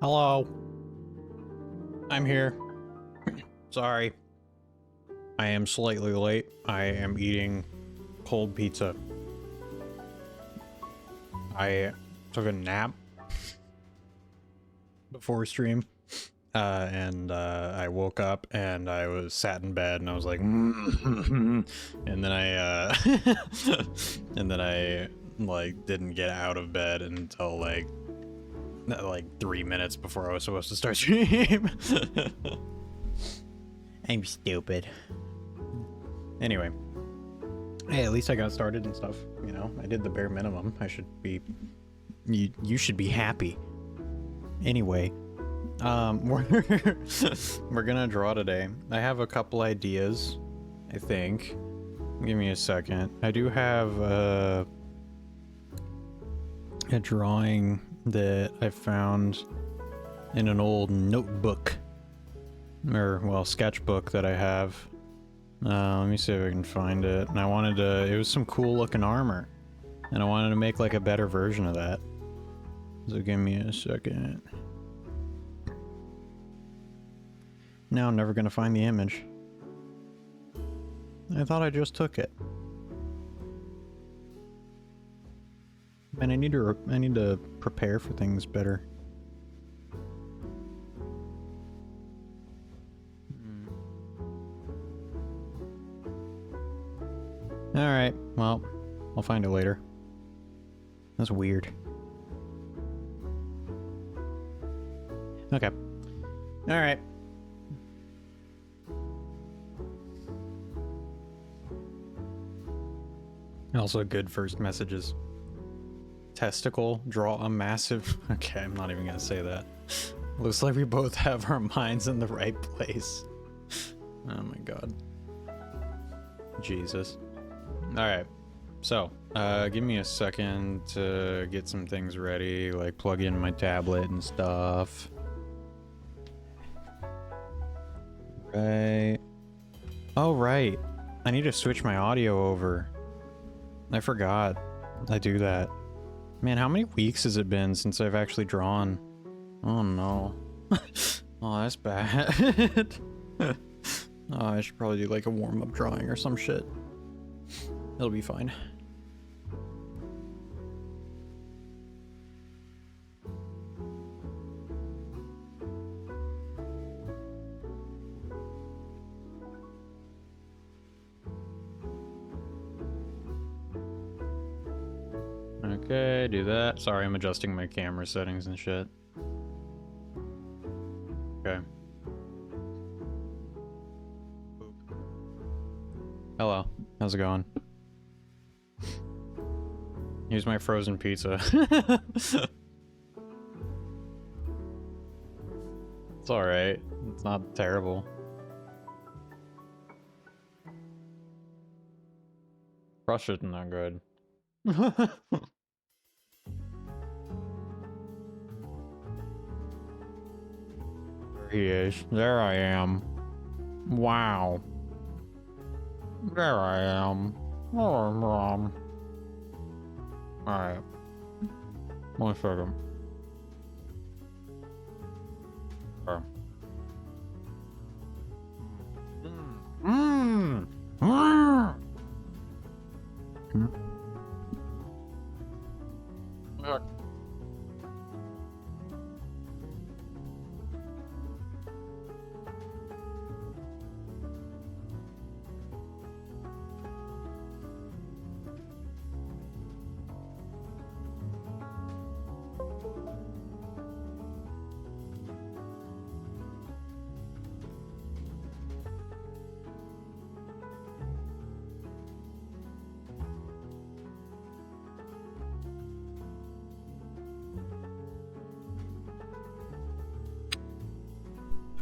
Hello. I'm here. Sorry. I am slightly late. I am eating cold pizza. I took a nap before stream, and I woke up and I was sat in bed and I was like, and then and then I like didn't get out of bed until like 3 minutes before I was supposed to start stream. I'm stupid. Anyway, hey, at least I got started and stuff. You know, I did the bare minimum. I should be. You should be happy. Anyway, we're gonna draw today. I have a couple ideas, I think. Give me a second. I do have a drawing that I found in an old notebook, or well, sketchbook that I have. Let me see if I can find it. And I wanted to. It was some cool looking armor, and I wanted to make like a better version of that. So give me a second. Now I'm never gonna find the image. I thought I just took it. Man, I need to prepare for things better. Alright, well, I'll find it later. That's weird. Okay. Alright. Also good first messages. Testicle, draw a massive... Okay, I'm not even gonna say that. Looks like we both have our minds in the right place. Oh my god. Jesus. Alright. So, give me a second to get some things ready, like plug in my tablet and stuff. Right. Oh, right. I need to switch my audio over. I forgot I do that. Man, how many weeks has it been since I've actually drawn? Oh no. Oh, that's bad. Oh, I should probably do like a warm-up drawing or some shit. It'll be fine. Okay, do that. Sorry, I'm adjusting my camera settings and shit. Okay. Hello, how's it going? Here's my frozen pizza. It's alright. It's not terrible. Crust isn't that good. There he is. There I am. Wow. There I am. Oh, alright. 1 second. Okay.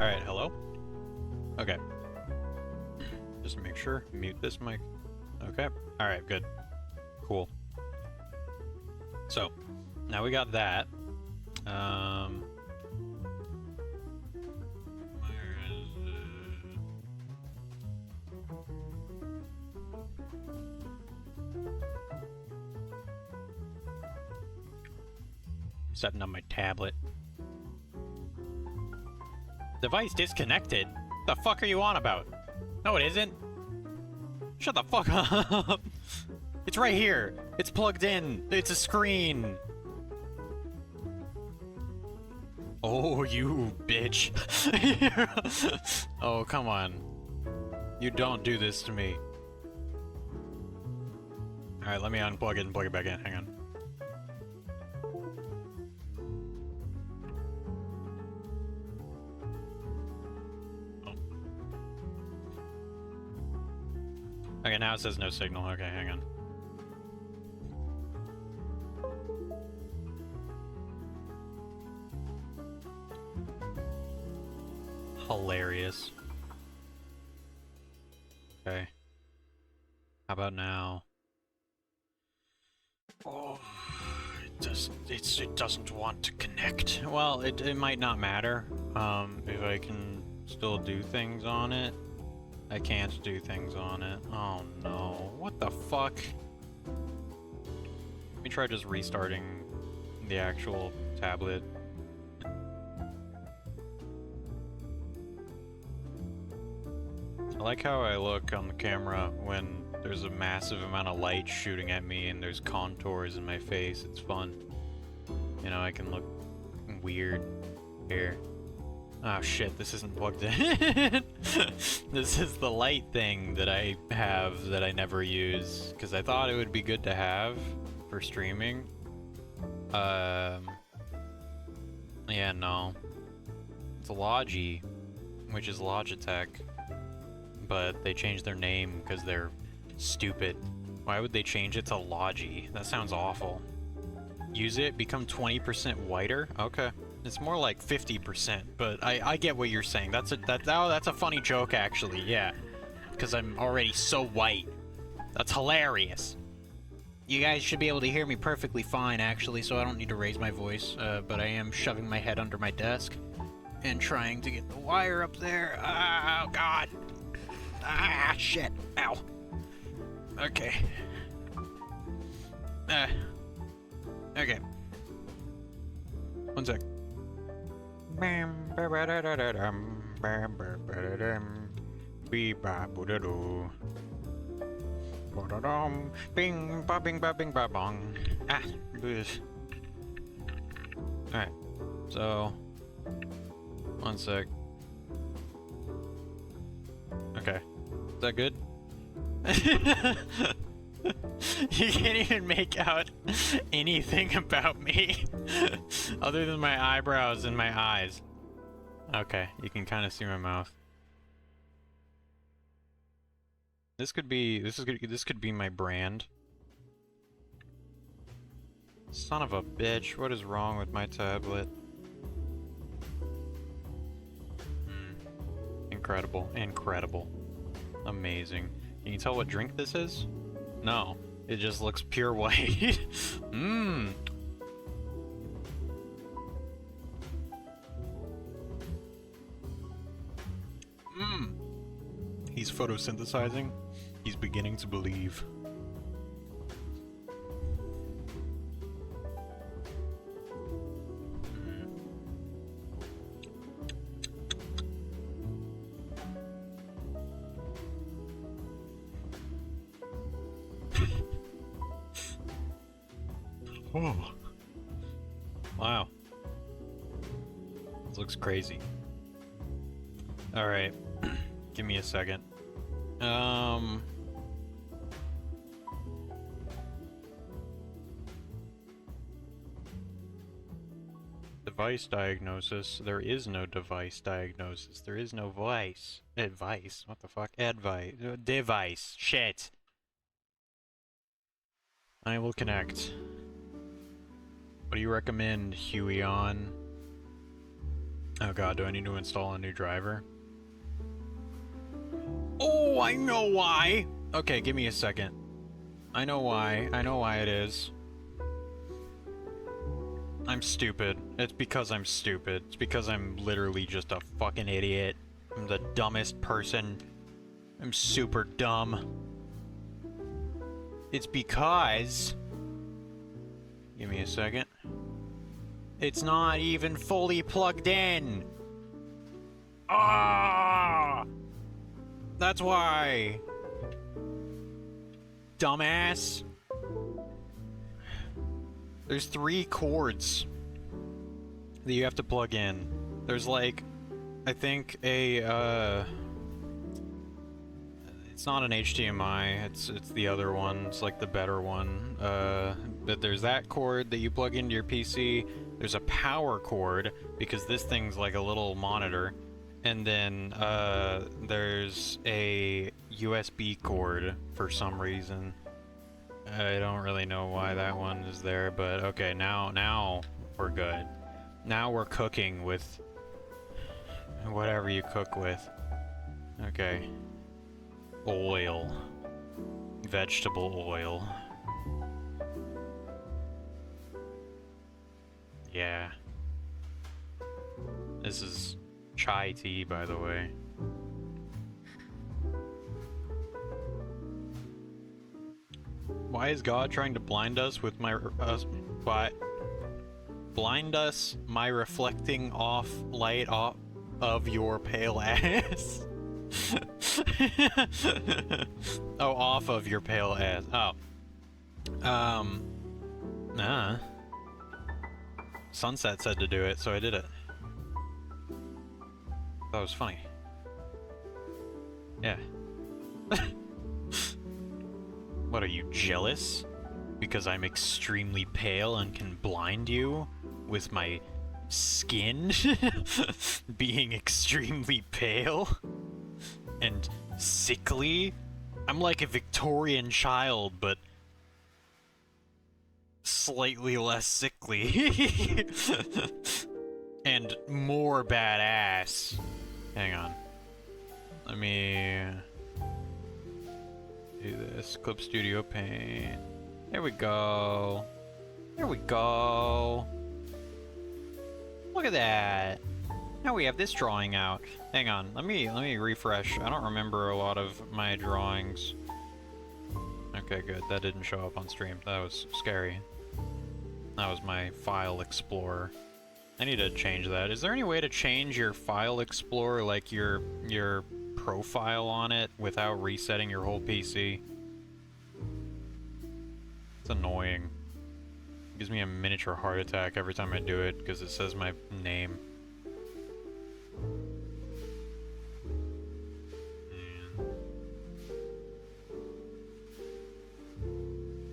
Alright, hello? Okay. Just make sure, mute this mic. Okay. Alright, good. Cool. So, now we got that. Where is it? Setting up my tablet. Device disconnected? The fuck are you on about? No, it isn't. Shut the fuck up. It's right here. It's plugged in. It's a screen. Oh, you bitch. Oh, come on. You don't do this to me. Alright, let me unplug it and plug it back in. Hang on. Oh. Okay, now it says no signal. Okay, hang on. Hilarious. Okay. How about now? Oh, it doesn't want to connect. Well, it might not matter. If I can still do things on it. I can't do things on it. Oh no. What the fuck? Let me try just restarting the actual tablet. I like how I look on the camera when there's a massive amount of light shooting at me and there's contours in my face. It's fun. You know, I can look weird here. Oh shit, this isn't plugged in. This is the light thing that I have that I never use, because I thought it would be good to have for streaming. Yeah, no. It's a Logi, which is Logitech. But they changed their name because they're stupid. Why would they change it to Logi? That sounds awful. Use it, become 20% whiter? Okay. It's more like 50%, but I get what you're saying. That's a funny joke actually, yeah. Because I'm already so white. That's hilarious. You guys should be able to hear me perfectly fine actually, so I don't need to raise my voice, but I am shoving my head under my desk and trying to get the wire up there. Oh god. Ah, shit. Ow. Okay. Okay. One sec. Bing ba bing ba bing ba bong. Ah. Alright. So. One sec. Okay. Is that good? You can't even make out anything about me other than my eyebrows and my eyes. Okay, you can kind of see my mouth. This could be my brand. Son of a bitch, what is wrong with my tablet? Incredible, incredible. Amazing. Can you tell what drink this is? No, it just looks pure white. Mmm. Mmm. He's photosynthesizing. He's beginning to believe. Oh. Wow. This looks crazy. Alright. Give me a second. Device diagnosis. There is no device diagnosis. There is no voice. Advice. What the fuck? Advice. Device. Shit. I will connect. What do you recommend, Huey on? Oh god, do I need to install a new driver? Oh, I know why! Okay, give me a second. I know why. I know why it is. I'm stupid. It's because I'm stupid. It's because I'm literally just a fucking idiot. I'm the dumbest person. I'm super dumb. It's because... Give me a second. It's not even fully plugged in! Ah! That's why! Dumbass! There's 3 cords. that you have to plug in. There's like, I think it's not an HDMI, it's the other one, it's like the better one. But there's that cord that you plug into your PC, there's a power cord, because this thing's like a little monitor, and then there's a USB cord for some reason. I don't really know why that one is there, but okay, now we're good. Now we're cooking with whatever you cook with. Okay. Oil. Vegetable oil. Yeah. This is chai tea, by the way. Why is God trying to blind us with my blind us my reflecting off light off of your pale ass? Oh, off of your pale ass. Oh. Sunset said to do it, so I did it. That was funny. Yeah. What, are you jealous? Because I'm extremely pale and can blind you with my skin being extremely pale and sickly? I'm like a Victorian child, but slightly less sickly and more badass. Hang on. Let me do this. Clip Studio Paint. There we go. There we go. Look at that. Now we have this drawing out. Hang on. Let me refresh. I don't remember a lot of my drawings. Okay, good. That didn't show up on stream. That was scary. That was my file explorer. I need to change that. Is there any way to change your file explorer, like your profile on it, without resetting your whole PC? It's annoying. It gives me a miniature heart attack every time I do it because it says my name.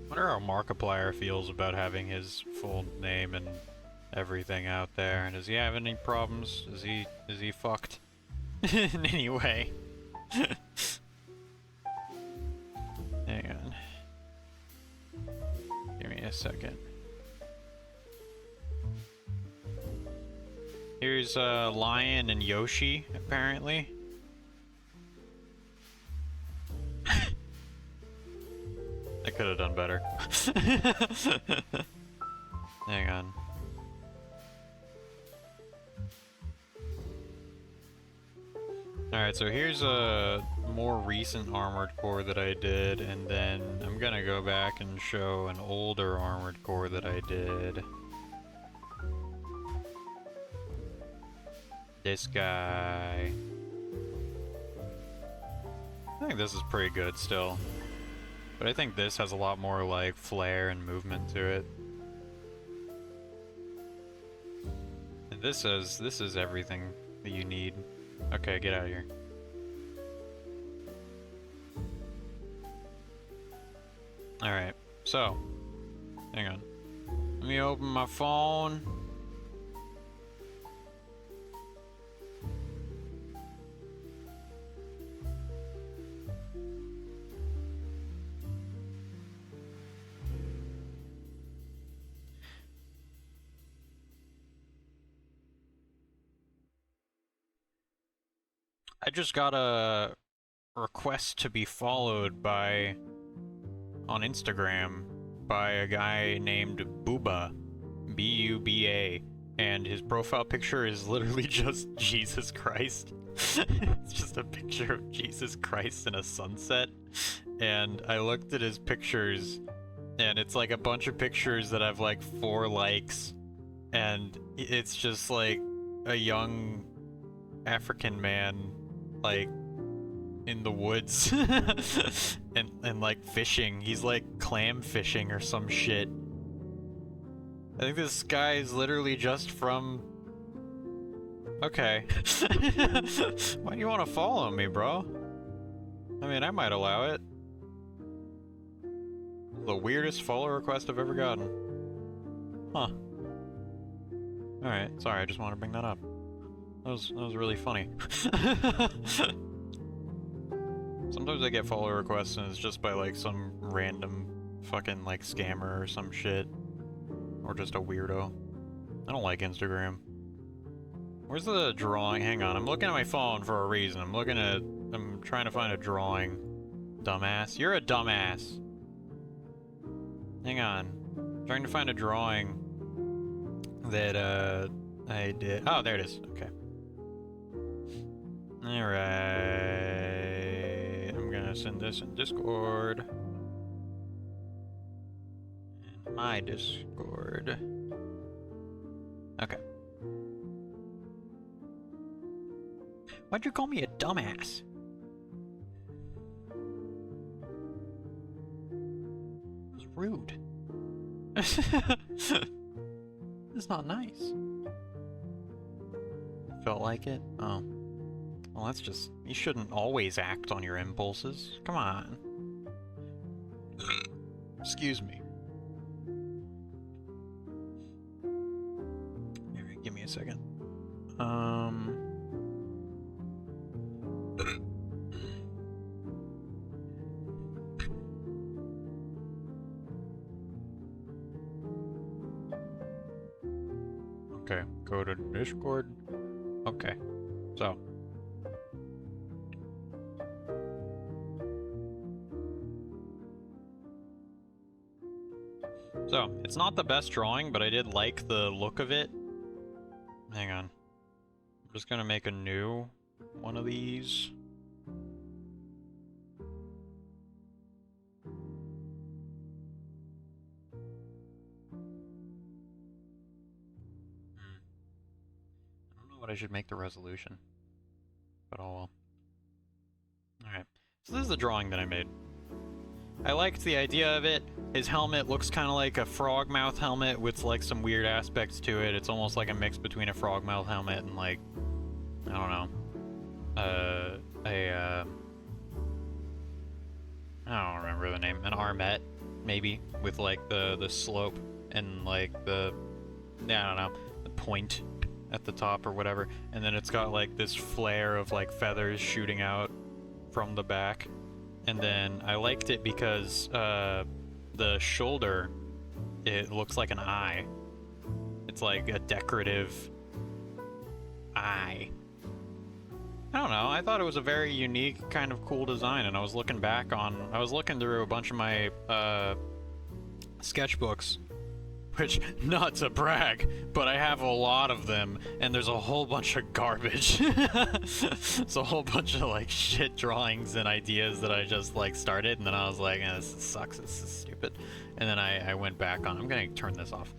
I wonder how Markiplier feels about having his full name and everything out there. Does he have any problems? Is he fucked? In any way. Hang on. Give me a second. Here's Lion and Yoshi, apparently. I could have done better. Hang on. Alright, so here's a more recent Armored Core that I did, and then I'm gonna go back and show an older Armored Core that I did. This guy. I think this is pretty good still. But I think this has a lot more like flair and movement to it. And this is everything that you need. Okay, get out of here. Alright, so hang on. Let me open my phone. I just got a request to be followed by, on Instagram, by a guy named Booba, B-U-B-A, and his profile picture is literally just Jesus Christ. It's just a picture of Jesus Christ in a sunset, and I looked at his pictures, and it's like a bunch of pictures that have like 4 likes, and it's just like a young African man, like, in the woods and like fishing. He's like clam fishing or some shit. I think this guy is literally just from Okay. Why do you want to follow me, bro? I mean, I might allow it. The weirdest follow request I've ever gotten. Huh. Alright, sorry, I just wanted to bring that up. That was really funny. Sometimes I get follow requests and it's just by like some random fucking like scammer or some shit. Or just a weirdo. I don't like Instagram. Where's the drawing? Hang on, I'm looking at my phone for a reason. I'm trying to find a drawing. Dumbass. You're a dumbass. Hang on. I'm trying to find a drawing that, I did. Oh, there it is. Okay. Alright. I'm gonna send this in Discord. In my Discord. Okay. Why'd you call me a dumbass? It was rude. It's not nice. Felt like it? Oh. Well, that's just... You shouldn't always act on your impulses. Come on. Excuse me. Here, give me a second. Okay, go to Discord. Okay, so. So, it's not the best drawing, but I did like the look of it. Hang on. I'm just gonna make a new one of these. I don't know what I should make the resolution, but oh well. Alright, so this is the drawing that I made. I liked the idea of it. His helmet looks kind of like a frog mouth helmet with like some weird aspects to it. It's almost like a mix between a frog mouth helmet and like, I don't know, I don't remember the name, an armet maybe, with like the slope and like the, I don't know, the point at the top or whatever. And then it's got like this flare of like feathers shooting out from the back. And then I liked it because the shoulder, it looks like an eye. It's like a decorative eye. I don't know, I thought it was a very unique, kind of cool design, and I was looking through a bunch of my sketchbooks, which, not to brag, but I have a lot of them, and there's a whole bunch of garbage. It's a whole bunch of, like, shit drawings and ideas that I just, like, started, and then I was like, eh, this sucks, this is stupid. And then I went back on, I'm gonna turn this off.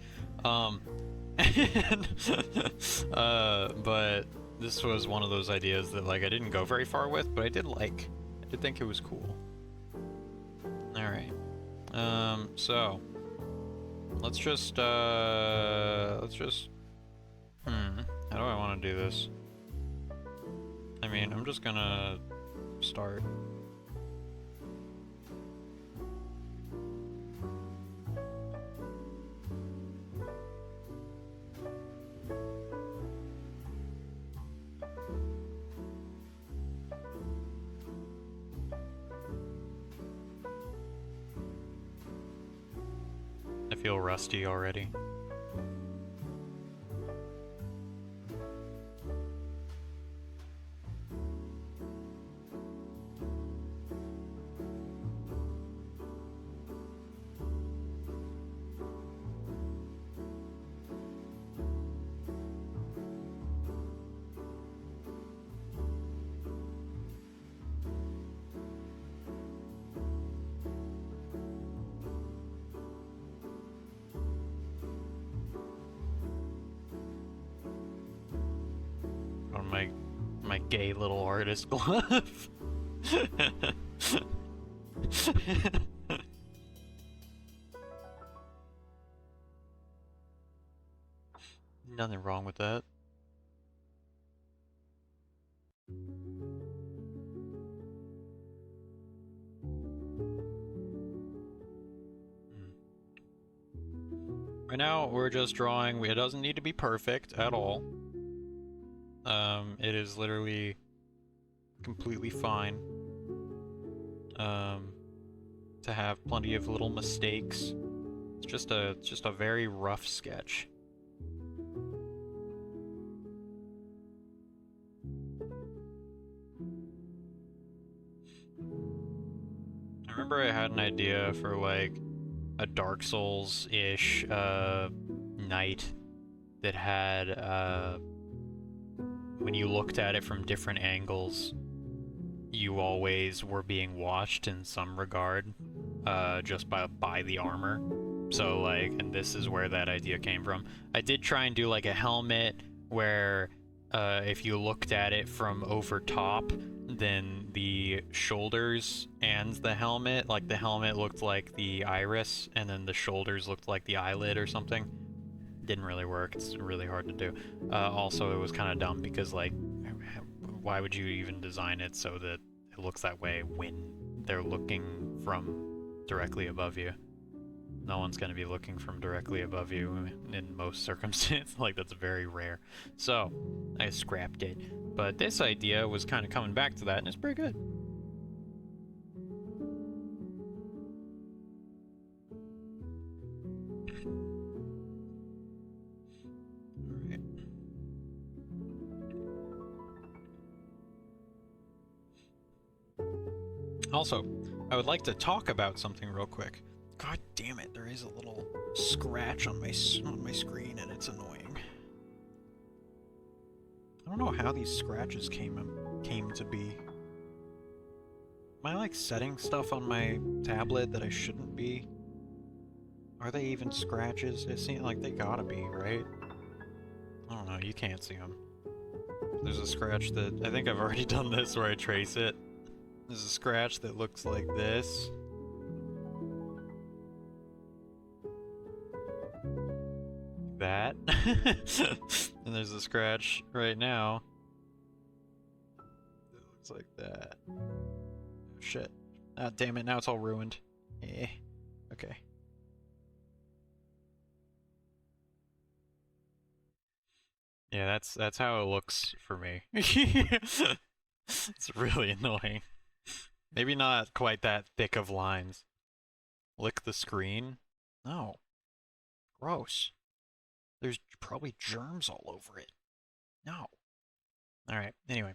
But this was one of those ideas that, like, I didn't go very far with, but I did think it was cool. Alright. So... Let's just, how do I want to do this? I mean, I'm just gonna start. I feel rusty already. My gay little artist glove. Nothing wrong with that. Right now, we're just drawing. It doesn't need to be perfect at all. It is literally completely fine to have plenty of little mistakes. It's just a very rough sketch. I remember I had an idea for like a Dark Souls-ish knight that had when you looked at it from different angles, you always were being watched in some regard, just by the armor. So like, and this is where that idea came from. I did try and do like a helmet where if you looked at it from over top, then the shoulders and the helmet, like the helmet looked like the iris, and then the shoulders looked like the eyelid or something. Didn't really work. It's really hard to do. Also, it was kind of dumb because like, why would you even design it so that it looks that way when they're looking from directly above you? No one's going to be looking from directly above you in most circumstances. Like, that's very rare. So, I scrapped it. But this idea was kind of coming back to that, and it's pretty good. Alright. Also, I would like to talk about something real quick. God damn it, there is a little scratch on my screen and it's annoying. I don't know how these scratches came to be. Am I like setting stuff on my tablet that I shouldn't be? Are they even scratches? It seems like they gotta be, right? I don't know, you can't see them. There's a scratch that, I think I've already done this where I trace it. There's a scratch that looks like this. That. And there's a scratch right now. It looks like that. Oh, shit. Ah, damn it, now it's all ruined. Eh. Okay. Yeah, that's how it looks for me. It's really annoying. Maybe not quite that thick of lines. Lick the screen? No. Gross. There's probably germs all over it. No. Alright, anyway.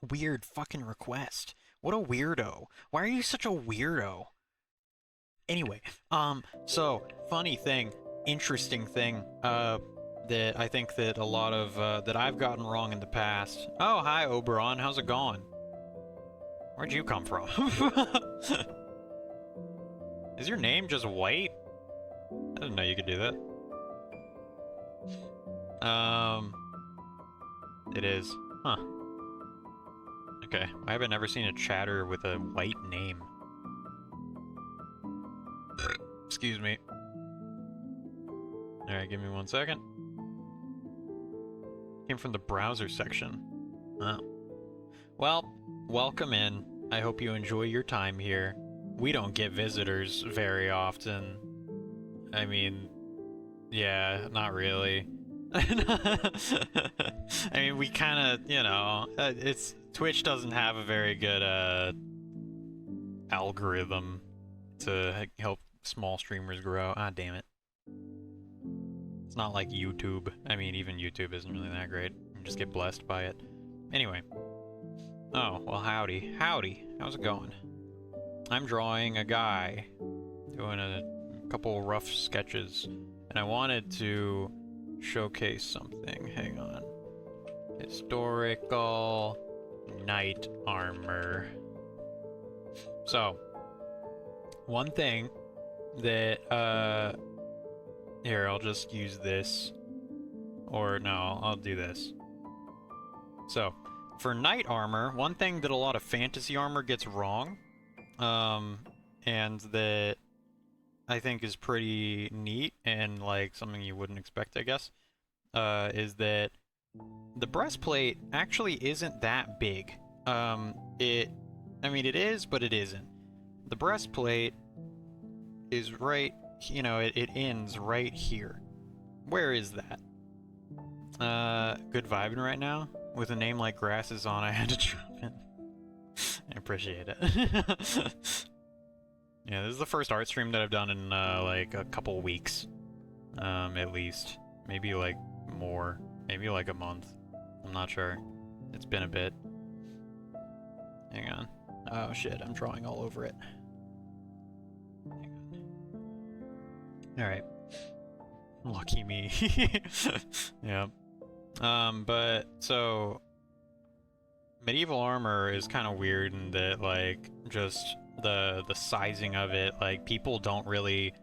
Weird fucking request. What a weirdo. Why are you such a weirdo? Anyway, so, funny thing, interesting thing, that I think that a lot of, that I've gotten wrong in the past. Oh, hi, Oberon, how's it going? Where'd you come from? Is your name just White? I didn't know you could do that. It is. Huh. Okay, I haven't ever seen a chatter with a white name. Excuse me. Alright, give me 1 second. Came from the browser section. Oh. Well, welcome in. I hope you enjoy your time here. We don't get visitors very often. I mean, yeah, not really. I mean, we kind of, you know, Twitch doesn't have a very good algorithm to help small streamers grow. Ah, damn it. It's not like YouTube. I mean, even YouTube isn't really that great. You just get blessed by it. Anyway. Oh, well, howdy. Howdy. How's it going? I'm drawing a guy, doing a couple rough sketches, and I wanted to showcase something. Hang on. Historical knight armor. So, one thing that, here, I'll just use this. Or, no, I'll do this. So, for knight armor, one thing that a lot of fantasy armor gets wrong, and that I think is pretty neat and like something you wouldn't expect, I guess, is that the breastplate actually isn't that big. I mean, it is, but it isn't. The breastplate is right, you know, it ends right here. Where is that? Good vibing right now? With a name like Grass is on, I had to drop it. I appreciate it. Yeah, this is the first art stream that I've done in, like, a couple weeks. At least. Maybe, like, more. Maybe, like, a month. I'm not sure. It's been a bit. Hang on. Oh, shit, I'm drawing all over it. Alright. Lucky me. Yeah. But, so... medieval armor is kind of weird in that, like, just the sizing of it, like, people don't really...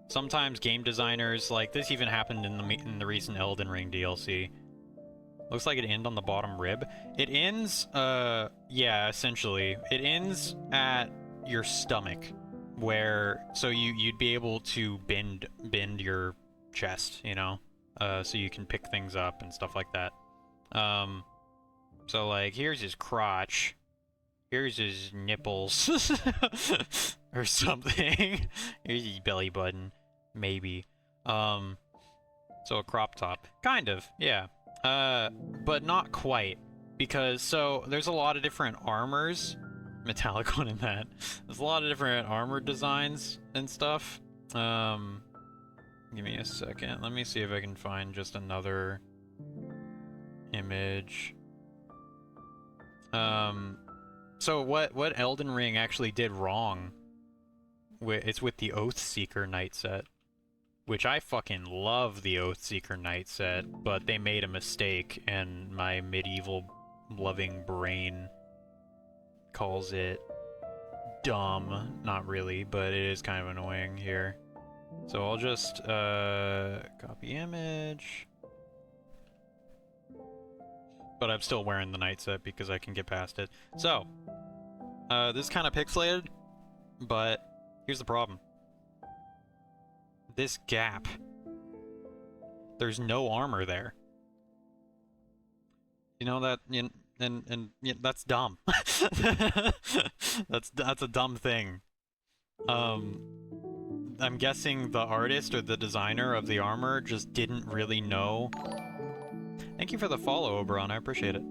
Sometimes game designers, like, this even happened in the recent Elden Ring DLC. Looks like it ends on the bottom rib. It ends, yeah, essentially. It ends at your stomach, where, so you'd be able to bend your chest, you know? So you can pick things up and stuff like that. So, like, here's his crotch. Here's his nipples. Or something. Here's his belly button. Maybe. So a crop top. Kind of, yeah. But not quite. Because, so, there's a lot of different armors. Metallic one in that. There's a lot of different armor designs and stuff. Give me a second. Let me see if I can find just another image. So what Elden Ring actually did wrong, it's with the Oathseeker Knight set, which I fucking love the Oathseeker Knight set, but they made a mistake, and my medieval-loving brain calls it dumb. Not really, but it is kind of annoying here. So I'll just, copy image. But I'm still wearing the Knight set because I can get past it. So, this is kind of pixelated, but here's the problem. This gap. There's no armor there. You know that, and that's dumb. That's a dumb thing. I'm guessing the artist or the designer of the armor just didn't really know. Thank you for the follow, Oberon, I appreciate it.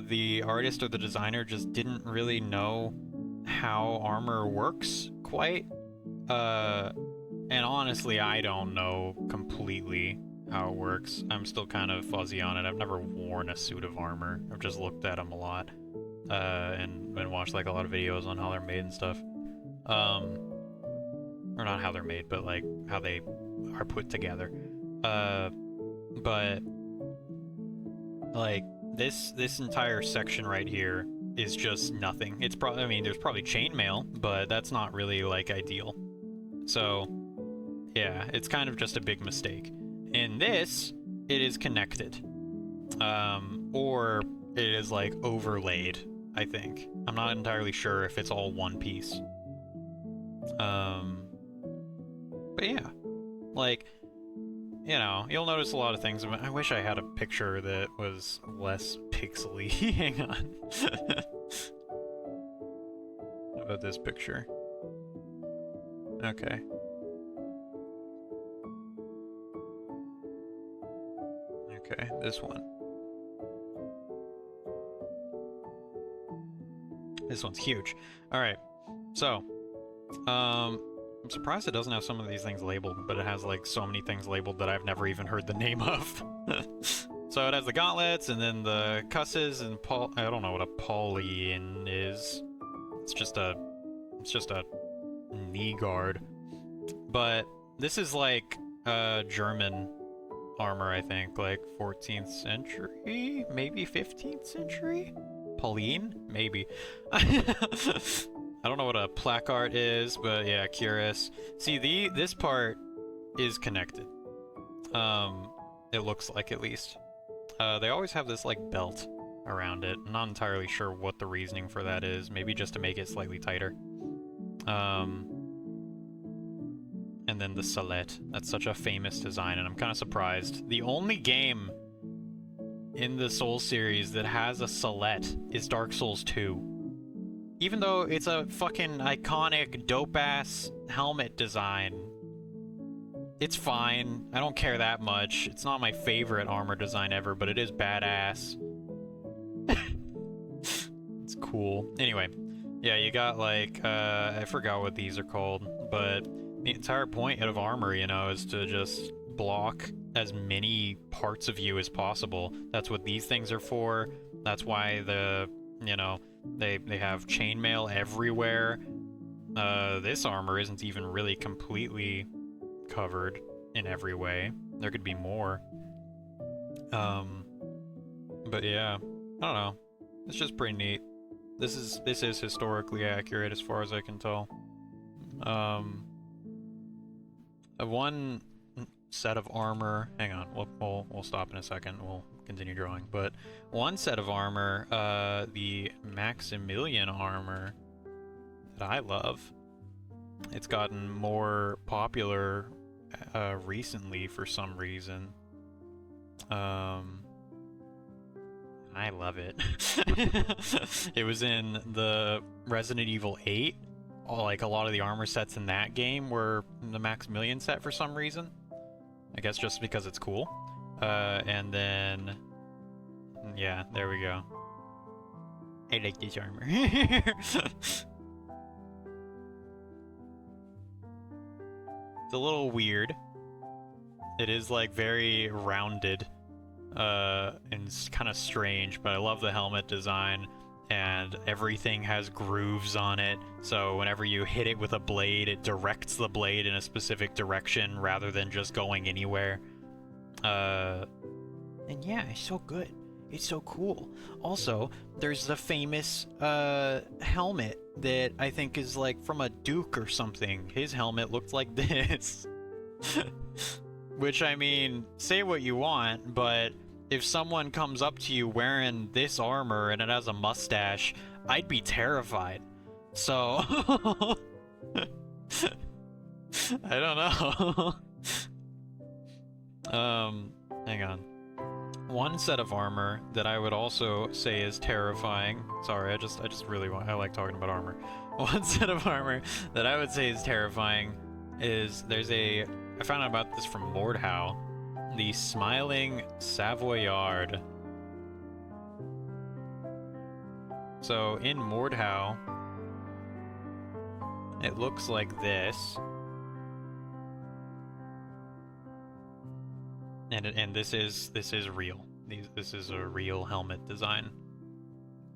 The artist or the designer just didn't really know how armor works, quite. And honestly, I don't know completely how it works. I'm still kind of fuzzy on it. I've never worn a suit of armor. I've just looked at them a lot. And watched, like, a lot of videos on how they're made and stuff. Or not how they're made, but, like, how they are put together. But... like, this entire section right here is just nothing. It's probably, I mean, there's probably chainmail, but that's not really, like, ideal. So, yeah, it's kind of just a big mistake. In this, it is connected. Or it is, like, overlaid, I think. I'm not entirely sure if it's all one piece. But yeah. Like... you know, you'll notice a lot of things. I wish I had a picture that was less pixely. Hang on. How about this picture? Okay. Okay, this one. This one's huge. Alright, so, I'm surprised it doesn't have some of these things labeled, but it has, like, so many things labeled that I've never even heard the name of. So it has the gauntlets, and then the cusses, and I don't know what a Pauline is. It's just a knee guard. But this is, like, German armor, I think, like 14th century? Maybe 15th century? Pauline? Maybe. I don't know what a placard is, but yeah, curious. See, this part is connected. It looks like, at least. They always have this, like, belt around it. I'm not entirely sure what the reasoning for that is. Maybe just to make it slightly tighter. And then the sallet. That's such a famous design, and I'm kind of surprised. The only game in the Souls series that has a Celette is Dark Souls 2. Even though it's a fucking iconic, dope-ass helmet design, it's fine. I don't care that much. It's not my favorite armor design ever, but it is badass. It's cool. Anyway, yeah, you got like, I forgot what these are called, but the entire point of armor, you know, is to just block as many parts of you as possible. That's what these things are for. That's why you know, they have chainmail everywhere. This armor isn't even really completely covered in every way. There could be more. But yeah, I don't know. It's just pretty neat. This is historically accurate as far as I can tell. One set of armor. Hang on, we'll stop in a second. We'll continue drawing. But one set of armor, the Maximilian armor that I love. It's gotten more popular recently for some reason. I love it. It was in the Resident Evil 8. Like, a lot of the armor sets in that game were the Maximilian set for some reason. I guess just because it's cool. And then... yeah, there we go. I like this armor. It's a little weird. It is, like, very rounded. And it's kind of strange, but I love the helmet design, and everything has grooves on it, so whenever you hit it with a blade, it directs the blade in a specific direction rather than just going anywhere. And yeah, it's so good. It's so cool. Also, there's the famous helmet that I think is like from a Duke or something. His helmet looked like this. Which, I mean, say what you want, but if someone comes up to you wearing this armor and it has a mustache, I'd be terrified. So... I don't know. Hang on. One set of armor that I would also say is terrifying. Sorry, I just really I like talking about armor. One set of armor that I would say is terrifying is I found out about this from Mordhau, the Smiling Savoyard. So in Mordhau, it looks like this. And this is real. This is a real helmet design.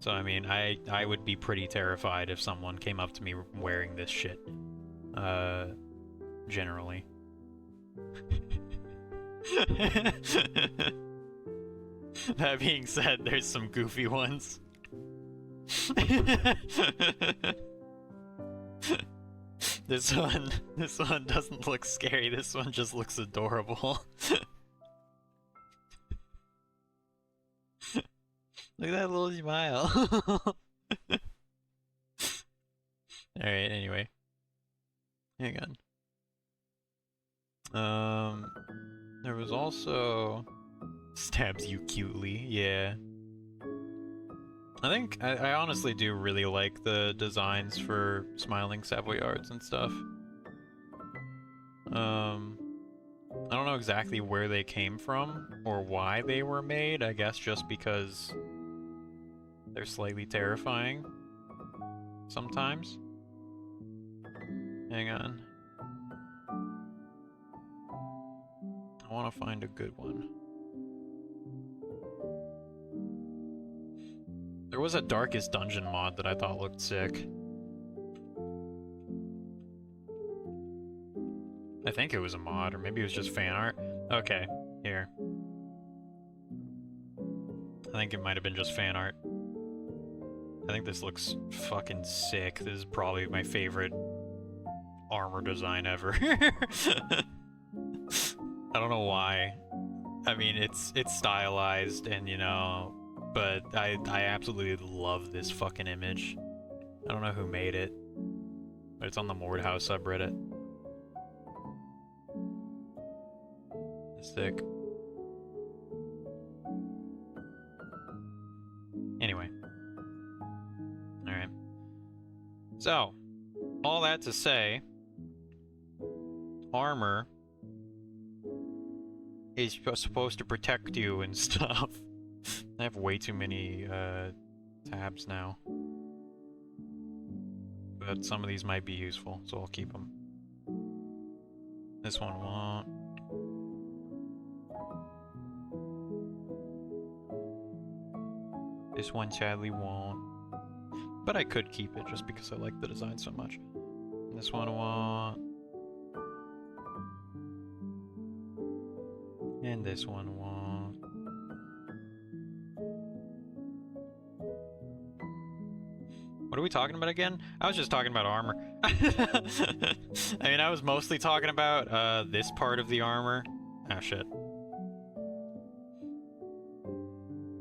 So I mean, I would be pretty terrified if someone came up to me wearing this shit. Generally. That being said, there's some goofy ones. This one doesn't look scary. This one just looks adorable. Look at that little smile. Alright, anyway. Hang on. There was also... Stabs you cutely, yeah. I think, I honestly do really like the designs for Smiling Savoyards and stuff. I don't know exactly where they came from, or why they were made, I guess just because they're slightly terrifying sometimes. Hang on. I want to find a good one. There was a Darkest Dungeon mod that I thought looked sick. I think it was a mod, or maybe it was just fan art. Okay, here. I think it might have been just fan art. I think this looks fucking sick. This is probably my favorite armor design ever. I don't know why. I mean, it's stylized and, you know, but I absolutely love this fucking image. I don't know who made it, but it's on the Mordhau subreddit. Sick. Anyway. Alright. So, all that to say, armor is supposed to protect you and stuff. I have way too many tabs now. But some of these might be useful, so I'll keep them. This one won't. This one sadly won't. But I could keep it just because I like the design so much. This one won't. And this one won't. What are we talking about again? I was just talking about armor. I mean, I was mostly talking about this part of the armor. Ah, shit.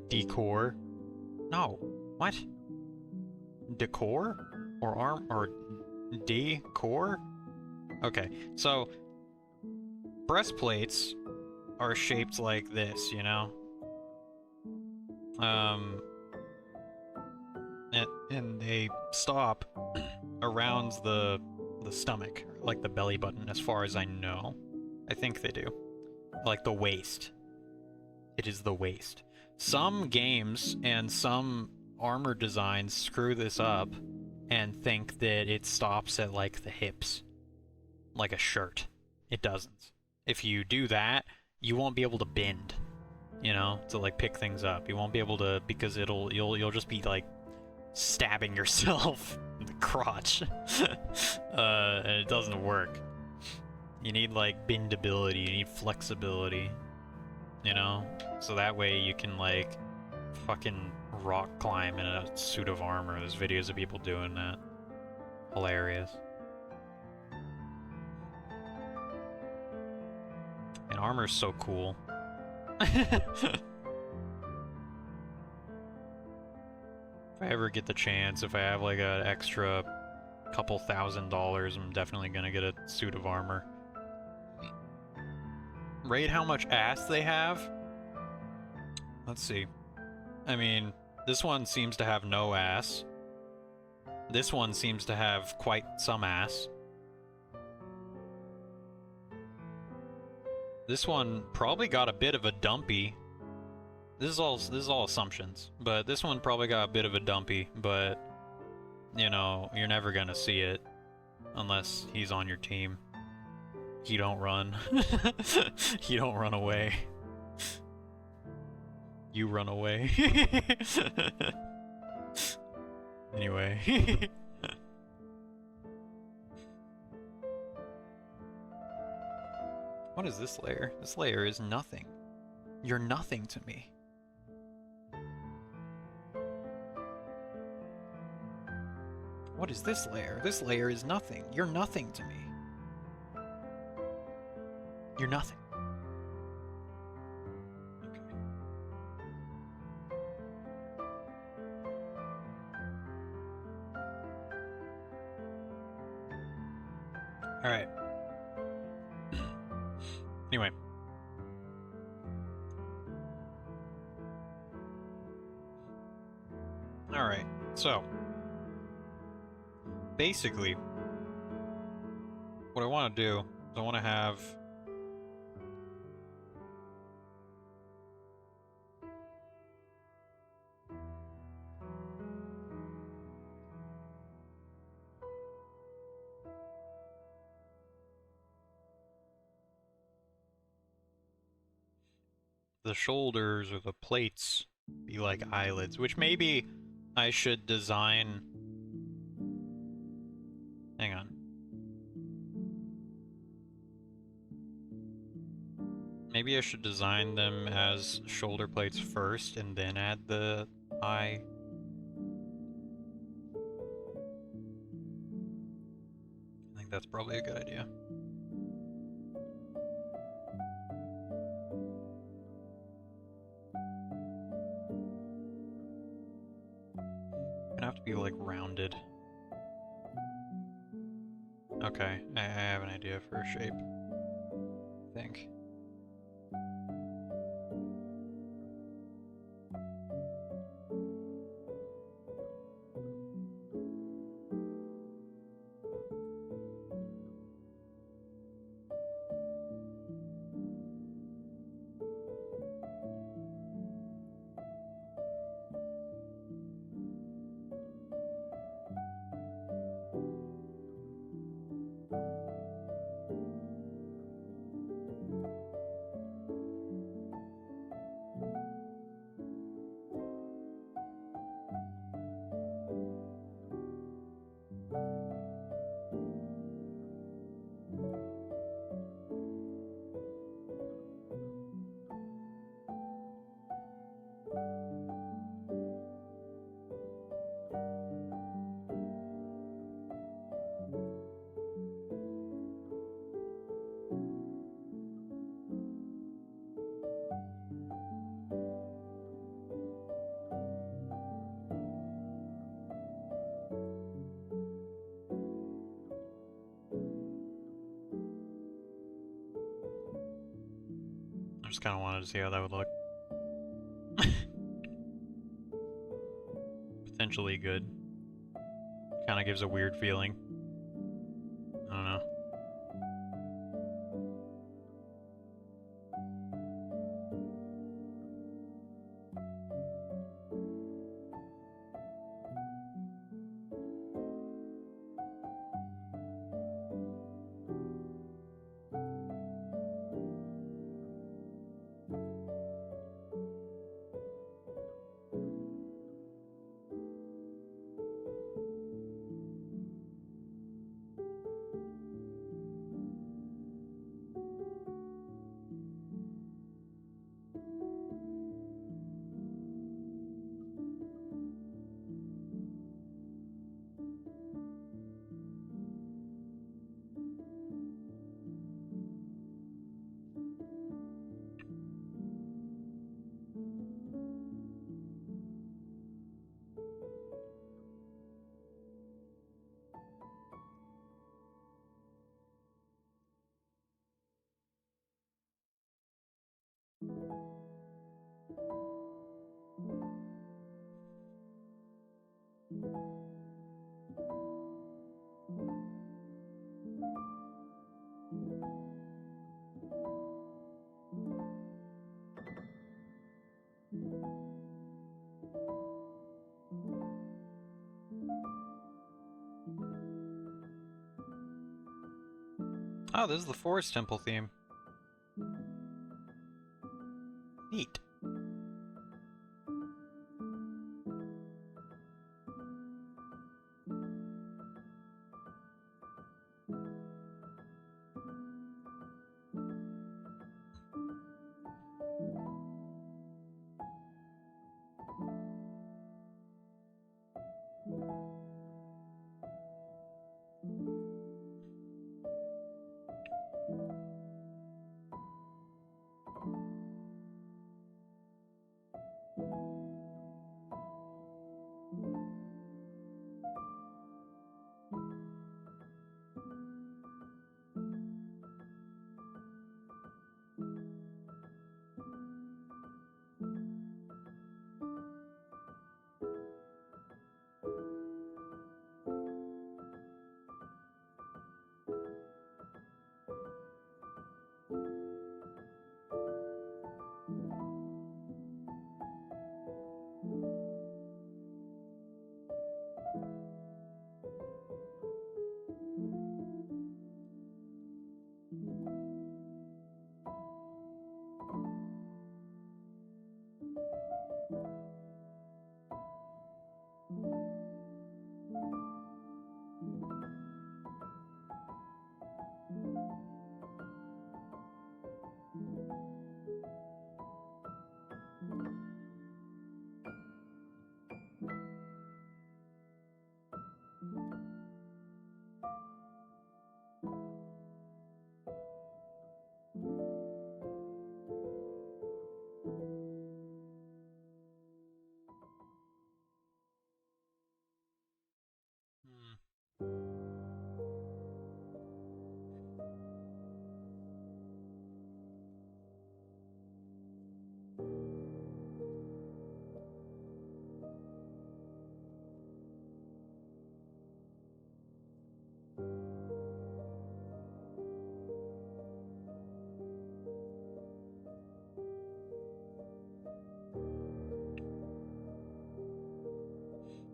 Decor? No. What? Decor? Or arm? Or decor? Okay, so breastplates are shaped like this, you know? And they stop around the stomach, like the belly button, as far as I know. I think they do. Like the waist. It is the waist. Some games and some armor designs screw this up and think that it stops at like the hips. Like a shirt. It doesn't. If you do that, you won't be able to bend, you know, to like pick things up. You won't be able to, because you'll just be like stabbing yourself in the crotch. And it doesn't work. You need like bendability, you need flexibility, you know? So that way you can like fucking rock climb in a suit of armor. There's videos of people doing that. Hilarious. And armor's so cool. If I ever get the chance, if I have like an extra couple $1,000, I'm definitely gonna get a suit of armor. Rate how much ass they have? Let's see. I mean, this one seems to have no ass. This one seems to have quite some ass. This one probably got a bit of a dumpy. This is all assumptions, but this one probably got a bit of a dumpy, but you know, you're never gonna see it unless he's on your team. You don't run. You don't run away. You run away. Anyway. What is this layer? This layer is nothing. You're nothing to me. What is this layer? This layer is nothing. You're nothing to me. You're nothing. Okay. Alright. Anyway. Alright, so basically what I want to do is I want to have the shoulders or the plates be like eyelids, which maybe I should design. Hang on. Maybe I should design them as shoulder plates first and then add the eye. I think that's probably a good idea. Gonna have to be like rounded. Okay, I have an idea for a shape. I think. just kind of wanted to see how that would look. Potentially good. Kind of gives a weird feeling. I don't know. Oh, this is the Forest Temple theme. Neat.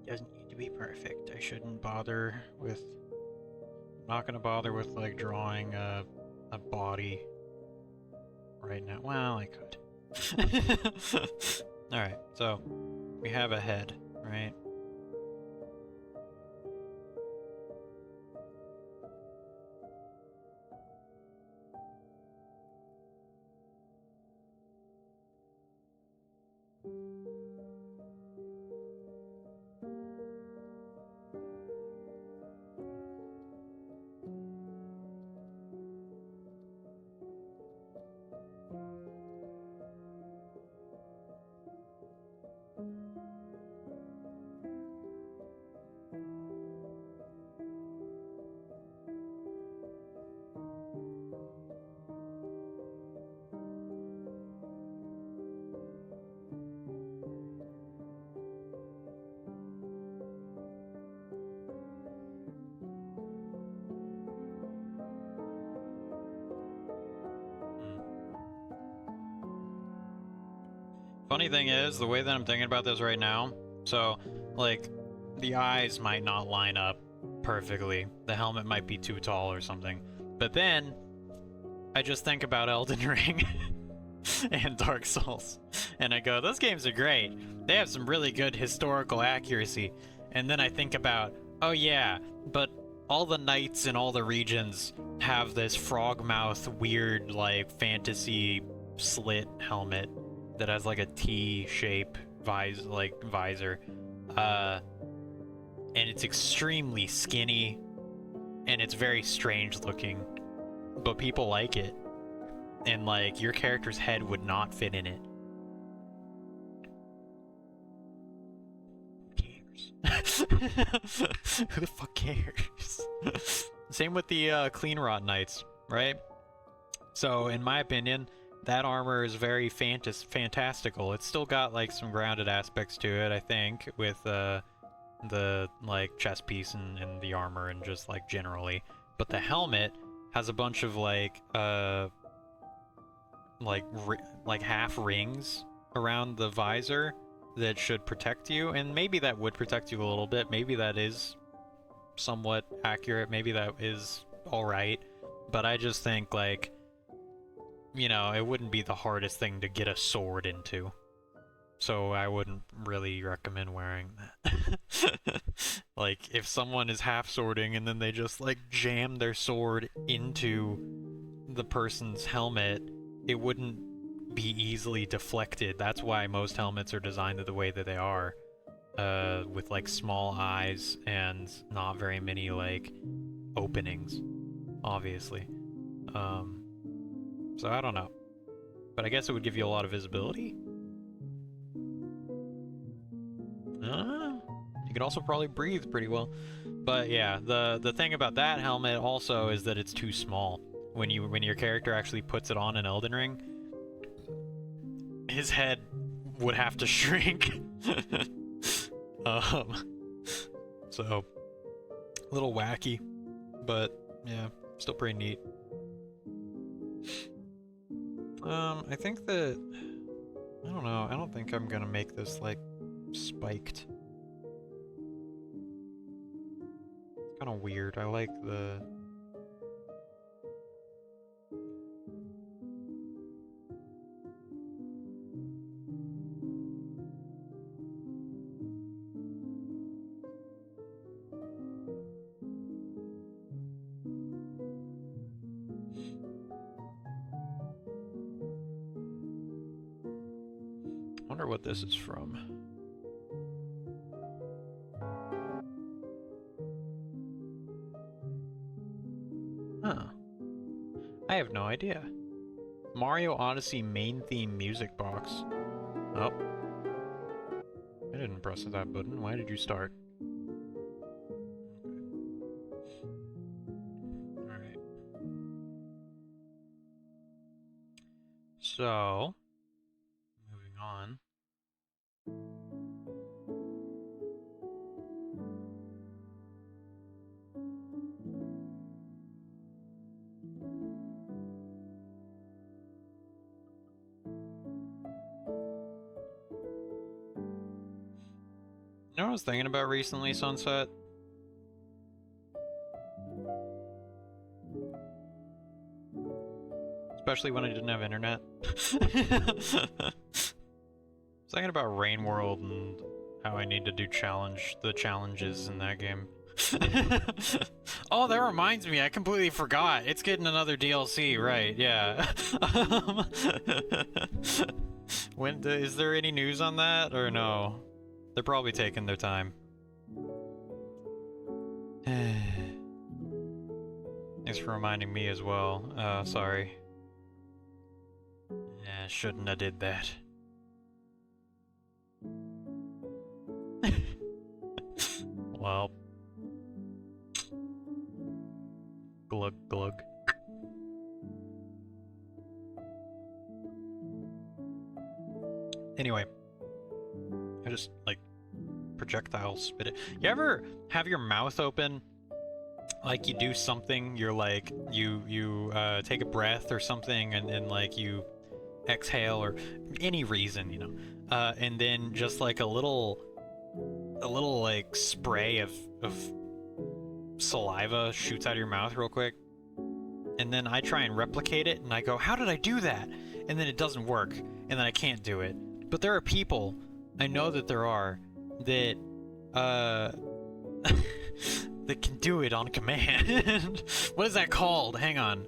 Doesn't need to be perfect. I shouldn't bother with... I'm not gonna bother with, like, drawing a body right now. Well, I could. Alright, so we have a head, right? Funny thing is, the way that I'm thinking about this right now, so, like, the eyes might not line up perfectly. The helmet might be too tall or something. But then, I just think about Elden Ring and Dark Souls, and I go, those games are great. They have some really good historical accuracy. And then I think about, oh yeah, but all the knights in all the regions have this frog mouth, weird, like, fantasy slit helmet that has like a T-shape visor, and it's extremely skinny, and it's very strange looking, but people like it, and like your character's head would not fit in it. Who cares? Who the fuck cares? Same with the Clean Rot Knights, right? So in my opinion, that armor is very fantastical. It's still got like some grounded aspects to it, I think, with the like chest piece and the armor and just like generally. But the helmet has a bunch of like half rings around the visor that should protect you, and maybe that would protect you a little bit. Maybe that is somewhat accurate. Maybe that is all right. But I just think, like, you know, it wouldn't be the hardest thing to get a sword into. So I wouldn't really recommend wearing that. Like, if someone is half swording and then they just, like, jam their sword into the person's helmet, it wouldn't be easily deflected. That's why most helmets are designed the way that they are. With, like, small eyes and not very many, like, openings, obviously. So I don't know. But I guess it would give you a lot of visibility? You could also probably breathe pretty well. But yeah, the thing about that helmet also is that it's too small. When your character actually puts it on in Elden Ring, his head would have to shrink. So a little wacky, but yeah, still pretty neat. I think that, I don't know, I don't think I'm gonna make this, like, spiked. It's kinda weird. I like the... I wonder what this is from. Huh. I have no idea. Mario Odyssey main theme music box. Oh. I didn't press that button. Why did you start? Alright. So, moving on. You know what I was thinking about recently, Sunset? Especially when I didn't have internet. I was thinking about Rain World and how I need to do the challenges in that game. Oh, that reminds me, I completely forgot. It's getting another DLC, right, yeah. Is there any news on that, or no? They're probably taking their time. Thanks for reminding me as well. Sorry. Yeah, shouldn't have did that. Well. Glug glug. Anyway. I just, like, projectile spit it. You ever have your mouth open? Like, you do something, you're like, you take a breath or something, and like, you exhale or any reason, you know. And then just like a little like spray of saliva shoots out of your mouth real quick. And then I try and replicate it, and I go, how did I do that? And then it doesn't work, and then I can't do it. But there are people, I know that there are, that, that can do it on command. What is that called? Hang on.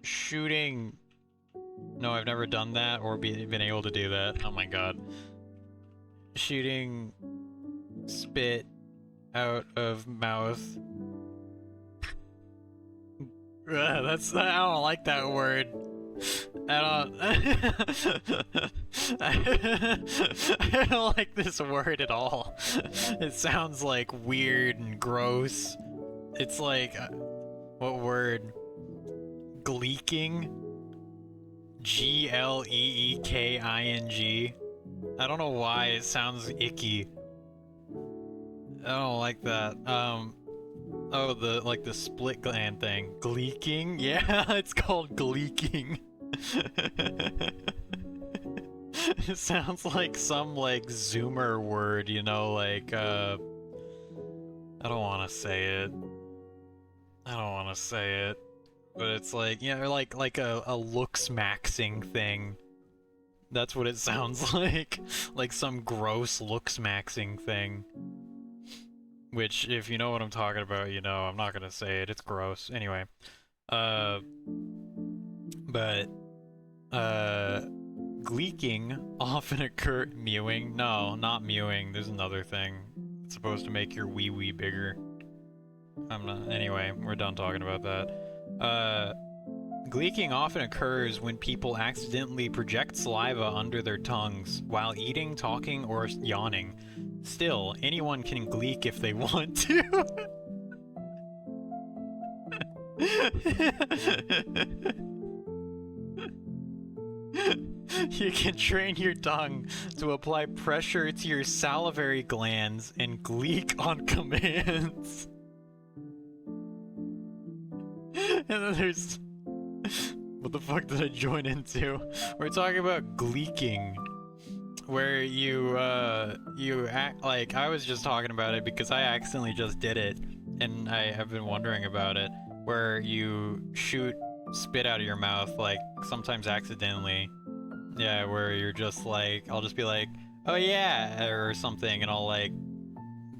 Shooting... No, I've never done that or been able to do that. Oh my god. Shooting spit out of mouth. I don't like that word. I don't like this word at all. It sounds like weird and gross. It's like, what word? Gleeking? Gleeking. I don't know why it sounds icky. I don't like that. Oh, the split gland thing. Gleeking? Yeah, it's called gleeking. It sounds like some, like, Zoomer word, you know, like, I don't want to say it. But it's like, you know, like a looks-maxing thing. That's what it sounds like. Like some gross looks-maxing thing. Which, if you know what I'm talking about, you know, I'm not gonna say it, it's gross. Anyway. Gleeking often occur- mewing? No, not mewing, there's another thing. It's supposed to make your wee-wee bigger. Anyway, we're done talking about that. Gleeking often occurs when people accidentally project saliva under their tongues while eating, talking, or yawning. Still, anyone can gleek if they want to. You can train your tongue to apply pressure to your salivary glands and gleek on commands. And then there's... What the fuck did I join into? We're talking about gleeking. Where you act like... I was just talking about it because I accidentally just did it. And I have been wondering about it. Where you shoot spit out of your mouth, like, sometimes accidentally. Yeah, where you're just like... I'll just be like, oh yeah, or something, and I'll like...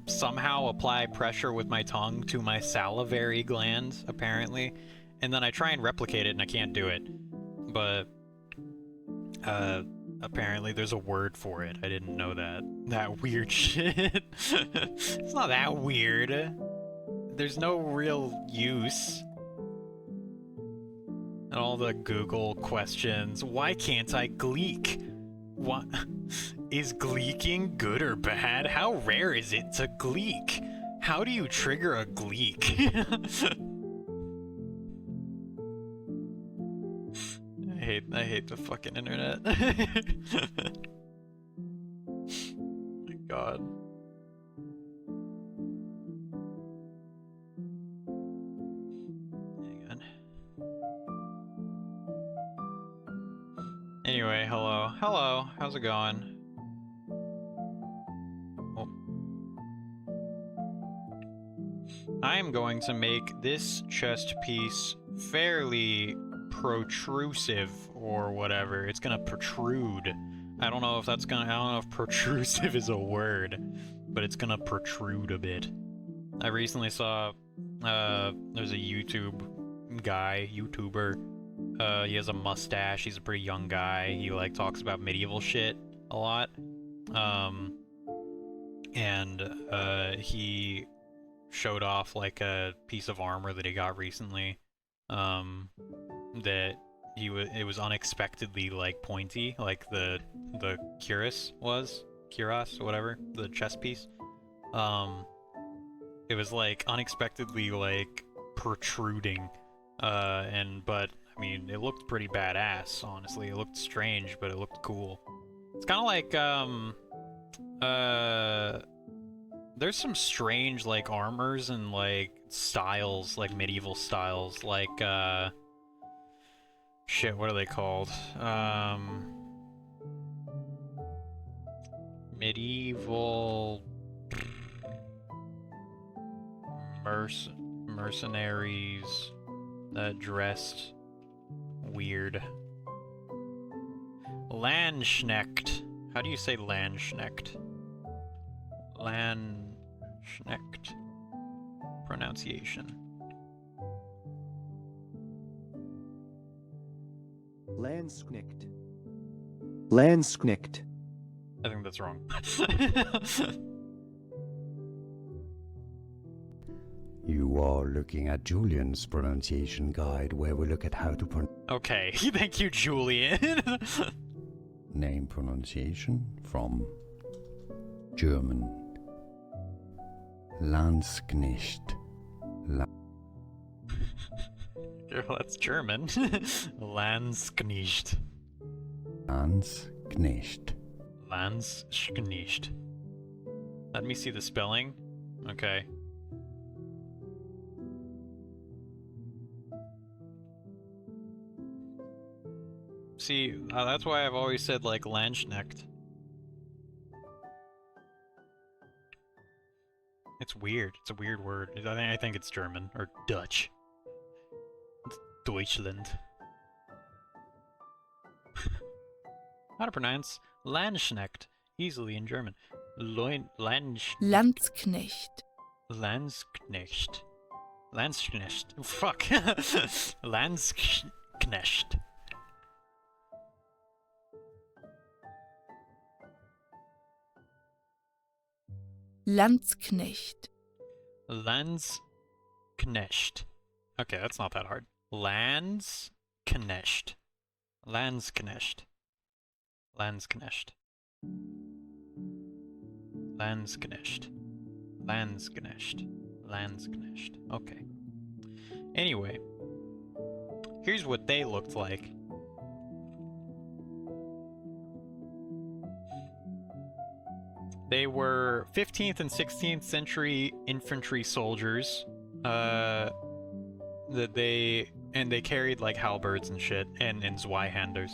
somehow apply pressure with my tongue to my salivary glands, apparently. And then I try and replicate it and I can't do it. But, apparently there's a word for it. I didn't know that. That weird shit. It's not that weird. There's no real use. And all the Google questions. Why can't I gleek? What? Is gleeking good or bad? How rare is it to gleek? How do you trigger a gleek? I hate the fucking internet. My god. Hang on. Anyway, hello. Hello, how's it going? Oh. I am going to make this chest piece fairly protrusive or whatever. It's gonna protrude. I don't know if protrusive is a word, but it's gonna protrude a bit. I recently saw, there's a YouTuber, he has a mustache, he's a pretty young guy, he like talks about medieval shit a lot, he showed off like a piece of armor that he got recently, that it was unexpectedly like pointy, like the cuirass, whatever, the chest piece. It was like unexpectedly like protruding, but I mean it looked pretty badass, honestly. It looked strange, but it looked cool. It's kind of like there's some strange like armors and like styles, like medieval styles, like shit, what are they called? Medieval mercenaries that dressed weird. Landsknecht. How do you say Landsknecht? Landsknecht. Pronunciation. Landsknecht. Landsknecht. I think that's wrong. You are looking at Julian's pronunciation guide, where we look at how to pronounce Okay, thank you, Julian. name pronunciation from German. Landsknecht. That's German. Landsknecht. Landsknecht. Landsknecht. Let me see the spelling. Okay. See, that's why I've always said, like, Landsknecht. It's weird. It's a weird word. I think it's German. Or Dutch. It's Deutschland. How to pronounce Landsknecht easily in German. Landsknecht. Landsknecht. Landsknecht. Fuck. Landsknecht. Landsknecht. Landsknecht. Okay, that's not that hard. Landsknecht. Landsknecht. Landsknecht. Landsknecht. Landsknecht. Landsknecht. Okay. Anyway, here's what they looked like. They were 15th and 16th century infantry soldiers. They carried like halberds and shit, and Zweihanders.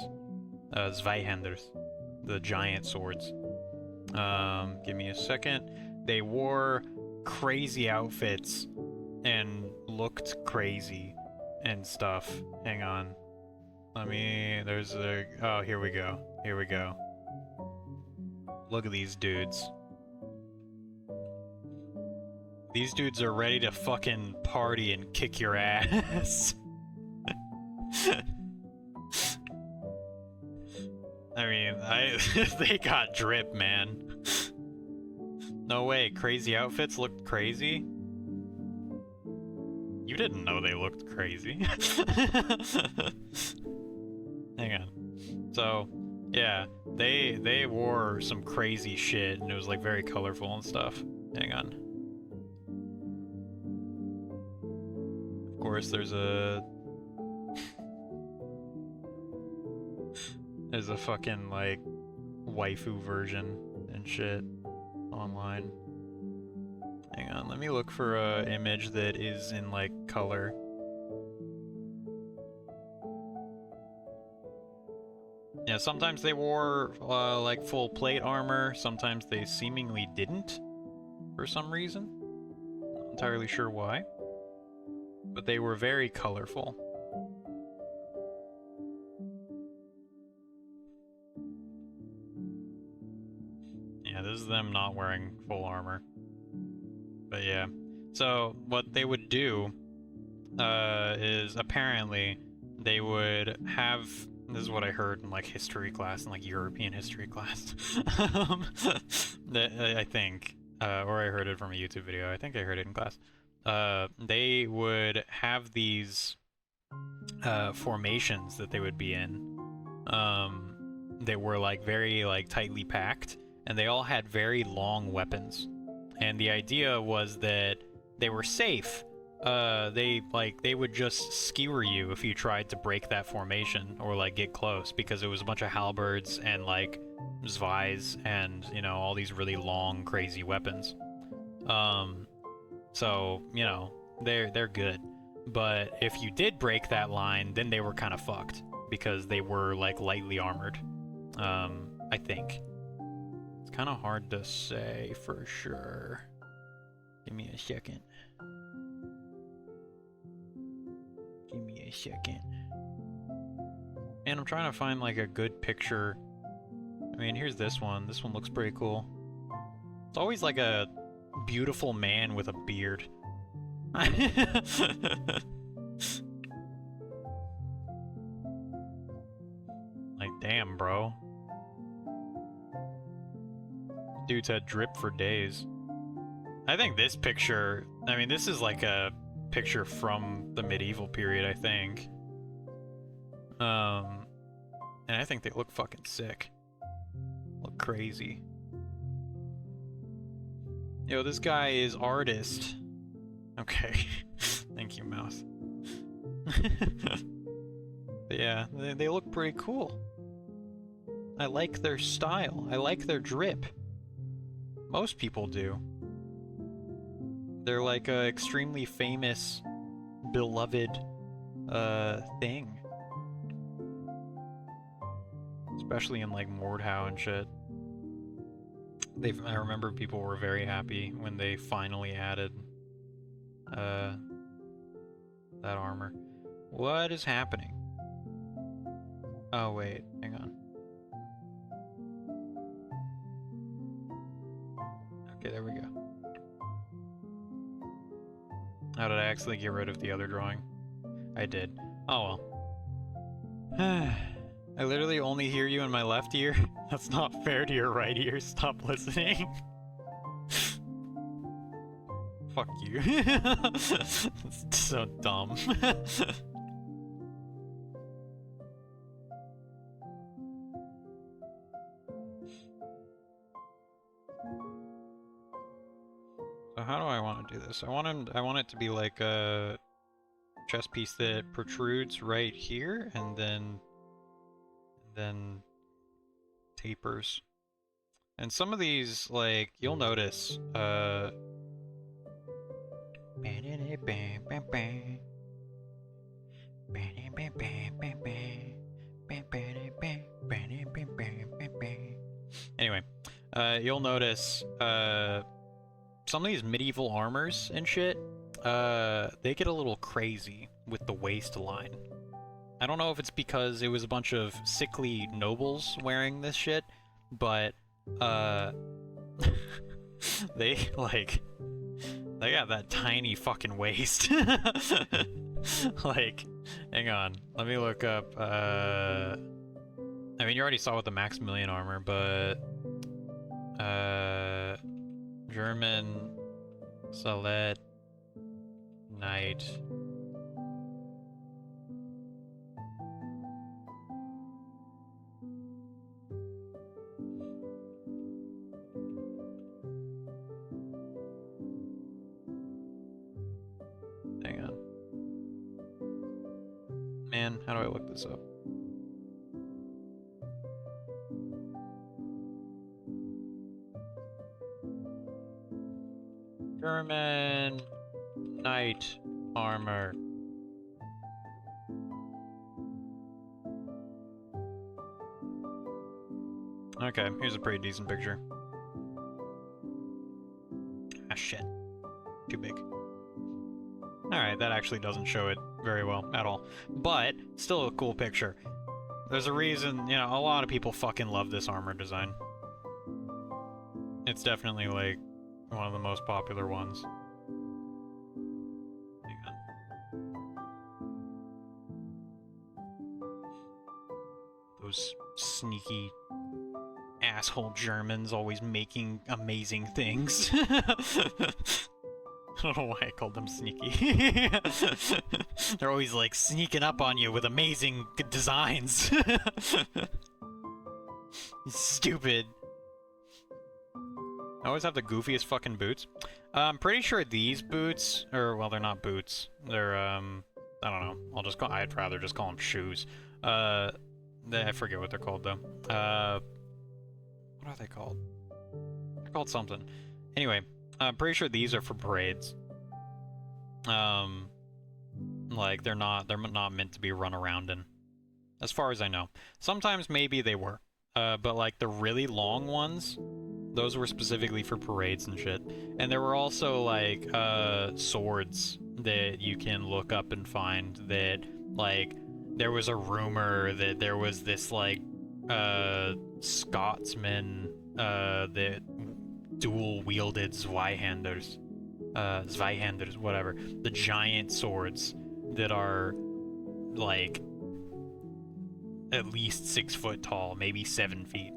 Zweihanders, the giant swords. Give me a second. They wore crazy outfits and looked crazy and stuff. Hang on. Oh, here we go. Here we go. Look at these dudes. These dudes are ready to fucking party and kick your ass. I mean, they got drip, man. No way, crazy outfits looked crazy? You didn't know they looked crazy. Hang on. So, yeah, they wore some crazy shit, and it was like very colorful and stuff. Hang on. Of course, there's a fucking like waifu version and shit online. Hang on, let me look for a image that is in like color. Yeah, sometimes they wore like full plate armor, sometimes they seemingly didn't for some reason. Not entirely sure why. But they were very colorful. Yeah, this is them not wearing full armor. But yeah. So, what they would do is apparently they would have... This is what I heard in like history class, in like European history class. I think. Or I heard it from a YouTube video. I think I heard it in class. They would have these formations that they would be in. They were like very like tightly packed, and they all had very long weapons. And the idea was that they were safe. They would just skewer you if you tried to break that formation or like get close, because it was a bunch of halberds and like Zweis and, you know, all these really long crazy weapons. So, you know, they're good. But if you did break that line, then they were kind of fucked because they were like lightly armored. I think. It's kind of hard to say for sure. Give me a second. Give me a second. And I'm trying to find like a good picture. I mean, here's this one. This one looks pretty cool. It's always like a beautiful man with a beard. Like, damn, bro. Dude's had drip for days. I think this picture, I mean, this is like a picture from the medieval period, I think. And I think they look fucking sick. Look crazy. Yo, this guy is artist. Okay. Thank you, mouse. But yeah, they look pretty cool. I like their style. I like their drip. Most people do. They're like a extremely famous, beloved, thing. Especially in like Mordhau and shit. I remember people were very happy when they finally added that armor. What is happening? Oh wait, hang on. Okay, there we go. How did I actually get rid of the other drawing? I did. Oh well. I literally only hear you in my left ear. That's not fair to your right ear. Stop listening. Fuck you. It's so dumb. So how do I want to do this? I want it to be like a chess piece that protrudes right here and then tapers. And some of these, like, you'll notice, anyway, you'll notice, some of these medieval armors and shit, they get a little crazy with the waistline. I don't know if it's because it was a bunch of sickly nobles wearing this shit, but, they got that tiny fucking waist. Like, hang on, let me look up, I mean, you already saw with the Maximilian armor, but, German Salette Knight. Hang on. Man, how do I look this up? German Knight armor. Okay, here's a pretty decent picture. Ah, shit. Too big. Alright, that actually doesn't show it very well at all. But, still a cool picture. There's a reason, you know, a lot of people fucking love this armor design. It's definitely, like, one of the most popular ones. Hang on. Those sneaky asshole Germans always making amazing things. I don't know why I called them sneaky. They're always like sneaking up on you with amazing designs. Stupid. I always have the goofiest fucking boots. I'm pretty sure these boots, or well, they're not boots. They're I don't know. I'd rather just call them shoes. I forget what they're called though. What are they called? They're called something. Anyway, I'm pretty sure these are for parades. Like they're not meant to be run around in, as far as I know. Sometimes maybe they were, but like the really long ones, those were specifically for parades and shit. And there were also like swords that you can look up and find that, like, there was a rumor that there was this like Scotsman that dual wielded Zweihanders, whatever, the giant swords that are like at least 6 foot tall, maybe 7 feet.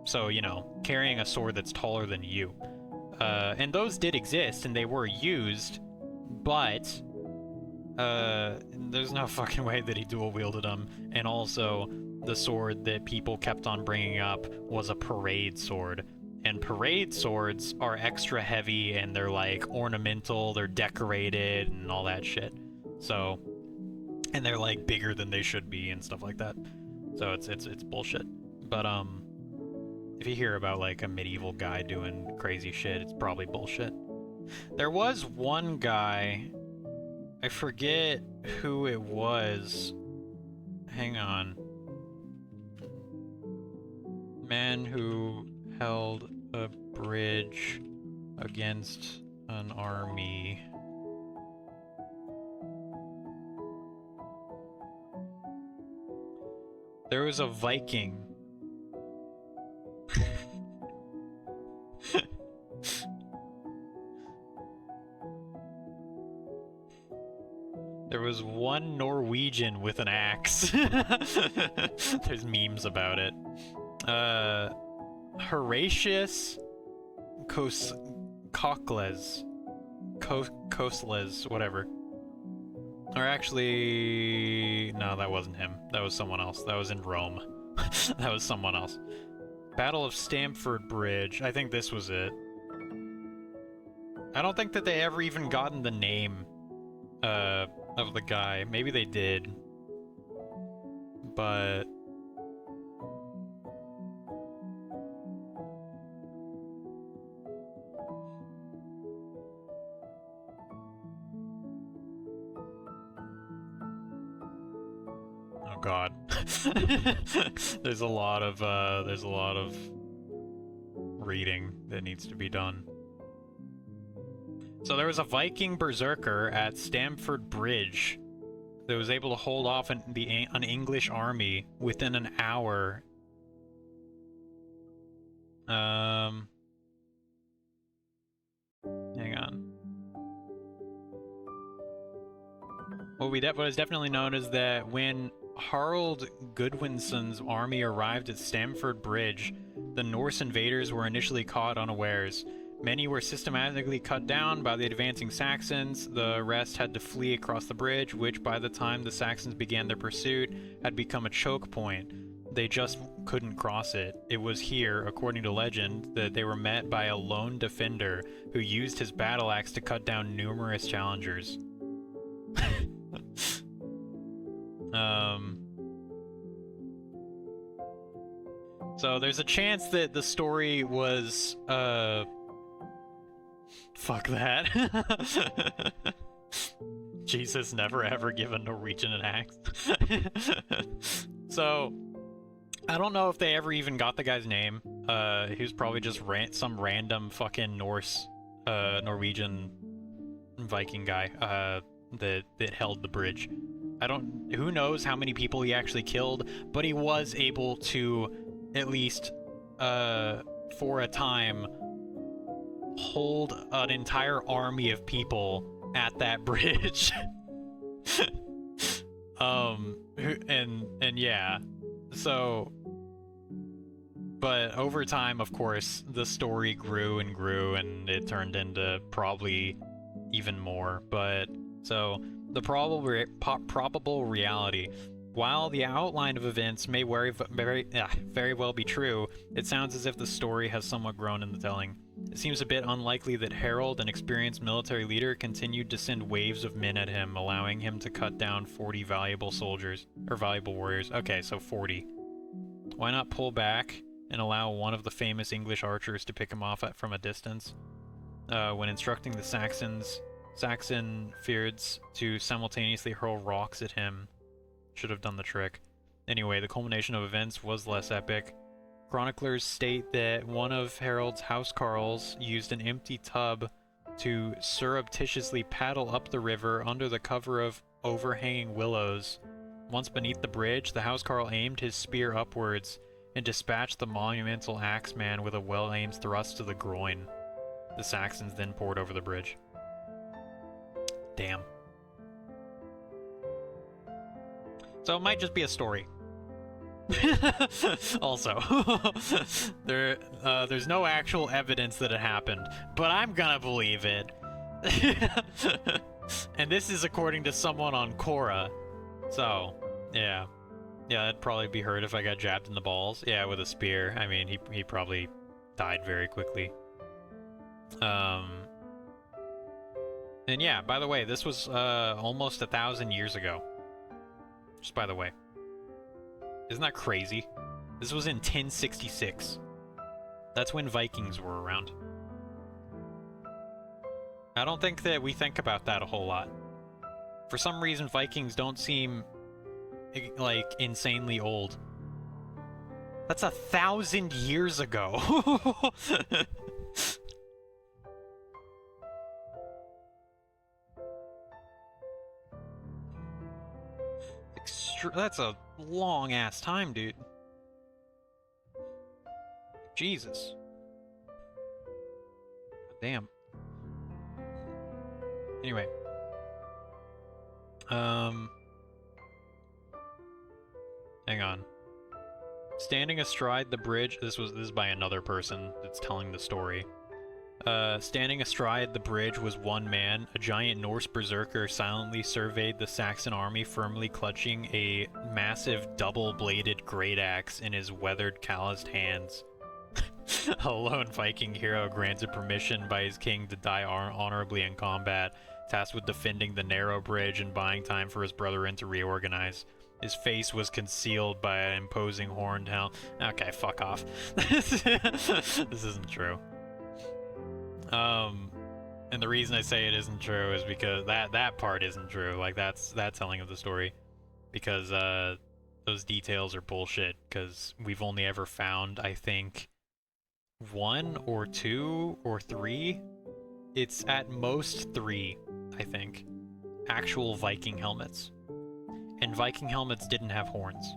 So, you know, carrying a sword that's taller than you. And those did exist, and they were used, but there's no fucking way that he dual wielded them. And also, the sword that people kept on bringing up was a parade sword. And parade swords are extra heavy, and they're like ornamental, they're decorated, and all that shit. So, and they're like bigger than they should be and stuff like that. So it's bullshit. But if you hear about like a medieval guy doing crazy shit, it's probably bullshit. There was one guy, I forget who it was. Hang on. Man who held a bridge against an army. There was a Viking. There was one Norwegian with an axe. There's memes about it. Horatius Cocles, whatever. Or actually, no, that wasn't him. That was someone else. That was in Rome. That was someone else. Battle of Stamford Bridge. I think this was it. I don't think that they ever even gotten the name of the guy. Maybe they did. But oh god. There's a lot of reading that needs to be done. So there was a Viking berserker at Stamford Bridge that was able to hold off an English army within an hour. Hang on. What is definitely known is that when Harald Gudwinsson's army arrived at Stamford Bridge, the Norse invaders were initially caught unawares. Many were systematically cut down by the advancing Saxons. The rest had to flee across the bridge, which by the time the Saxons began their pursuit had become a choke point. They just couldn't cross it. It was here, according to legend, that they were met by a lone defender who used his battle axe to cut down numerous challengers. So there's a chance that the story was, fuck that. Jesus never ever given Norwegian an axe. So, I don't know if they ever even got the guy's name. He was probably just some random fucking Norwegian Viking guy, that held the bridge. Who knows how many people he actually killed, but he was able to, at least, for a time, hold an entire army of people at that bridge. And yeah, so, but over time, of course, the story grew and grew, and it turned into probably even more. But so the probable reality. While the outline of events may very well be true, it sounds as if the story has somewhat grown in the telling. It seems a bit unlikely that Harold, an experienced military leader, continued to send waves of men at him, allowing him to cut down 40 valuable warriors. Okay, so 40. Why not pull back and allow one of the famous English archers to pick him off from a distance? When instructing the Saxons Saxon feared to simultaneously hurl rocks at him. Should have done the trick. Anyway, the culmination of events was less epic. Chroniclers state that one of Harold's housecarls used an empty tub to surreptitiously paddle up the river under the cover of overhanging willows. Once beneath the bridge, the housecarl aimed his spear upwards and dispatched the monumental axeman with a well-aimed thrust to the groin. The Saxons then poured over the bridge. Damn. So it might just be a story. Also, there's no actual evidence that it happened, but I'm gonna believe it. And this is according to someone on Quora. So, yeah. Yeah, that'd probably be heard if I got jabbed in the balls. Yeah, with a spear. I mean, he probably died very quickly. And yeah, by the way, this was almost 1,000 years ago. Just by the way. Isn't that crazy? This was in 1066. That's when Vikings were around. I don't think that we think about that a whole lot. For some reason, Vikings don't seem like insanely old. That's 1,000 years ago. That's a long ass time, dude. Jesus. Damn. Anyway. Hang on. Standing astride the bridge, this is by another person that's telling the story. Standing astride the bridge was one man. A giant Norse berserker silently surveyed the Saxon army, firmly clutching a massive double-bladed great axe in his weathered, calloused hands. A lone Viking hero granted permission by his king to die honorably in combat, tasked with defending the narrow bridge and buying time for his brethren to reorganize. His face was concealed by an imposing horned helm. Okay, fuck off. This isn't true. And the reason I say it isn't true is because that part isn't true. Like, that telling of the story. Because, those details are bullshit. Because we've only ever found, I think, 1 or 2 or 3. It's at most 3, I think. Actual Viking helmets. And Viking helmets didn't have horns.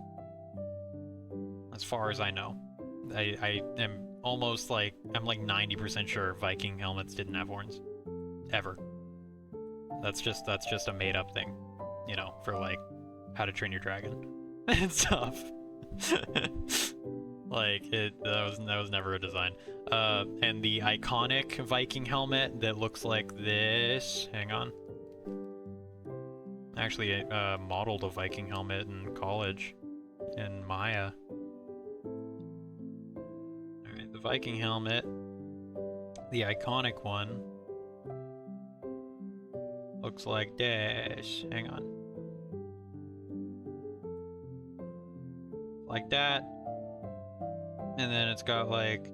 As far as I know. I am almost like, I'm like 90% sure Viking helmets didn't have horns. Ever. That's just a made up thing. You know, for like, How to Train Your Dragon. And stuff. Like, that was never a design. And the iconic Viking helmet that looks like this, hang on. Actually, modeled a Viking helmet in college, in Maya. Alright, the Viking helmet, the iconic one, looks like this. Hang on. Like that. And then it's got like...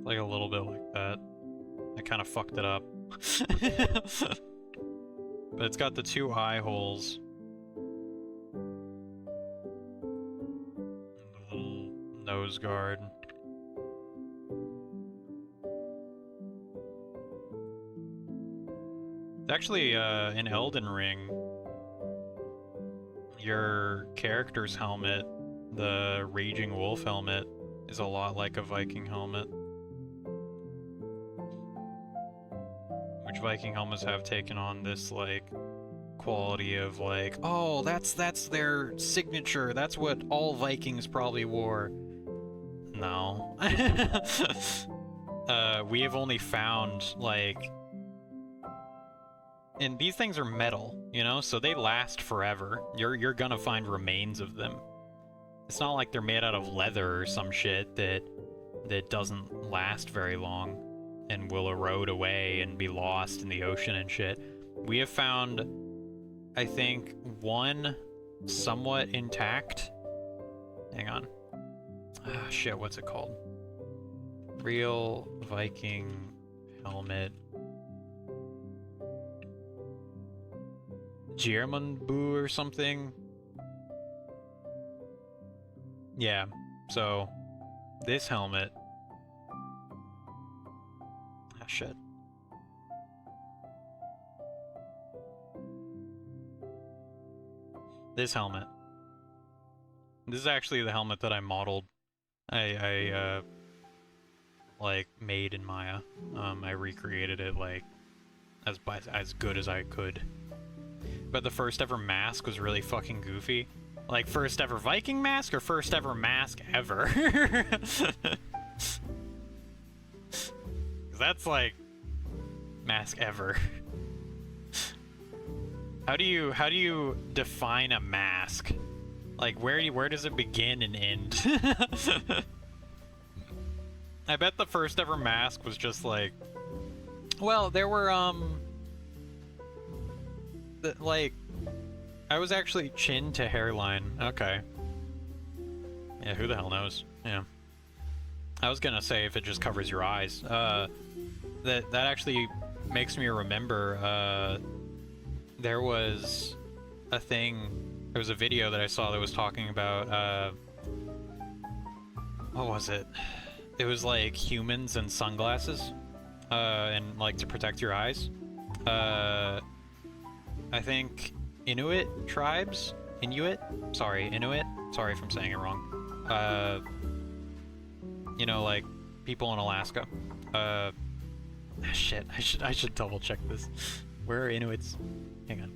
like a little bit like that. I kind of fucked it up. But it's got the 2 eye holes. And the little nose guard. It's actually, in Elden Ring, your character's helmet, the Raging Wolf helmet, is a lot like a Viking helmet. Which Viking helmets have taken on this, like, quality of, like, oh, that's their signature, that's what all Vikings probably wore. No. We have only found, like... And these things are metal, you know, so they last forever. You're gonna find remains of them. It's not like they're made out of leather or some shit that doesn't last very long and will erode away and be lost in the ocean and shit. We have found I think, one somewhat intact. Hang on. Ah, shit, what's it called? Real Viking helmet. Geirmundbu or something? Yeah, so this helmet. Ah, shit. This helmet. This is actually the helmet that I modeled. I like made in Maya. I recreated it like as good as I could. But the first ever mask was really fucking goofy. Like first ever Viking mask or first ever mask ever? 'Cause that's like mask ever. How do you define a mask? Like where does it begin and end? I bet the first ever mask was just like, well, there were like I was actually chin to hairline. Okay. Yeah, who the hell knows? Yeah. I was gonna say if it just covers your eyes. That actually makes me remember there was a thing, there was a video that I saw that was talking about, what was it? It was like humans and sunglasses, and like to protect your eyes. I think Inuit, sorry if I'm saying it wrong. You know, like people in Alaska. Shit, I should double check this. Where are Inuits? Hang on.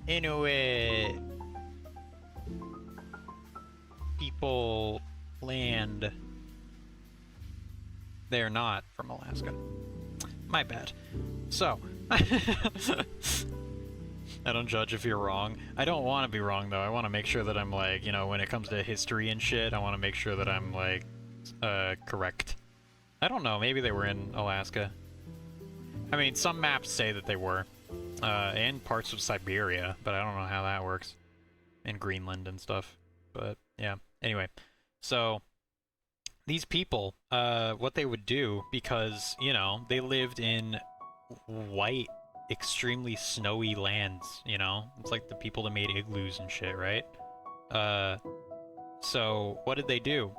Inuit people, land. They're not from Alaska. My bad. So, I don't judge if you're wrong. I don't want to be wrong though. I want to make sure that I'm like, you know, when it comes to history and shit, I want to make sure that I'm like, correct. I don't know, maybe they were in Alaska. I mean, some maps say that they were. And parts of Siberia, but I don't know how that works. And Greenland and stuff. But, yeah. Anyway, so, these people, what they would do, because, you know, they lived in white, extremely snowy lands, you know? It's like the people that made igloos and shit, right? So, what did they do?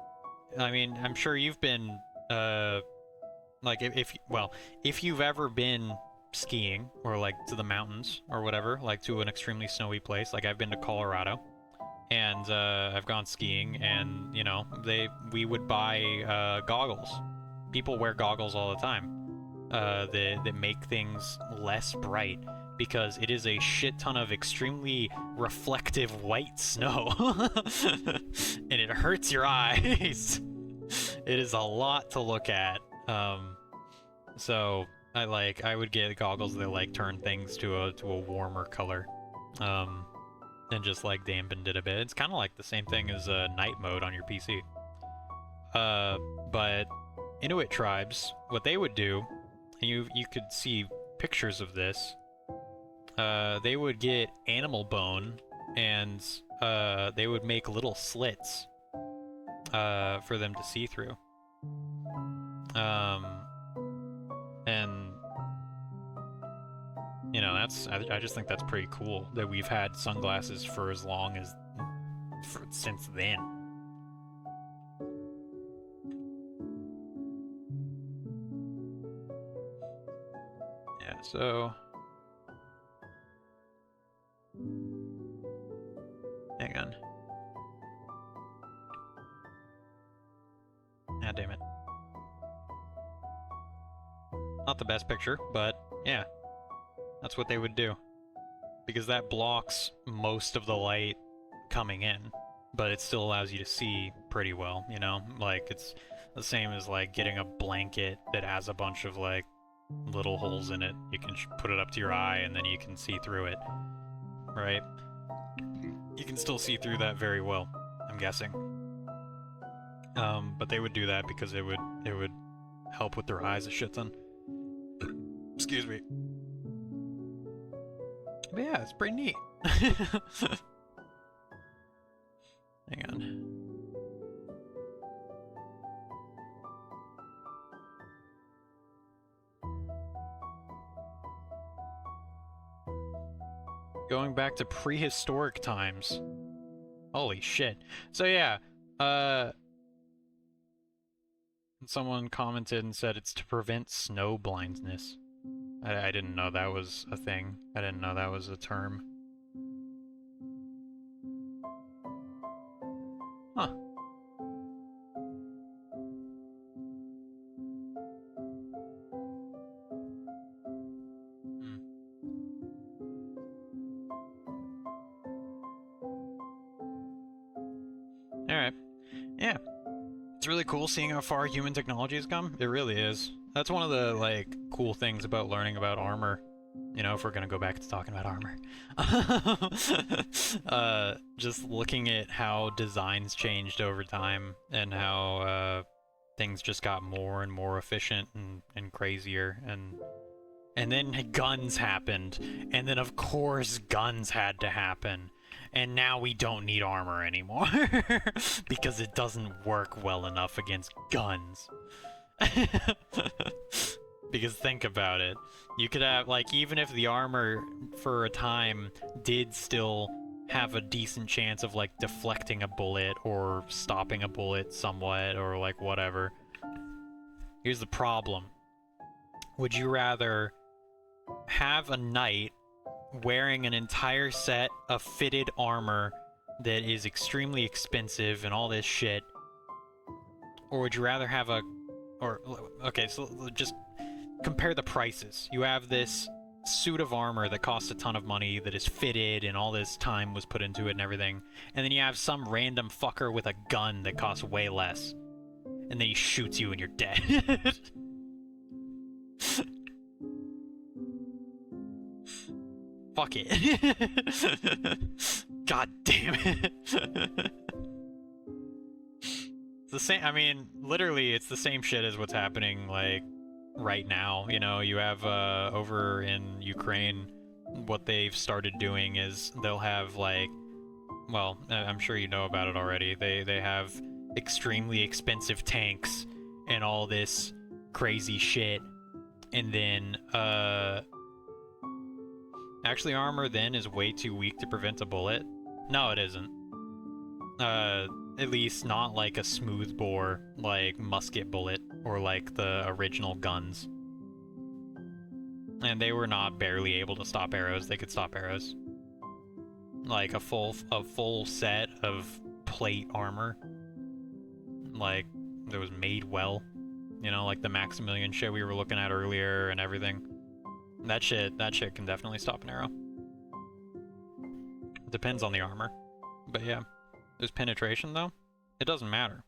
I mean, I'm sure you've been, like, if you've ever been skiing, or, like, to the mountains, or whatever, like, to an extremely snowy place, like, I've been to Colorado, and, I've gone skiing, and, you know, we would buy, goggles. People wear goggles all the time, that make things less bright, because it is a shit ton of extremely reflective white snow, and it hurts your eyes. It is a lot to look at. So I would get goggles that like turn things to a warmer color, and just like dampened it a bit. It's kind of like the same thing as night mode on your PC. But Inuit tribes, what they would do, and you could see pictures of this. They would get animal bone, and they would make little slits for them to see through. And you know, I just think that's pretty cool that we've had sunglasses for as long as since then. Yeah, so hang on. Ah, damn it. Not the best picture, but yeah. That's what they would do. Because that blocks most of the light coming in, but it still allows you to see pretty well, you know? Like, it's the same as, like, getting a blanket that has a bunch of, like, little holes in it. You can put it up to your eye, and then you can see through it. Right? You can still see through that very well, I'm guessing. But they would do that because it would help with their eyes a shit ton. Excuse me. But yeah, it's pretty neat. Hang on. Going back to prehistoric times. Holy shit. So yeah, someone commented and said it's to prevent snow blindness. I didn't know that was a thing. I didn't know that was a term. Huh. Alright. Yeah. It's really cool seeing how far human technology has come. It really is. That's one of the, like, cool things about learning about armor. You know, if we're gonna go back to talking about armor. Just looking at how designs changed over time and how, things just got more and more efficient and crazier, and then guns happened, and then of course guns had to happen. And now we don't need armor anymore because it doesn't work well enough against guns. Because think about it. You could have, like, even if the armor for a time did still have a decent chance of, like, deflecting a bullet or stopping a bullet somewhat or, like, whatever. Here's the problem. Would you rather have a knight wearing an entire set of fitted armor that is extremely expensive and all this shit, or would you rather have okay, so just compare the prices. You have this suit of armor that costs a ton of money, that is fitted and all this time was put into it and everything, and then you have some random fucker with a gun that costs way less, and then he shoots you and you're dead. Fuck it. God damn it. It's the same, I mean, literally, it's the same shit as what's happening, like, right now. You know, you have, over in Ukraine, what they've started doing is they'll have, like, well, I'm sure you know about it already. They have extremely expensive tanks and all this crazy shit. And then, actually, armor then is way too weak to prevent a bullet. No, it isn't. At least not like a smooth bore, like, musket bullet, or like the original guns. And they were not barely able to stop arrows, they could stop arrows. Like, a full set of plate armor. Like, that was made well. You know, like the Maximilian shit we were looking at earlier and everything. That shit can definitely stop an arrow. Depends on the armor. But yeah. There's penetration, though. It doesn't matter.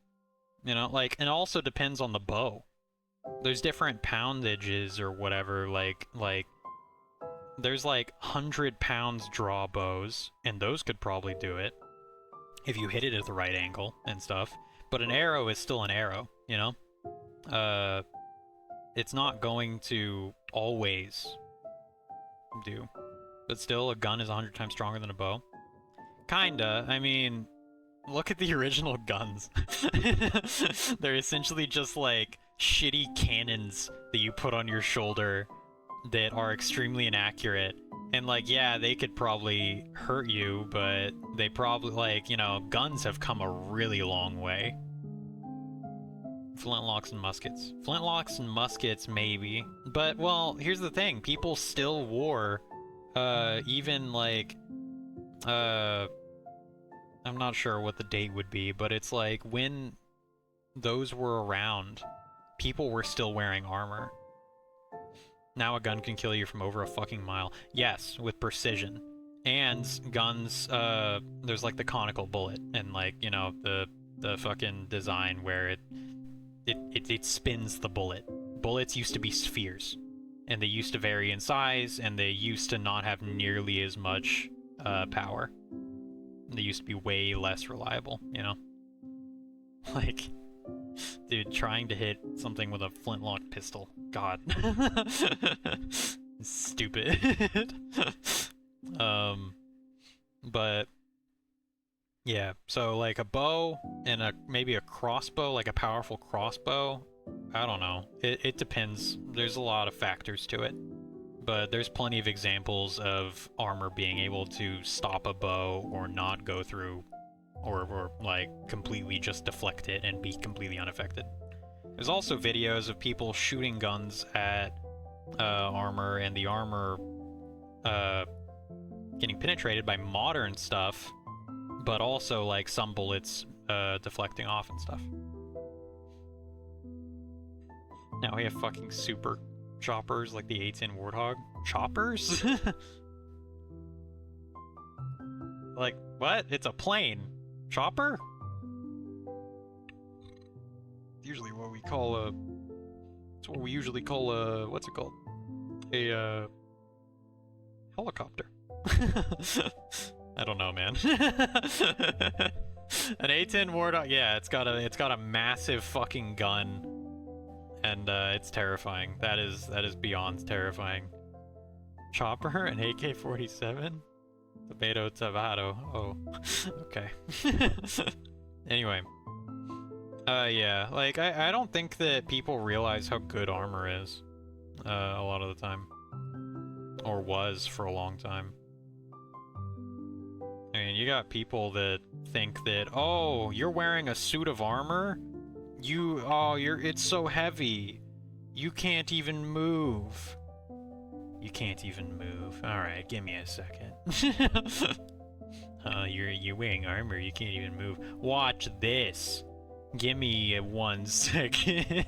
You know, like, and also depends on the bow. There's different poundages or whatever, like, there's like 100 pounds draw bows, and those could probably do it. If you hit it at the right angle and stuff. But an arrow is still an arrow, you know? It's not going to always do. But still, a gun is 100 times stronger than a bow. Kinda. I mean, look at the original guns. They're essentially just like shitty cannons that you put on your shoulder that are extremely inaccurate. And like, yeah, they could probably hurt you, but they probably, like, you know, guns have come a really long way. Flintlocks and muskets. Flintlocks and muskets, maybe. But, well, here's the thing. People still wore, even, like, I'm not sure what the date would be, but it's like, when those were around, people were still wearing armor. Now a gun can kill you from over a fucking mile. Yes, with precision. And guns, there's, like, the conical bullet, and, like, you know, the fucking design where it spins the bullet. Bullets used to be spheres, and they used to vary in size, and they used to not have nearly as much power. They used to be way less reliable, you know? Like, dude, trying to hit something with a flintlock pistol. God. Stupid. But yeah, so like a bow and maybe a crossbow, like a powerful crossbow. I don't know. It depends. There's a lot of factors to it. But there's plenty of examples of armor being able to stop a bow or not go through, or like completely just deflect it and be completely unaffected. There's also videos of people shooting guns at armor, and the armor getting penetrated by modern stuff, but also like some bullets deflecting off and stuff. Now we have fucking super choppers like the A10 Warthog. Choppers? Like, what? It's a plane. Chopper? Usually what we call a... It's what we usually call a... What's it called? A, helicopter. I don't know, man. An A10 Warthog... Yeah, it's got a massive fucking gun. And it's terrifying. That is beyond terrifying. Chopper, an AK-47, tomato, tomato. Oh, okay. Anyway, yeah, like I don't think that people realize how good armor is. A lot of the time, or was for a long time. I mean, you got people that think that, oh, you're wearing a suit of armor. It's so heavy. You can't even move. You can't even move. Alright, give me a second. You're wearing armor, you can't even move. Watch this. Give me 1 second.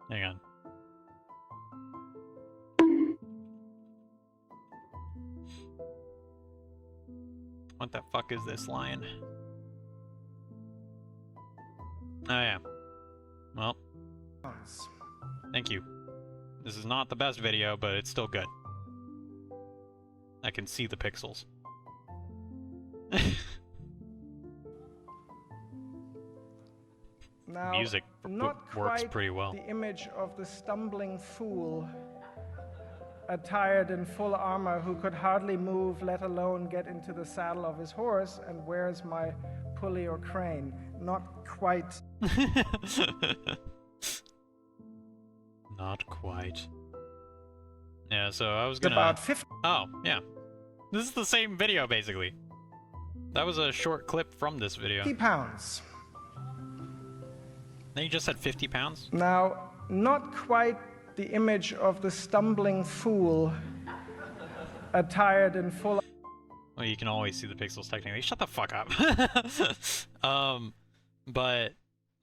Hang on. What the fuck is this lion? Oh yeah. Well. Thank you. This is not the best video, but it's still good. I can see the pixels. Now, Music not works quite pretty well. the image of the stumbling fool, attired in full armor, who could hardly move, let alone get into the saddle of his horse, and where's my pulley or crane? Not quite. Not quite. Yeah, so I was gonna... About 50 Oh, yeah. This is the same video, basically. That was a short clip from this video. pounds. Then you just said 50 pounds? Now, not quite the image of the stumbling fool, attired in full... Well, you can always see the pixels technically. Shut the fuck up. But,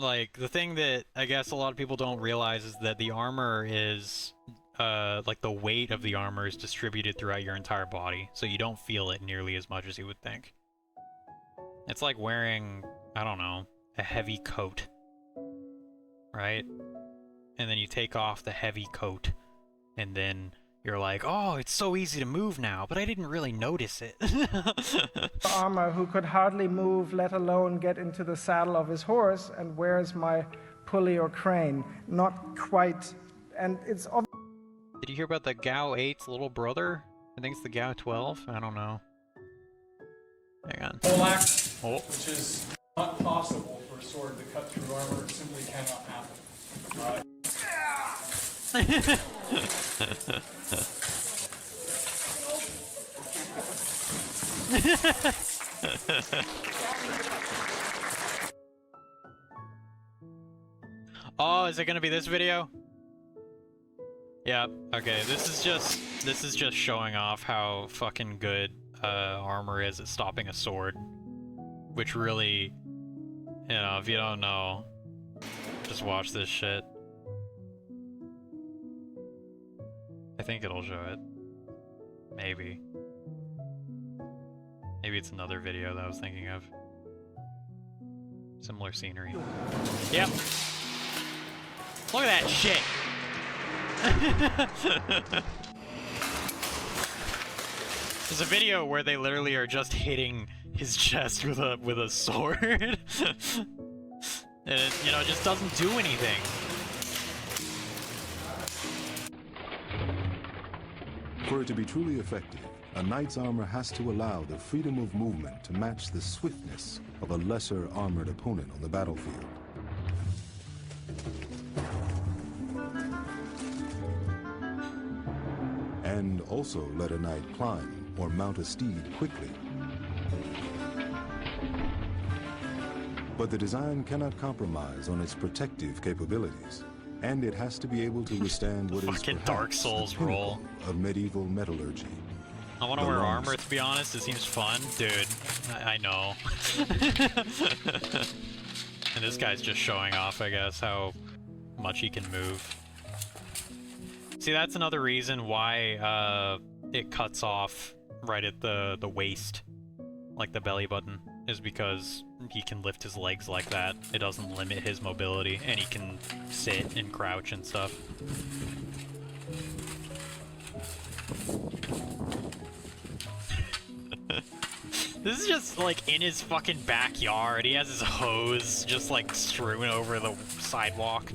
like, the thing that I guess a lot of people don't realize is that the armor is, like, the weight of the armor is distributed throughout your entire body, so you don't feel it nearly as much as you would think. It's like wearing, I don't know, a heavy coat. Right? And then you take off the heavy coat, and then you're like, oh, it's so easy to move now, but I didn't really notice it. armor, who could hardly move, let alone get into the saddle of his horse, and where's my pulley or crane? Not quite. And it's obvious. Did you hear about the Gao 8's little brother? I think it's the Gao 12? I don't know. Hang on. Oh. Which is not possible for a sword to cut through armor. It simply cannot happen. Oh, is it gonna be this video? Yeah, okay, this is just showing off how fucking good armor is at stopping a sword. Which really, you know, if you don't know, just watch this shit. I think it'll show it. Maybe. Maybe it's another video that I was thinking of. Similar scenery. Yep. Look at that shit! There's a video where they literally are just hitting his chest with a sword. And it, you know, just doesn't do anything. For it to be truly effective, a knight's armor has to allow the freedom of movement to match the swiftness of a lesser armored opponent on the battlefield. And also let a knight climb or mount a steed quickly. But the design cannot compromise on its protective capabilities, and it has to be able to withstand what is Fucking perhaps Dark Souls the pinnacle roll. of medieval metallurgy. I want to The wear lungs. armor, to be honest. It seems fun. Dude, I know. And this guy's just showing off, I guess, how much he can move. See, that's another reason why it cuts off right at the waist, like the belly button, is because he can lift his legs like that. It doesn't limit his mobility, and he can sit and crouch and stuff. This is just like in his fucking backyard. He has his hose just like strewn over the sidewalk.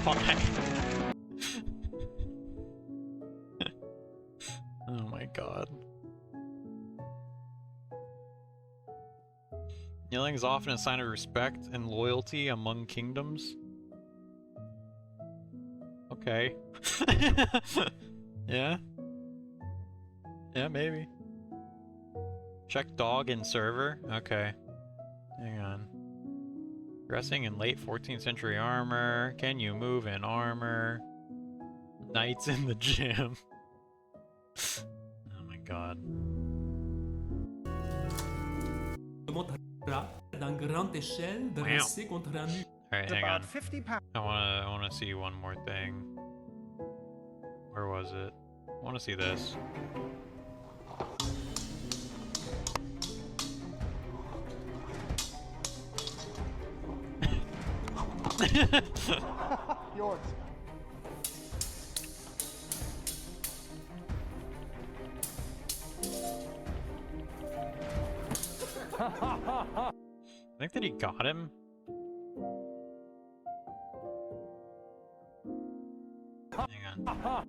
Fuck. Oh my god. Kneeling is often a sign of respect and loyalty among kingdoms. Okay. Yeah? Yeah, maybe. Check dog in server? Okay. Hang on. Dressing in late 14th century armor. Can you move in armor? Knights in the gym. Oh my god. D'un grande échelle dressée contre un mur. Alright, It's hang on. about 50 pounds. I wanna see one more thing. Where was it? I wanna see this. Yours. I think that he got him. Hang on.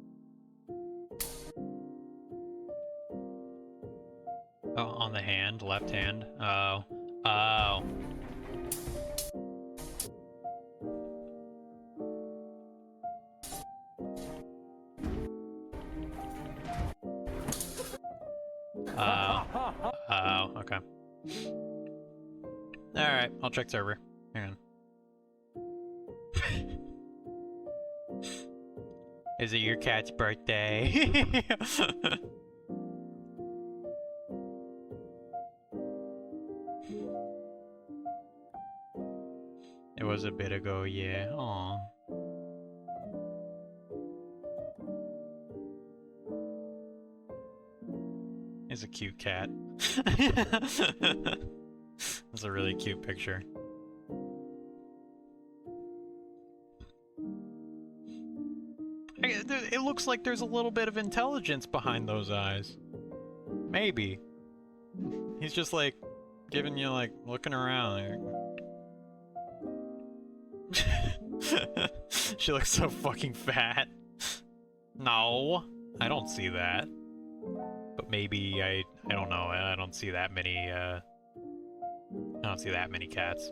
Oh, on the hand, left hand. Oh. Oh. Oh, okay. Alright, I'll check server. Hang on. Is it your cat's birthday? It was a bit ago, yeah. Aw. It's a cute cat. That's a really cute picture. It looks like there's a little bit of intelligence behind those eyes. Maybe. He's just like giving you like looking around. She looks so fucking fat. No, I don't see that. But maybe I don't know. I don't see that many I don't see that many cats.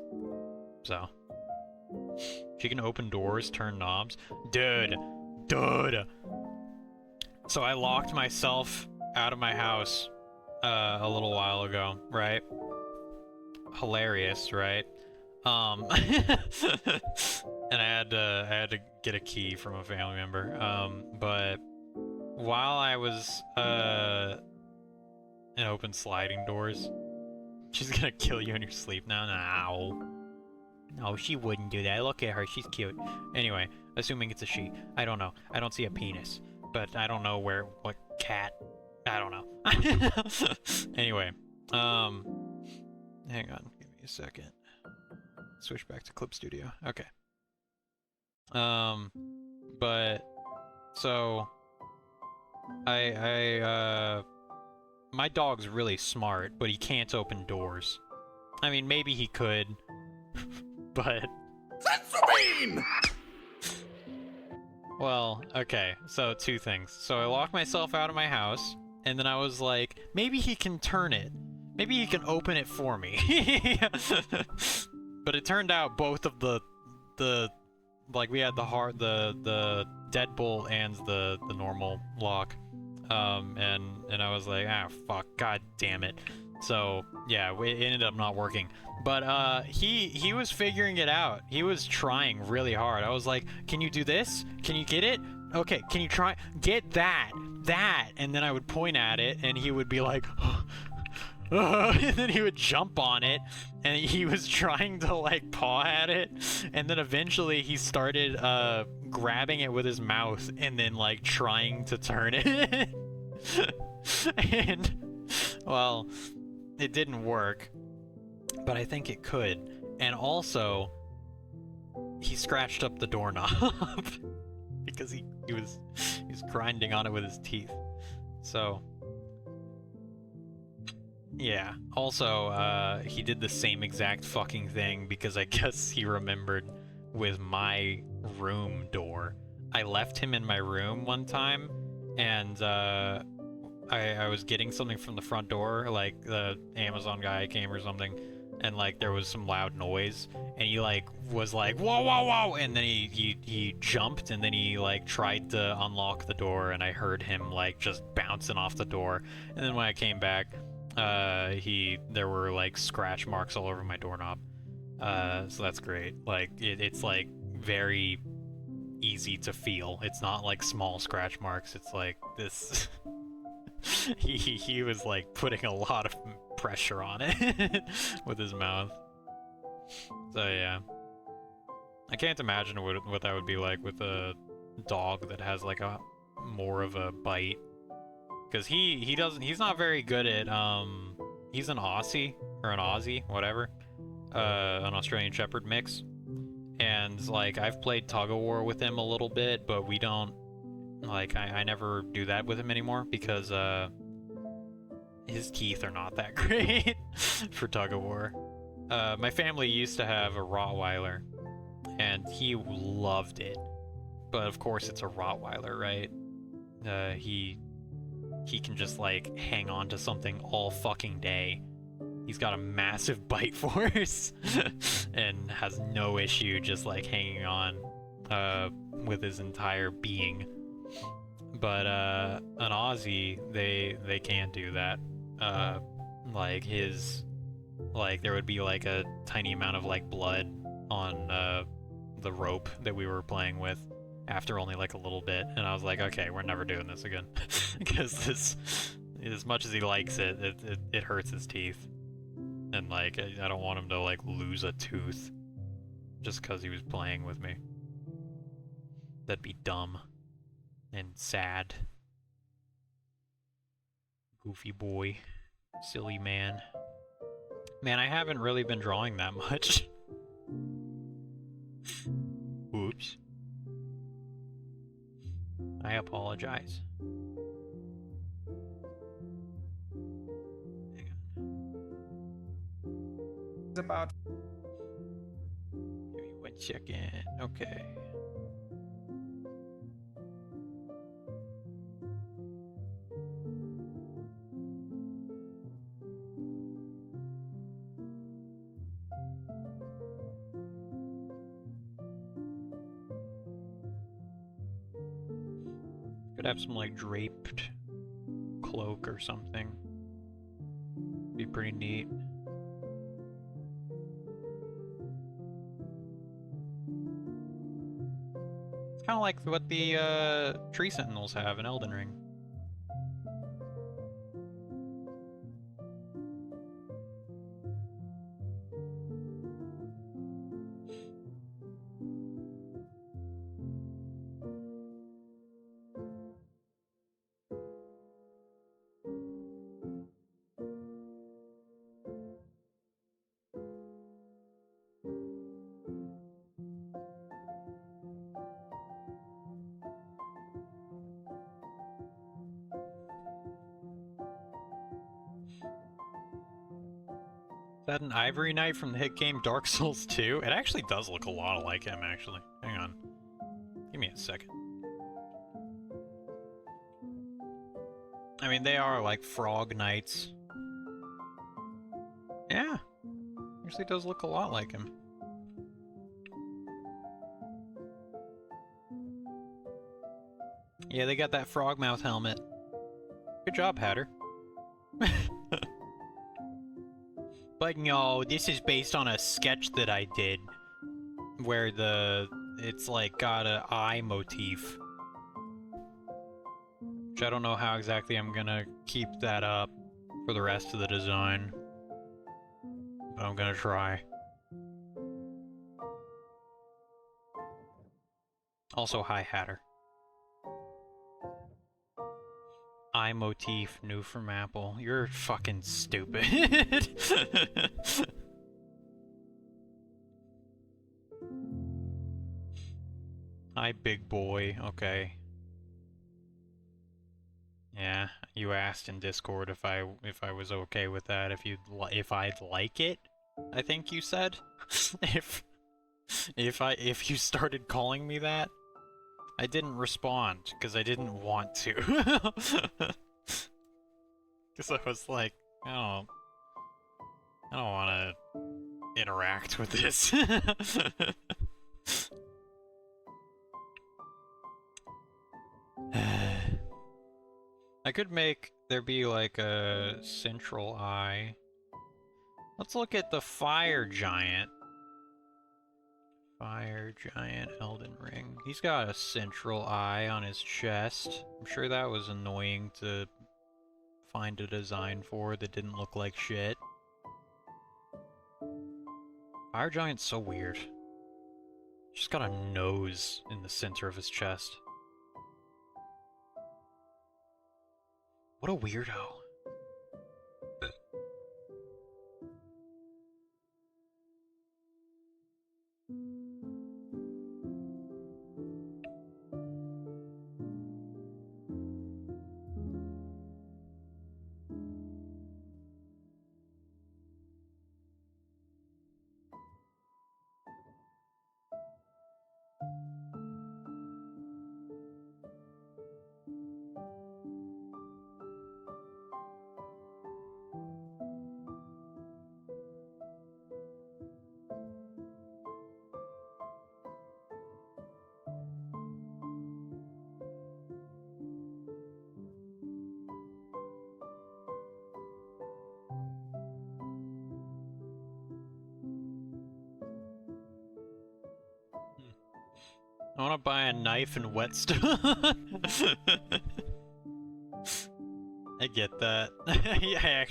So she can open doors, turn knobs. Dude. So I locked myself out of my house a little while ago, right? Hilarious, right? And I had to get a key from a family member. But while I was in open sliding doors, she's gonna kill you in your sleep now. No, she wouldn't do that. Look at her, she's cute. Anyway, assuming it's a she. I don't know. I don't see a penis. But I don't know what cat. I don't know. Anyway, hang on. Give me a second. Switch back to Clip Studio. Okay. But so my dog's really smart, but he can't open doors. I mean, maybe he could, but well, okay. So two things. So I locked myself out of my house, and then I was like, maybe he can turn it. Maybe he can open it for me. But it turned out both of the like we had the deadbolt and the normal lock. And I was like, ah, fuck, god damn it. So yeah, it ended up not working. But he was figuring it out. He was trying really hard. I was like, can you do this? Can you get it? Okay, can you try get that? And then I would point at it, and he would be like, and then he would jump on it, and he was trying to like paw at it, and then eventually he started grabbing it with his mouth and then like trying to turn it. And well, it didn't work, but I think it could. And also he scratched up the doorknob because he was grinding on it with his teeth. So yeah. Also, he did the same exact fucking thing because I guess he remembered with my room door. I left him in my room one time, and I was getting something from the front door, like the Amazon guy came or something, and like there was some loud noise, and he like was like, whoa, whoa, whoa, and then he jumped, and then he like tried to unlock the door, and I heard him like just bouncing off the door, and then when I came back, there were like scratch marks all over my doorknob. So that's great. Like it's like very easy to feel. It's not like small scratch marks. It's like this. he was like putting a lot of pressure on it with his mouth. So yeah, I can't imagine what that would be like with a dog that has like a more of a bite. Because he's not very good at, he's an Aussie, or an Aussie, whatever, an Australian Shepherd mix, and, like, I've played tug-of-war with him a little bit, but we don't, like, I never do that with him anymore, because, his teeth are not that great for tug-of-war. My family used to have a Rottweiler, and he loved it, but of course it's a Rottweiler, right? He can just, like, hang on to something all fucking day. He's got a massive bite force and has no issue just, like, hanging on with his entire being. But an Aussie, they can't do that. Like, there would be, like, a tiny amount of, like, blood on the rope that we were playing with after only like a little bit, and I was like, okay, we're never doing this again. Because this, as much as he likes it, it hurts his teeth. And like, I don't want him to like lose a tooth just because he was playing with me. That'd be dumb and sad. Goofy boy. Silly man. Man, I haven't really been drawing that much. Oops. I apologize. Hang on. It's about Give me 1 second. Okay. Could have some like draped cloak or something. Be pretty neat. It's kind of like what the tree sentinels have in Elden Ring. Is that an Ivory Knight from the hit game Dark Souls 2? It actually does look a lot like him, actually. Hang on. Give me a second. I mean, they are like frog knights. Yeah. Actually does look a lot like him. Yeah, they got that frog mouth helmet. Good job, Hatter. But no, this is based on a sketch that I did. Where it's like got an eye motif. Which I don't know how exactly I'm gonna keep that up for the rest of the design. But I'm gonna try. Also, hi Hatter. Eye motif, new from Apple. You're fucking stupid. Hi, big boy. Okay. Yeah, you asked in Discord if I was okay with that, if I'd like it. I think you said. if you started calling me that. I didn't respond because I didn't want to. Because I was like, I don't want to interact with this. I could make there be like a central eye. Let's look at the fire giant. Fire Giant Elden Ring. He's got a central eye on his chest. I'm sure that was annoying to find a design for that didn't look like shit. Fire Giant's so weird. Just got a nose in the center of his chest. What a weirdo. I want to buy a knife and whetstone. I get that. Yeah,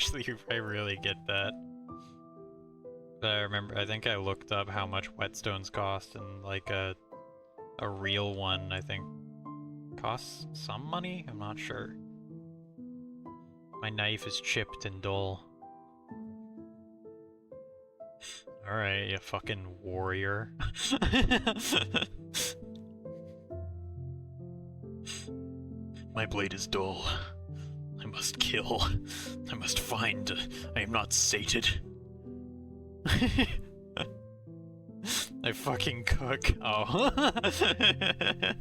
I really get that. But I think I looked up how much whetstones cost, and like a real one, I think, costs some money? I'm not sure. My knife is chipped and dull. Alright, you fucking warrior. My blade is dull. I must kill. I must find. I am not sated. I fucking cook. Oh. I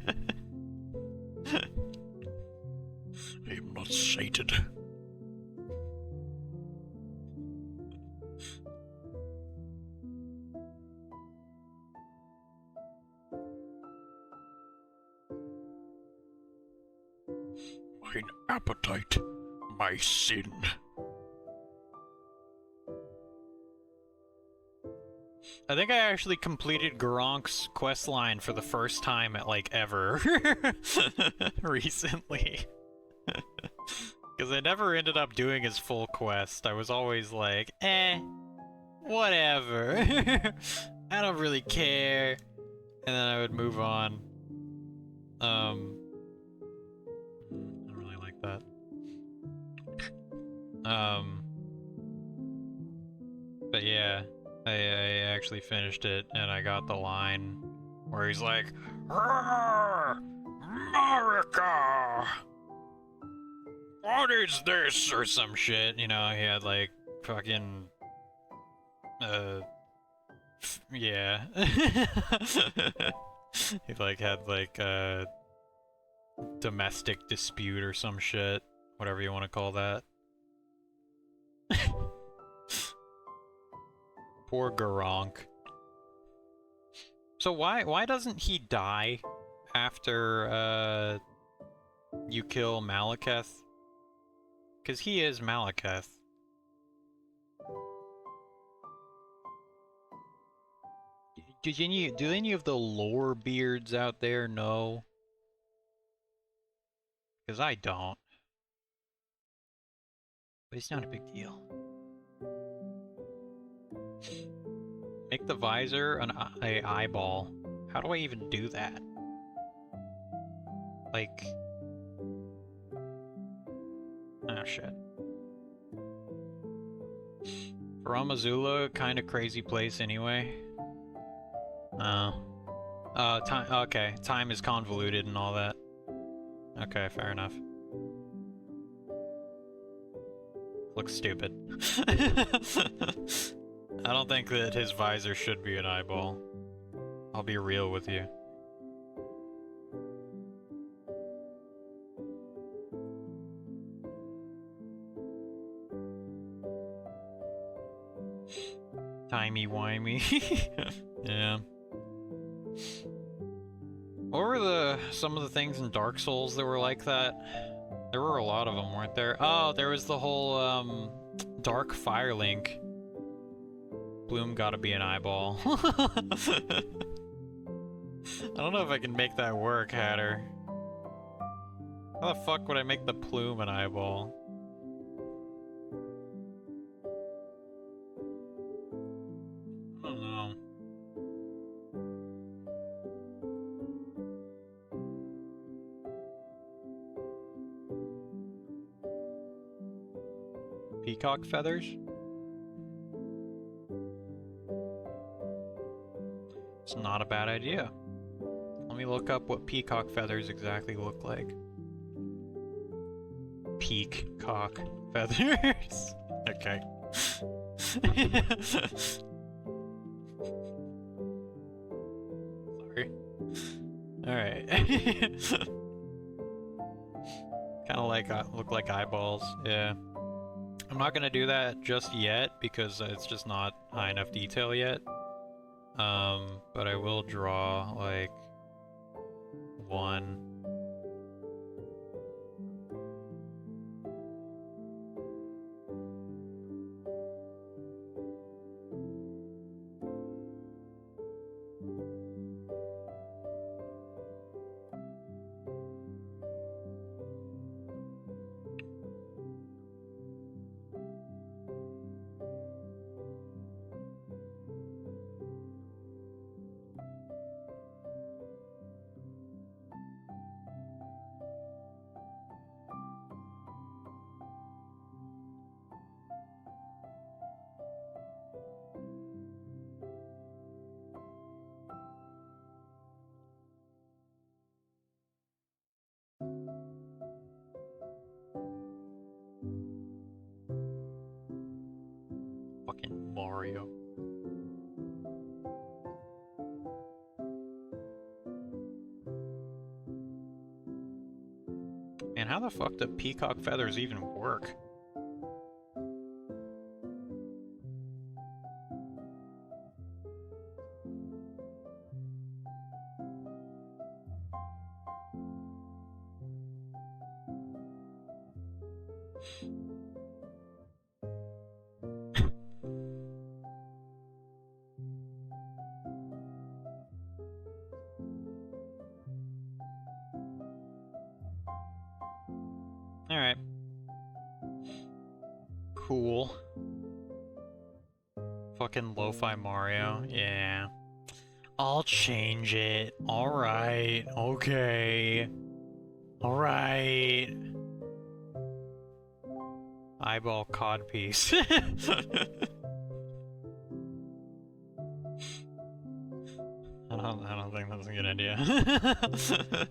am not sated. Mine appetite, my sin. I think I actually completed Garonk's questline for the first time at, like, ever. Recently. Because I never ended up doing his full quest. I was always like, whatever. I don't really care. And then I would move on. I don't really like that. But yeah. I actually finished it, and I got the line where he's like, Marika! What is this? Or some shit, you know, he had like fucking Yeah. He like had like a domestic dispute or some shit, whatever you want to call that. Poor Garronk. So why doesn't he die after you kill Malekith? 'Cause he is Malekith. Do any of the lore beards out there know? Because I don't. But it's not a big deal. Make the visor an eyeball. How do I even do that? Like... Oh shit. Farum Azula, kinda crazy place anyway. Time, okay, time is convoluted and all that. Okay, fair enough. Looks stupid. I don't think that his visor should be an eyeball. I'll be real with you. Timey-wimey. Yeah. What were some of the things in Dark Souls that were like that? There were a lot of them, weren't there? Oh, there was the whole, Dark Firelink. Bloom gotta be an eyeball. I don't know if I can make that work, Hatter. How the fuck would I make the plume an eyeball? I don't know. Peacock feathers? It's not a bad idea. Let me look up what peacock feathers exactly look like. Peacock feathers. Okay. Sorry. Alright. Kinda like, look like eyeballs, yeah. I'm not gonna do that just yet because it's just not high enough detail yet. But I will draw like one. Fucking Mario. Man, how the fuck do peacock feathers even work? Alright. Cool. Fucking lo-fi Mario, yeah. I'll change it. Alright, okay. Alright. Eyeball codpiece. I don't think that's a good idea.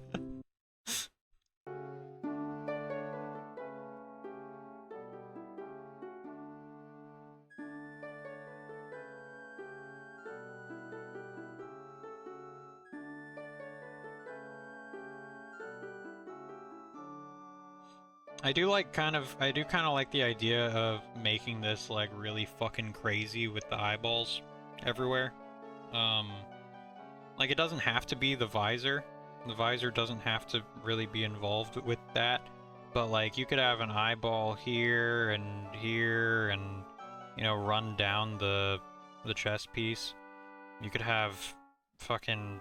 I do kind of like the idea of making this like really fucking crazy with the eyeballs everywhere. Like it doesn't have to be the visor. The visor doesn't have to really be involved with that. But like you could have an eyeball here, and you know, run down the chest piece. You could have fucking,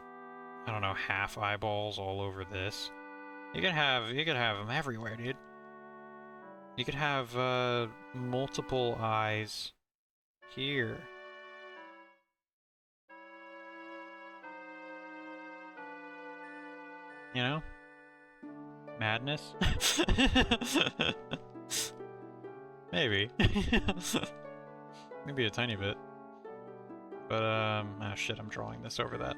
I don't know, half eyeballs all over this. You could have them everywhere, dude. You could have multiple eyes here. You know? Madness? Maybe. Maybe a tiny bit. But, oh shit, I'm drawing this over that.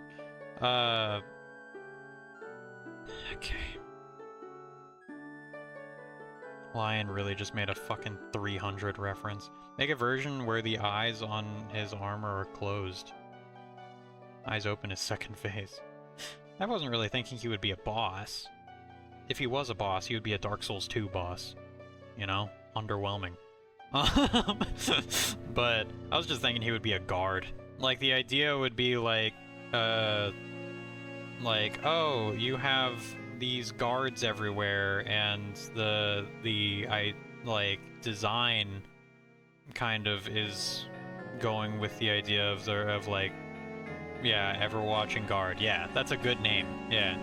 Okay. Lion really just made a fucking 300 reference. Make a version where the eyes on his armor are closed. Eyes open is second phase. I wasn't really thinking he would be a boss. If he was a boss, he would be a Dark Souls 2 boss. You know? Underwhelming. But I was just thinking he would be a guard. Like, the idea would be like, oh, you have these guards everywhere, and the design kind of is going with the idea of like, yeah, Everwatching Guard. Yeah, that's a good name. Yeah.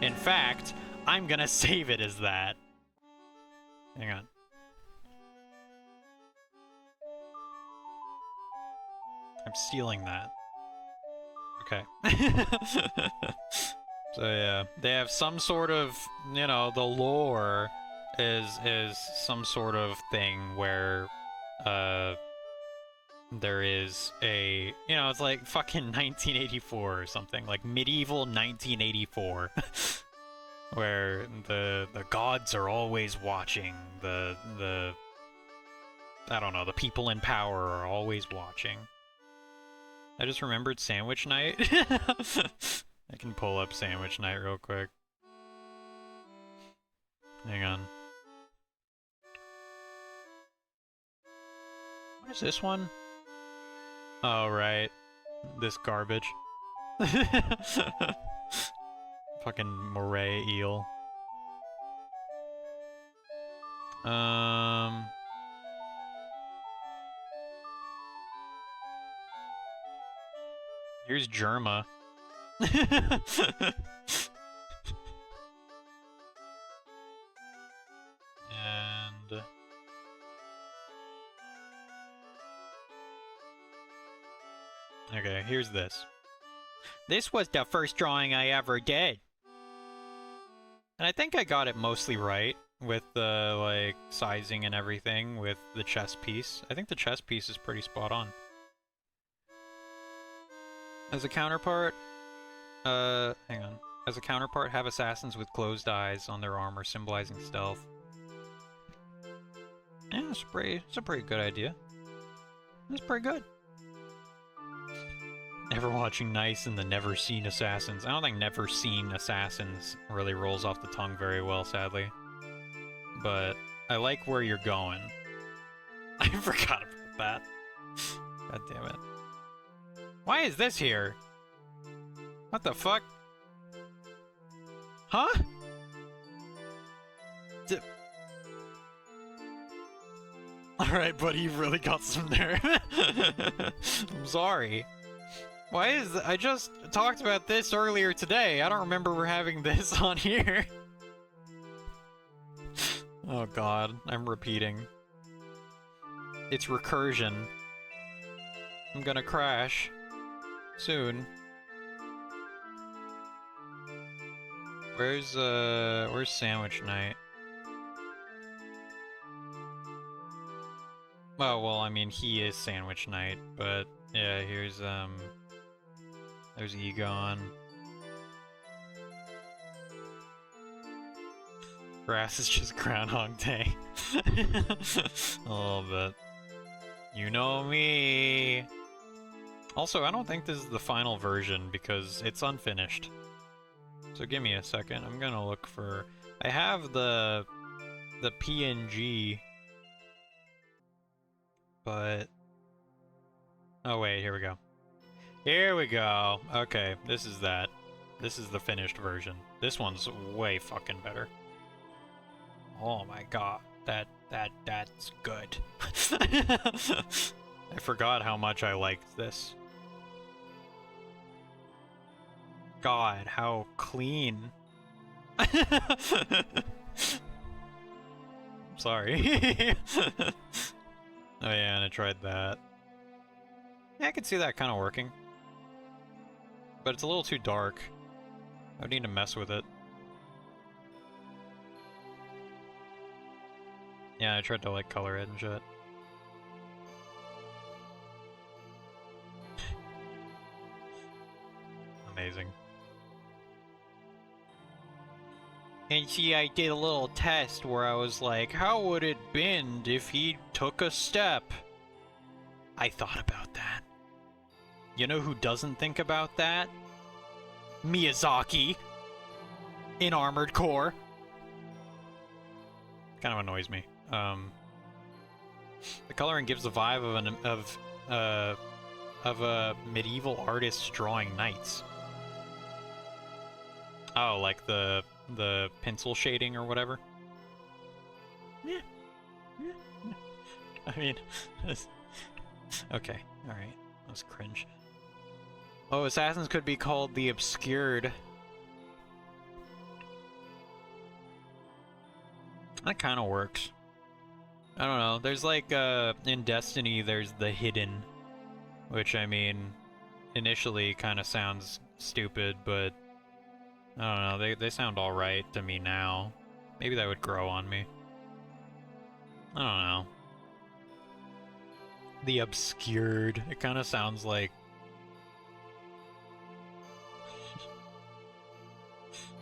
In fact, I'm gonna save it as that. Hang on. I'm stealing that. Okay. So yeah, they have some sort of, you know, the lore is some sort of thing where there is a, you know, it's like fucking 1984 or something, like medieval 1984. Where the gods are always watching, the I don't know, the people in power are always watching. I just remembered Sandwich Night. I can pull up Sandwich Night real quick. Hang on. What is this one? Oh, right. This garbage. Fucking moray eel. Here's Germa. And okay, here's this. This was the first drawing I ever did. And I think I got it mostly right with the, like, sizing and everything with the chest piece. I think the chest piece is pretty spot on. As a counterpart, hang on. As a counterpart, have assassins with closed eyes on their armor, symbolizing stealth. Yeah, it's a pretty good idea. That's pretty good. Never watching Nice and the Never Seen Assassins. I don't think Never Seen Assassins really rolls off the tongue very well, sadly. But I like where you're going. I forgot about that. God damn it. Why is this here? What the fuck? Huh? Alright, buddy, you've really got some nerve. I'm sorry. Why is I just talked about this earlier today. I don't remember we're having this on here. Oh god, I'm repeating. It's recursion. I'm gonna crash. Soon. Where's Sandwich Night? Oh, well, I mean, he is Sandwich Night, but yeah, here's, there's Egon. Grass is just Groundhog Day. A little bit. You know me! Also, I don't think this is the final version because it's unfinished. So give me a second, I'm gonna look for... I have the the PNG, but oh wait, here we go. Here we go. Okay, this is that. This is the finished version. This one's way fucking better. Oh my god, that's good. I forgot how much I liked this. God, how clean. Sorry. Oh yeah, and I tried that. Yeah, I could see that kind of working. But it's a little too dark. I would need to mess with it. Yeah, I tried to like color it and shit. Amazing. And see, I did a little test where I was like, how would it bend if he took a step? I thought about that. You know who doesn't think about that? Miyazaki. In Armored Core. Kind of annoys me. The coloring gives the vibe of a medieval artist drawing knights. Oh, like the pencil shading or whatever. Yeah. I mean, okay, all right, that was cringe. Oh, assassins could be called the obscured. That kind of works. I don't know. There's like in Destiny, there's the hidden, which I mean, initially kind of sounds stupid, but I don't know. They sound all right to me now. Maybe that would grow on me. I don't know. The obscured. It kind of sounds like.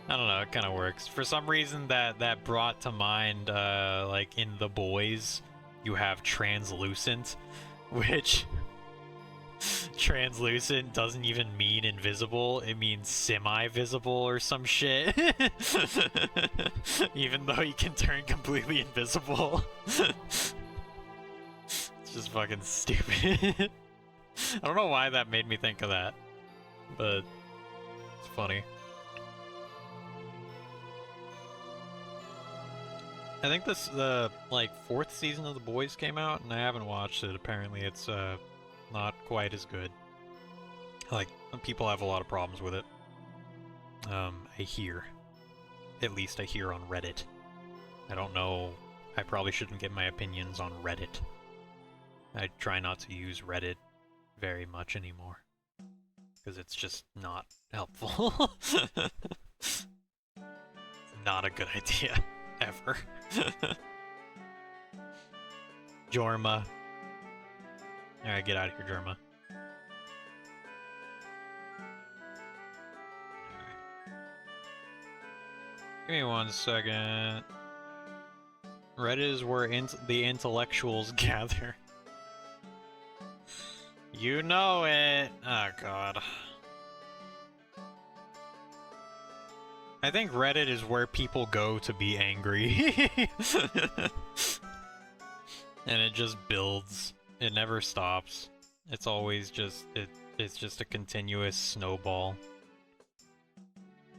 I don't know, it kind of works. For some reason that brought to mind, like in The Boys, you have translucent, which translucent doesn't even mean invisible, it means semi-visible or some shit. Even though you can turn completely invisible. It's just fucking stupid. I don't know why that made me think of that, but it's funny. I think the like 4th season of The Boys came out, and I haven't watched it. Apparently it's not quite as good. Like, people have a lot of problems with it. I hear. At least I hear on Reddit. I don't know. I probably shouldn't get my opinions on Reddit. I try not to use Reddit very much anymore. Because it's just not helpful. Not a good idea. Ever. Jorma. Alright, get out of here, Jorma. Give me 1 second. Reddit is where the intellectuals gather. You know it! Oh god. I think Reddit is where people go to be angry. And it just builds. It never stops. It's always just it's just a continuous snowball.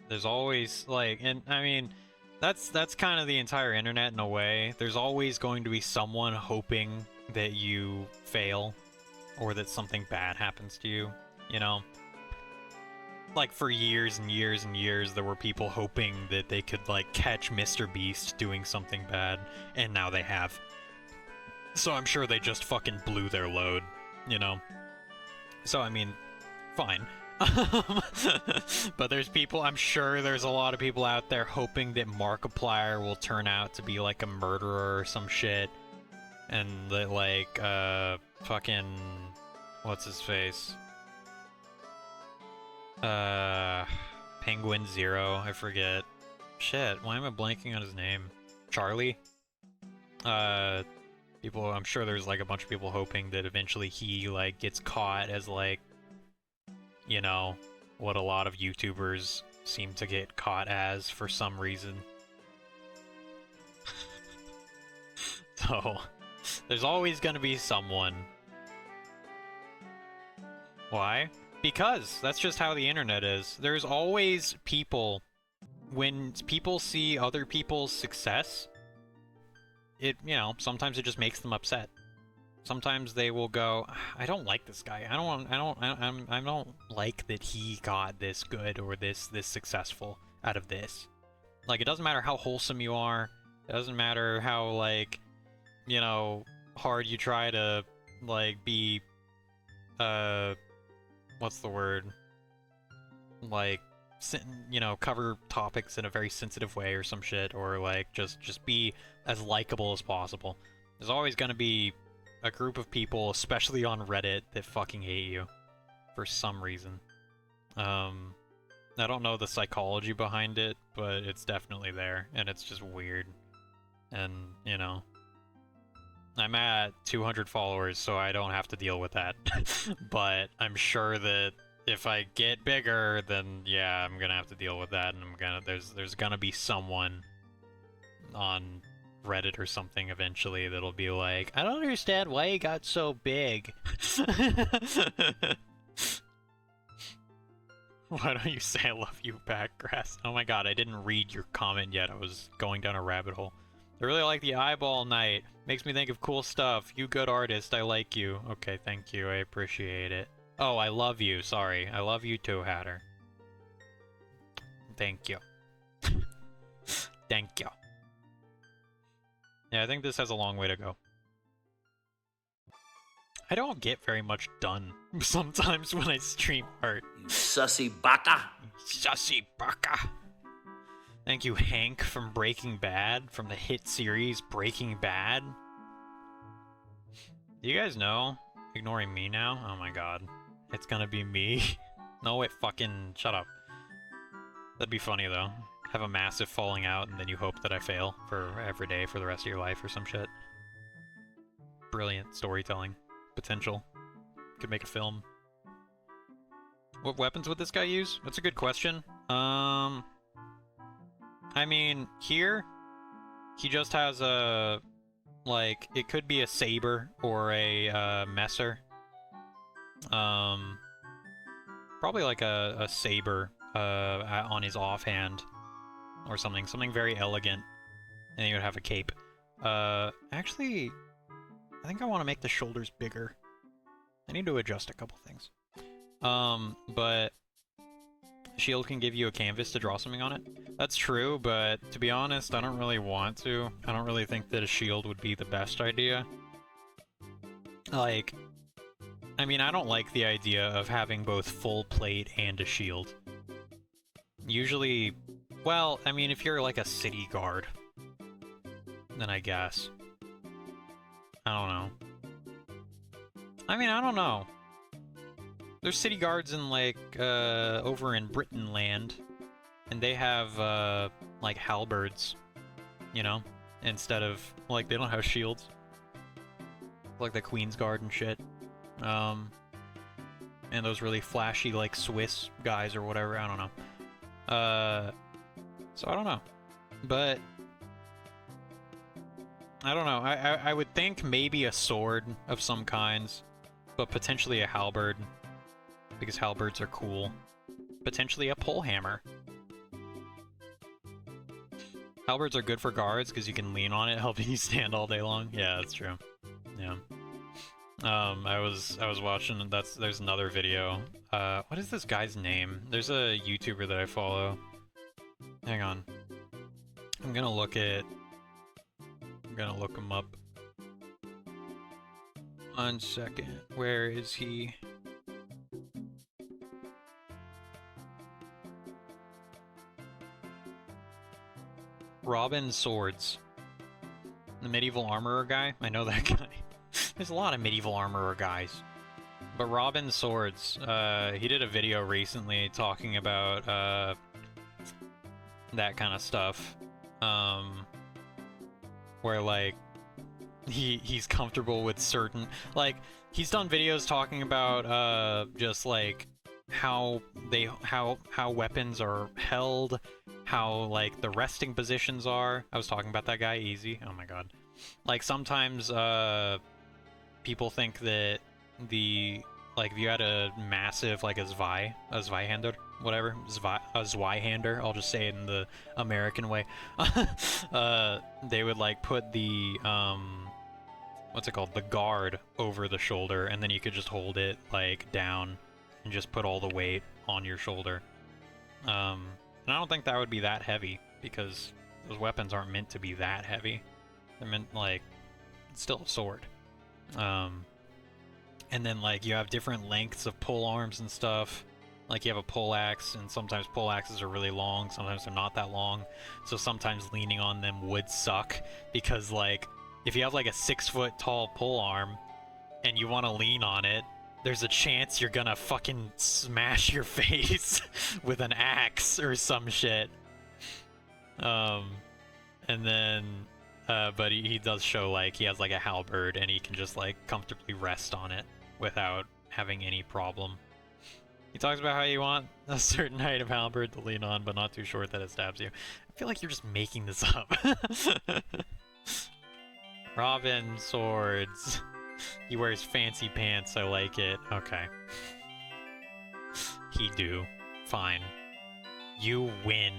There's always like, and I mean, that's kind of the entire internet in a way. There's always going to be someone hoping that you fail or that something bad happens to you, you know? Like, for years and years and years, there were people hoping that they could, like, catch Mr. Beast doing something bad, and now they have. So I'm sure they just fucking blew their load, you know? So, I mean, fine. But there's people, I'm sure there's a lot of people out there hoping that Markiplier will turn out to be, like, a murderer or some shit. And that, like, fucking... what's his face? Penguin Zero, I forget. Shit, why am I blanking on his name? Charlie? People, I'm sure there's like a bunch of people hoping that eventually he like gets caught as like, you know, what a lot of YouTubers seem to get caught as for some reason. So, there's always gonna be someone. Why? Because that's just how the internet is. There's always people. When people see other people's success, it, you know, sometimes it just makes them upset. Sometimes they will go, I don't like this guy. I don't like that he got this good or this successful out of this. Like, it doesn't matter how wholesome you are. It doesn't matter how, like, you know, hard you try to, like, be, what's the word? Like, you know, cover topics in a very sensitive way or some shit, or, like, just be as likable as possible. There's always gonna be a group of people, especially on Reddit, that fucking hate you for some reason. I don't know the psychology behind it, but it's definitely there, and it's just weird. And, you know, I'm at 200 followers, so I don't have to deal with that. But I'm sure that if I get bigger, then yeah, I'm gonna have to deal with that, and there's gonna be someone on Reddit or something eventually that'll be like, I don't understand why he got so big. Why don't you say I love you back, Grass? Oh my god, I didn't read your comment yet. I was going down a rabbit hole. I really like the eyeball night. Makes me think of cool stuff. You good artist, I like you. Okay, thank you, I appreciate it. Oh, I love you, sorry. I love you too, Hatter. Thank you. Thank you. Yeah, I think this has a long way to go. I don't get very much done sometimes when I stream art. You sussy baka! Sussy baka! Thank you, Hank, from Breaking Bad, from the hit series Breaking Bad. Do you guys know? Ignoring me now? Oh my god. It's gonna be me. No, it fucking... Shut up. That'd be funny, though. Have a massive falling out, and then you hope that I fail for every day for the rest of your life or some shit. Brilliant storytelling. Potential. Could make a film. What weapons would this guy use? That's a good question. I mean, here, he just has a... Like, it could be a saber or a messer. Probably like a saber on his offhand. Or something very elegant, and he would have a cape. Actually, I think I want to make the shoulders bigger. I need to adjust a couple things. But shield can give you a canvas to draw something on it. That's true, but to be honest, I don't really want to. I don't really think that a shield would be the best idea. Like, I mean, I don't like the idea of having both full plate and a shield. Usually... Well, I mean, if you're like a city guard, then I guess. I don't know. I mean, I don't know. There's city guards in, like, over in Britain land, and they have, like, halberds, you know? Instead of, like, they don't have shields. Like the Queen's Guard and shit. And those really flashy, like, Swiss guys or whatever, I don't know. So I don't know, but I don't know. I would think maybe a sword of some kinds, but potentially a halberd, because halberds are cool. Potentially a pole hammer. Halberds are good for guards because you can lean on it, helping you stand all day long. Yeah, that's true. Yeah. I was watching. There's another video. What is this guy's name? There's a YouTuber that I follow. Hang on. I'm gonna look him up. 1 second. Where is he? Robin Swords. The medieval armorer guy? I know that guy. There's a lot of medieval armorer guys. But Robin Swords, he did a video recently talking about, that kind of stuff, where, like, he's comfortable with certain, like, he's done videos talking about, just, like, how weapons are held, how, like, the resting positions are. I was talking about that guy, Easy. Oh my god. Like sometimes people think that like if you had a massive like a Zweihander, whatever, a Zweihander, I'll just say it in the American way. They would like put the what's it called, the guard over the shoulder, and then you could just hold it like down and just put all the weight on your shoulder. And I don't think that would be that heavy, because those weapons aren't meant to be that heavy. They're meant, like, it's still a sword. And then like you have different lengths of pole arms and stuff. Like you have a pole axe, and sometimes pole axes are really long, sometimes they're not that long. So sometimes leaning on them would suck, because like if you have like a 6-foot tall pole arm and you want to lean on it, there's a chance you're gonna fucking smash your face with an axe or some shit. And then but he does show like he has like a halberd, and he can just like comfortably rest on it without having any problem. He talks about how you want a certain height of halberd to lean on, but not too short that it stabs you. I feel like you're just making this up. Robin swords. He wears fancy pants, I like it. Okay. He do. Fine. You win.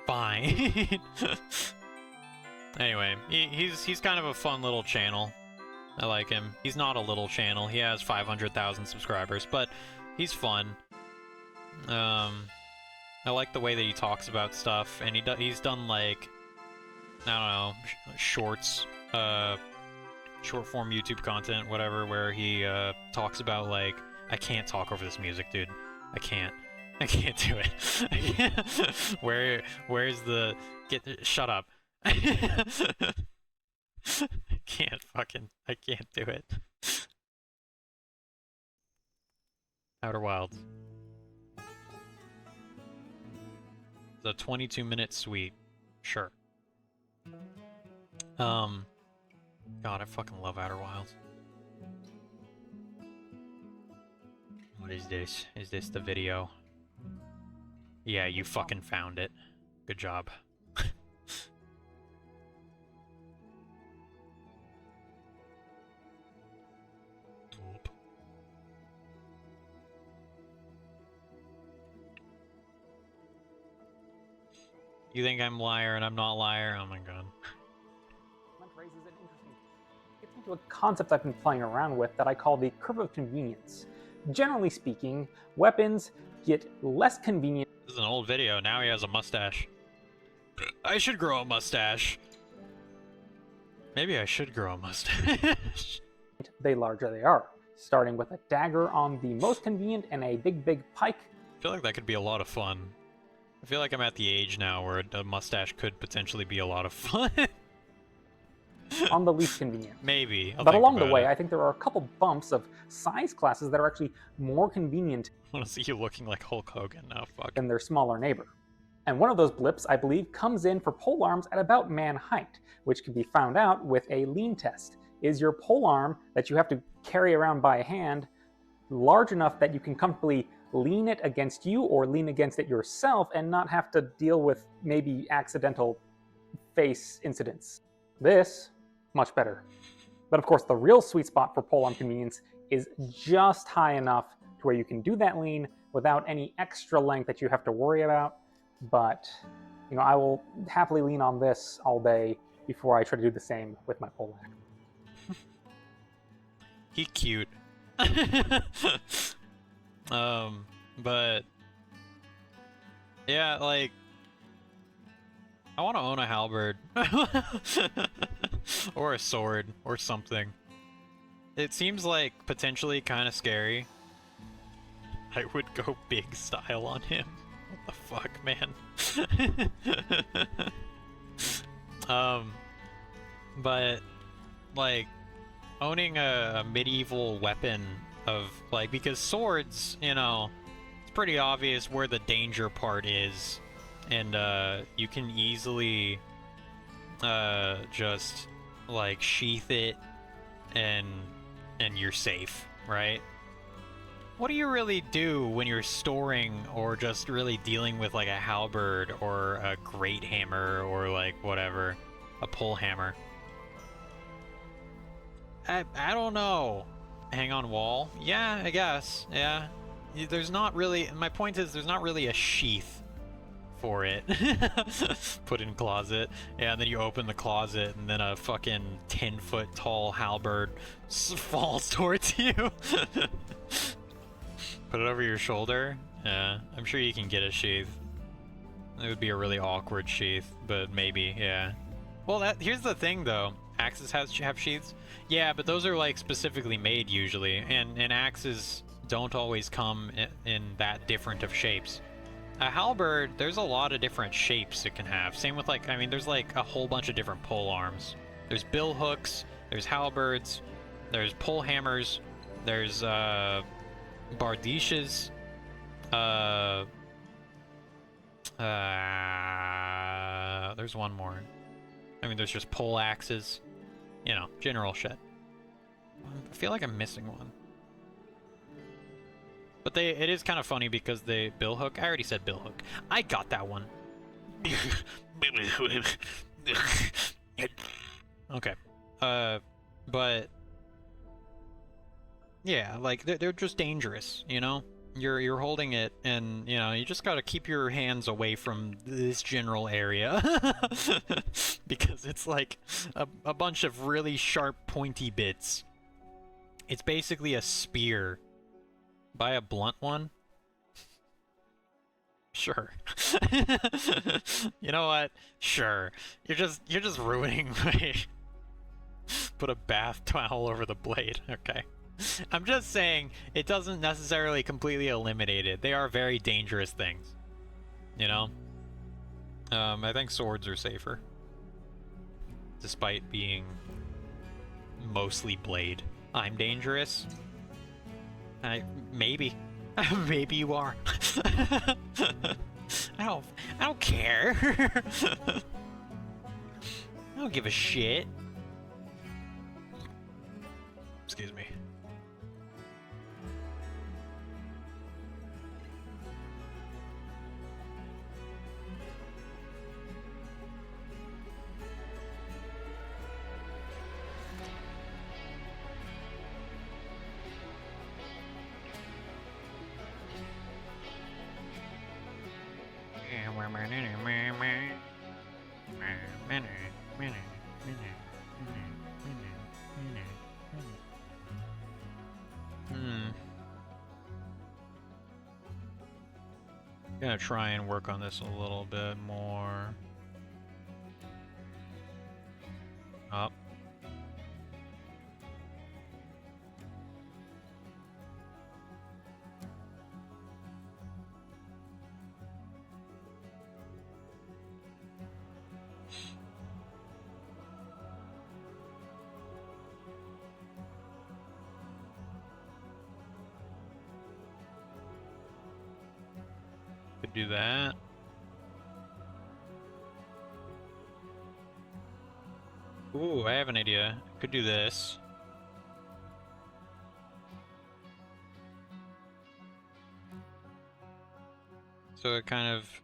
Fine. Anyway, he's kind of a fun little channel. I like him. He's not a little channel. He has 500,000 subscribers, but he's fun. I like the way that he talks about stuff, and he's done like, I don't know, shorts, short form YouTube content, whatever, where he talks about like, I can't talk over this music, dude. I can't do it. I can't. Where's the shut up. I can't do it. Outer Wilds. The 22-minute suite. Sure. God, I fucking love Outer Wilds. What is this? Is this the video? Yeah, you fucking found it. Good job. You think I'm liar and I'm not liar? Oh my god. Raises an interesting, gets into a concept I've been playing around with that I call the curve of convenience. Generally speaking, weapons get less convenient. This is an old video. Now he has a mustache. I should grow a mustache. Maybe I should grow a mustache. The larger they are, starting with a dagger on the most convenient and a big pike. I feel like that could be a lot of fun. I feel like I'm at the age now where a mustache could potentially be a lot of fun. On the least convenient. Maybe. But along the way, I think there are a couple bumps of size classes that are actually more convenient. I want to see you looking like Hulk Hogan now, fuck. Than their smaller neighbor. And one of those blips, I believe, comes in for pole arms at about man height, which can be found out with a lean test. Is your pole arm that you have to carry around by hand large enough that you can comfortably lean it against you or lean against it yourself and not have to deal with maybe accidental face incidents? This, much better. But of course, the real sweet spot for polearm convenience is just high enough to where you can do that lean without any extra length that you have to worry about. But, you know, I will happily lean on this all day before I try to do the same with my pole axe. He cute. But yeah, like I want to own a halberd or a sword or something. It seems like potentially kind of scary. I would go big style on him. What the fuck, man? But like owning a medieval weapon of like, because swords, you know, it's pretty obvious where the danger part is, and you can easily just like sheath it and you're safe, right? What do you really do when you're storing or just really dealing with like a halberd or a great hammer or like whatever, a pole hammer? I don't know. Hang on wall? Yeah, I guess. Yeah. There's not really... My point is there's not really a sheath for it. Put in closet. Yeah, and then you open the closet and then a fucking 10-foot tall halberd falls towards you. Put it over your shoulder. Yeah, I'm sure you can get a sheath. It would be a really awkward sheath, but maybe, yeah. Well, here's the thing, though. Axes have sheaths? Yeah, but those are, like, specifically made, usually. And axes don't always come in that different of shapes. A halberd, there's a lot of different shapes it can have. Same with, like, I mean, there's, like, a whole bunch of different pole arms. There's bill hooks, there's halberds, there's pole hammers, there's, bardishes, there's one more. I mean, there's just pole axes. You know, general shit. I feel like I'm missing one. But it is kind of funny because the bill hook, I already said bill hook. I got that one. Okay. But yeah, like they're just dangerous, you know? You're holding it, and you know you just gotta keep your hands away from this general area because it's like a bunch of really sharp, pointy bits. It's basically a spear. Buy a blunt one. Sure. You know what? Sure. You're just ruining my. Put a bath towel over the blade. Okay. I'm just saying, it doesn't necessarily completely eliminate it. They are very dangerous things. You know? I think swords are safer. Despite being mostly blade. I'm dangerous? Maybe. Maybe you are. I don't care. I don't give a shit. Excuse me. Gonna try and work on this a little bit more. Up. Could do that. Ooh, I have an idea. Could do this. So it kind of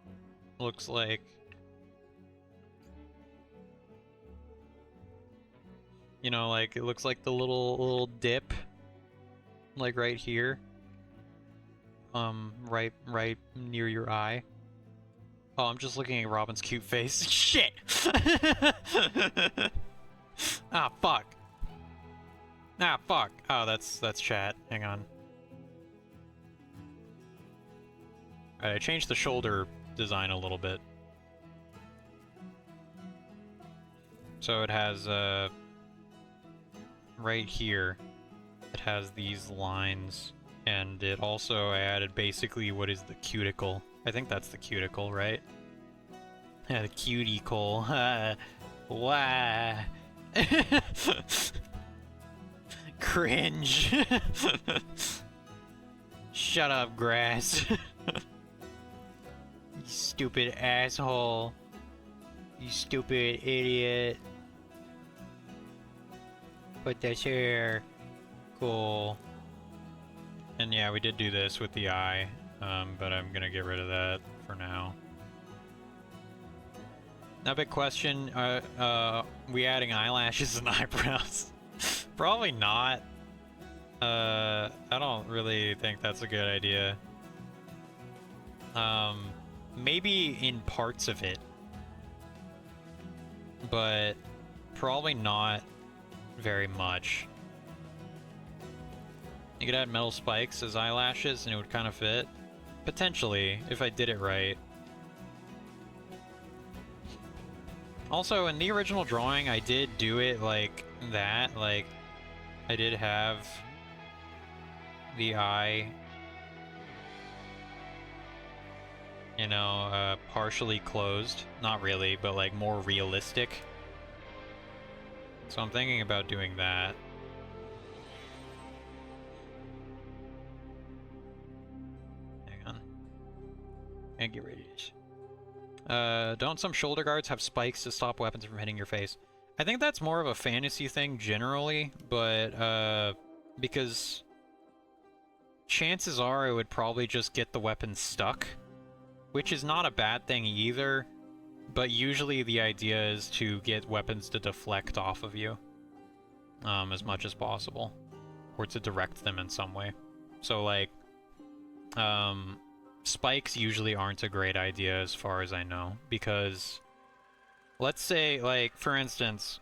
looks like, you know, like it looks like the little dip, like right here. Right near your eye. Oh, I'm just looking at Robin's cute face. Shit! Ah, fuck. Ah, fuck. Oh, that's chat. Hang on. Alright, I changed the shoulder design a little bit. So it has, right here, it has these lines. And it also, I added basically what is the cuticle. I think that's the cuticle, right? Yeah, the cuticle. Wah. Cringe. Shut up, grass. You stupid asshole. You stupid idiot. Put this here. Cool. And yeah, we did do this with the eye, but I'm gonna get rid of that for now. Now, big question, we adding eyelashes and eyebrows? Probably not. I don't really think that's a good idea. Maybe in parts of it. But probably not very much. You could add metal spikes as eyelashes and it would kind of fit. Potentially, if I did it right. Also, in the original drawing, I did do it like that. Like, I did have the eye, you know, partially closed. Not really, but like more realistic. So I'm thinking about doing that. Hang on. And get rid of this. Don't some shoulder guards have spikes to stop weapons from hitting your face? I think that's more of a fantasy thing generally, but, because chances are it would probably just get the weapon stuck, which is not a bad thing either, but usually the idea is to get weapons to deflect off of you, as much as possible, or to direct them in some way. So, like, spikes usually aren't a great idea as far as I know, because let's say, like, for instance,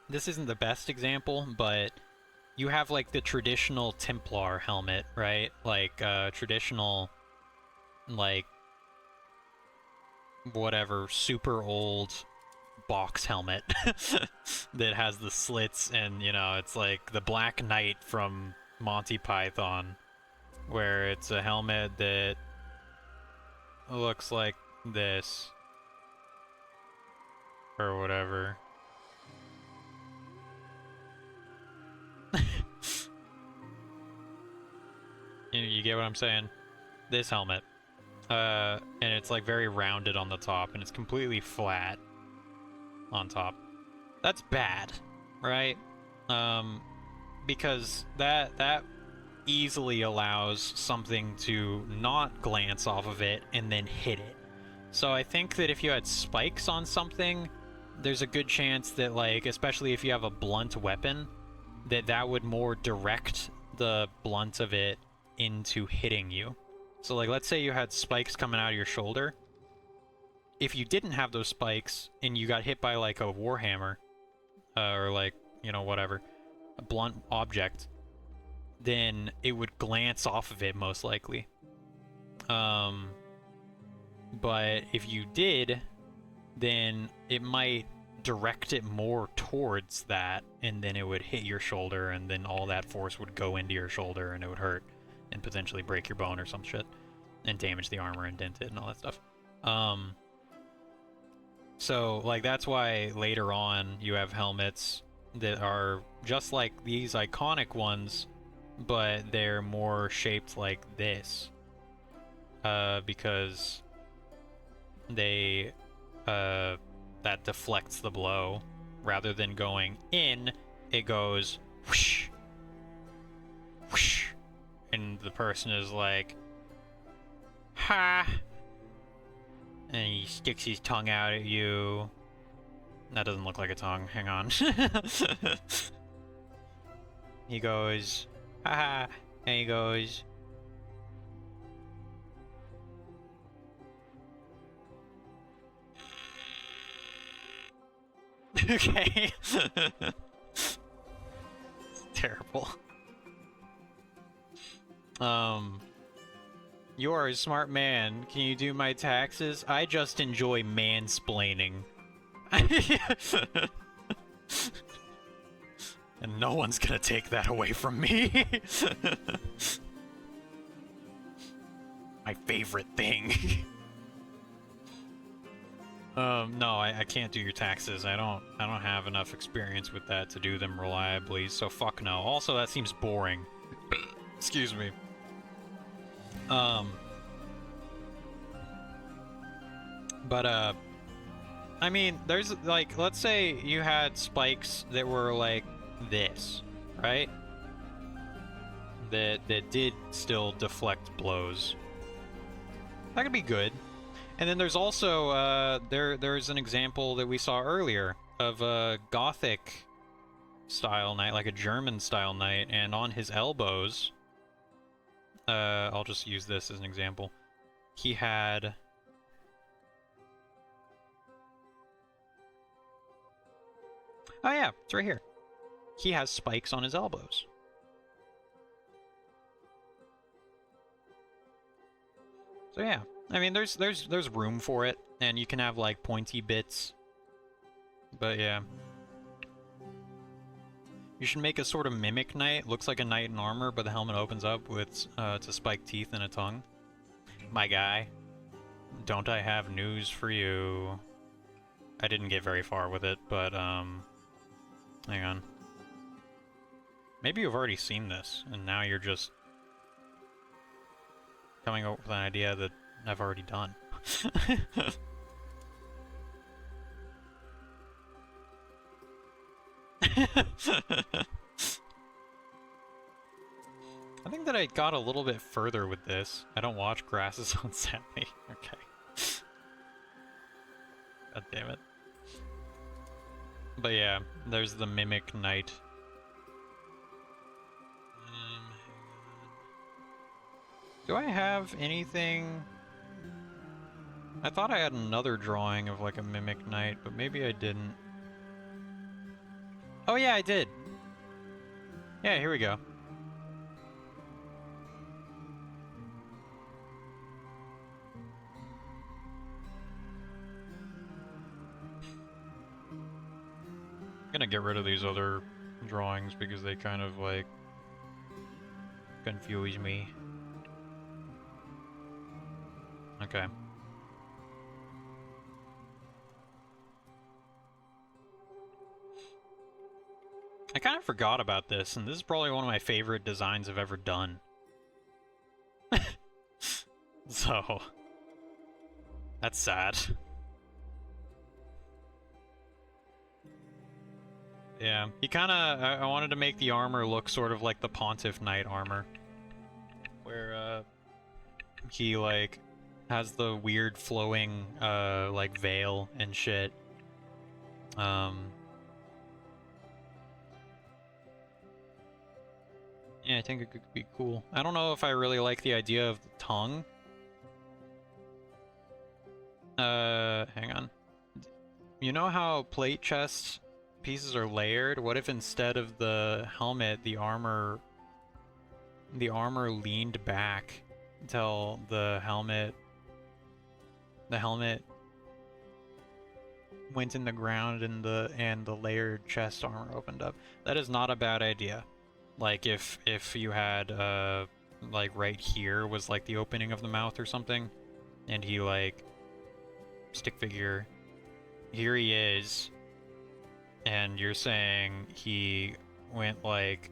this isn't the best example, but you have, like, the traditional Templar helmet, right? Like, traditional, like, whatever, super old box helmet that has the slits and, you know, it's like the Black Knight from Monty Python, where it's a helmet that looks like this, or whatever. You get what I'm saying? This helmet. And it's like very rounded on the top, and it's completely flat on top. That's bad, right? Because that easily allows something to not glance off of it and then hit it. So I think that if you had spikes on something, there's a good chance that, like, especially if you have a blunt weapon, that would more direct the blunt of it into hitting you. So, like, let's say you had spikes coming out of your shoulder. If you didn't have those spikes and you got hit by, like, a warhammer, or, like, you know, whatever, a blunt object, then it would glance off of it, most likely. But if you did, then it might direct it more towards that, and then it would hit your shoulder, and then all that force would go into your shoulder, and it would hurt, and potentially break your bone or some shit, and damage the armor and dent it and all that stuff. So, like, that's why later on you have helmets that are just like these iconic ones, but they're more shaped like this. Because they, that deflects the blow. Rather than going in, it goes whoosh, whoosh, and the person is like, ha! And he sticks his tongue out at you. That doesn't look like a tongue, hang on. He goes, ha, and he goes, okay. It's terrible. You are a smart man. Can you do my taxes? I just enjoy mansplaining. And no one's gonna take that away from me. My favorite thing. No, I can't do your taxes. I don't have enough experience with that to do them reliably, so fuck no. Also, that seems boring. Excuse me. But, I mean, there's, like, let's say you had spikes that were like this, right? That did still deflect blows. That could be good. And then there's also, there's an example that we saw earlier of a Gothic style knight, like a German style knight, and on his elbows, I'll just use this as an example. He had... Oh yeah, it's right here. He has spikes on his elbows. So yeah, I mean, there's room for it, and you can have like pointy bits. But yeah, you should make a sort of mimic knight. Looks like a knight in armor, but the helmet opens up with to spiked teeth and a tongue. My guy, don't I have news for you? I didn't get very far with it, but hang on. Maybe you've already seen this, and now you're just coming up with an idea that I've already done. I think that I got a little bit further with this. I don't watch Grasses on Sammy. Okay. God damn it. But yeah, there's the Mimic Knight. Do I have anything? I thought I had another drawing of like a Mimic Knight, but maybe I didn't. Oh yeah, I did. Yeah, here we go. I'm gonna get rid of these other drawings because they kind of like confuse me. Okay. I kind of forgot about this, and this is probably one of my favorite designs I've ever done. So, that's sad. Yeah, he kind of... I wanted to make the armor look sort of like the Pontiff Knight armor. Where, he, like, has the weird flowing, like, veil and shit. Yeah, I think it could be cool. I don't know if I really like the idea of the tongue. Hang on. You know how plate chest pieces are layered? What if instead of the helmet, the armor leaned back until the helmet went in the ground and the layered chest armor opened up? That is not a bad idea. Like if you had like right here was like the opening of the mouth or something, and he like stick figure, here he is, and you're saying he went like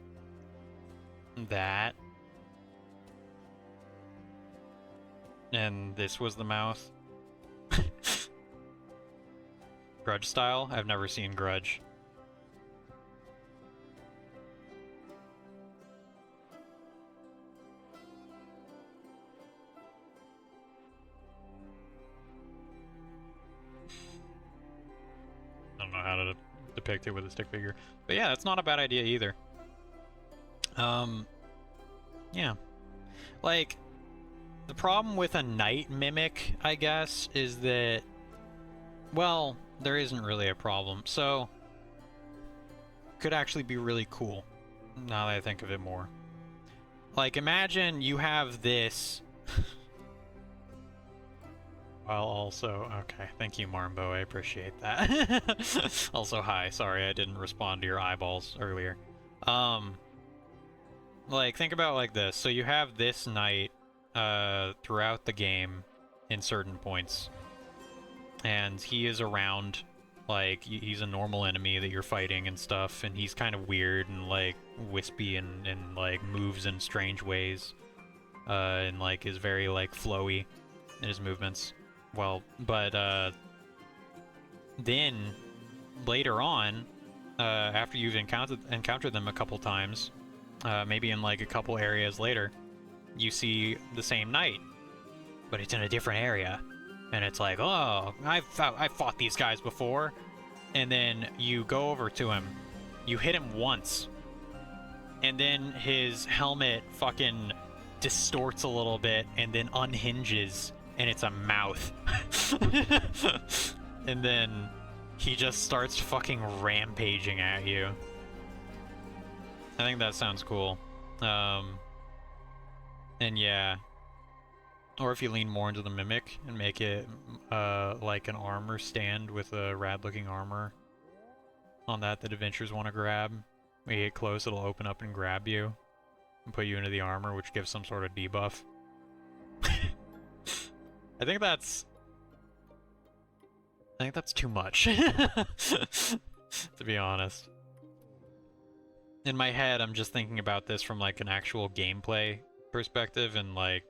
that, and this was the mouth. Grudge style? I've never seen Grudge. I don't know how to depict it with a stick figure. But yeah, that's not a bad idea either. Yeah. Like, the problem with a knight mimic, I guess, is that, well, there isn't really a problem. So, could actually be really cool, now that I think of it more. Like, imagine you have this... While also... Okay, thank you, Marmbo, I appreciate that. Also, hi, sorry I didn't respond to your eyeballs earlier. Like, think about it like this. So you have this knight throughout the game in certain points. And he is around, like, he's a normal enemy that you're fighting and stuff, and he's kind of weird and, like, wispy and like, moves in strange ways. And, like, is very, like, flowy in his movements. Well, but, then, later on, after you've encountered them a couple times, maybe in, like, a couple areas later, you see the same knight, but it's in a different area. And it's like, oh, I've fought these guys before. And then you go over to him, You hit him once, and then his helmet fucking distorts a little bit and then unhinges, and it's a mouth. And then he just starts fucking rampaging at you. I think that sounds cool. And yeah. Or if you lean more into the Mimic and make it like an armor stand with a rad-looking armor on that adventurers want to grab. When you get close, it'll open up and grab you and put you into the armor, which gives some sort of debuff. I think that's too much, to be honest. In my head, I'm just thinking about this from like an actual gameplay perspective, and like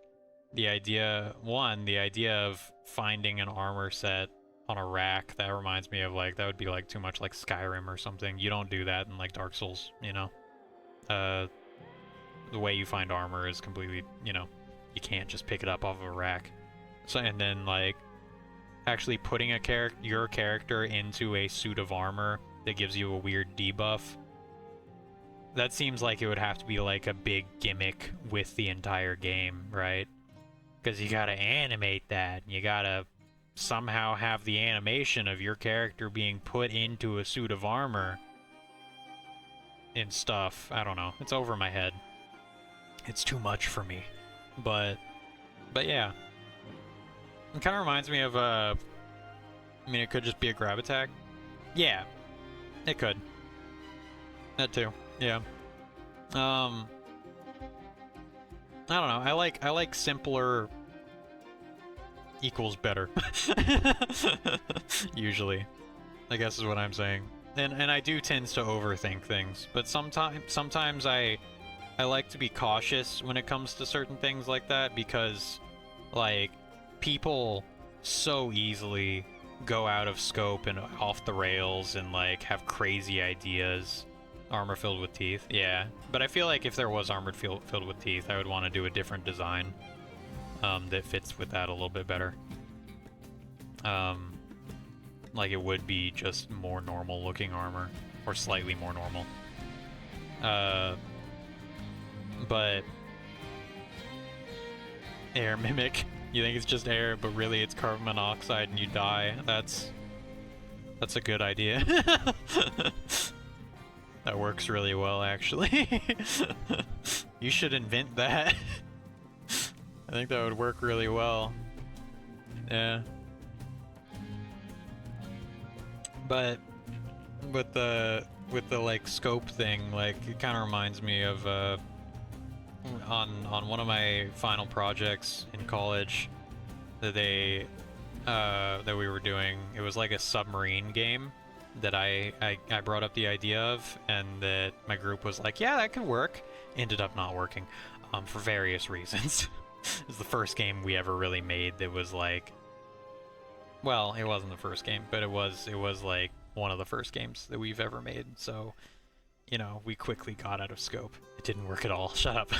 the idea of finding an armor set on a rack, that reminds me of like, that would be like too much like Skyrim or something. You don't do that in like Dark Souls, you know? The way you find armor is completely, you know, you can't just pick it up off of a rack. So, and then like actually putting your character into a suit of armor that gives you a weird debuff, that seems like it would have to be like a big gimmick with the entire game, right? Because you gotta animate that, you gotta somehow have the animation of your character being put into a suit of armor and stuff. I don't know, it's over my head. It's too much for me. But yeah. It kind of reminds me of, I mean, it could just be a grab attack. Yeah, it could. That too, yeah. I don't know, I like simpler equals better. Usually. I guess is what I'm saying. And I do tend to overthink things, but sometimes I like to be cautious when it comes to certain things like that, because like people so easily go out of scope and off the rails and like have crazy ideas. Armor filled with teeth, yeah. But I feel like if there was armor filled with teeth, I would want to do a different design that fits with that a little bit better. Like it would be just more normal looking armor, or slightly more normal. But air mimic, you think it's just air, but really it's carbon monoxide and you die. That's a good idea. That works really well, actually. You should invent that. I think that would work really well. Yeah. But with the like scope thing, like it kind of reminds me of on one of my final projects in college that that we were doing. It was like a submarine game that I brought up the idea of, and that my group was like, yeah, that could work. Ended up not working for various reasons. It was the first game we ever really made that was like, well, it wasn't the first game, but it was like one of the first games that we've ever made. So, you know, we quickly got out of scope. It didn't work at all. Shut up.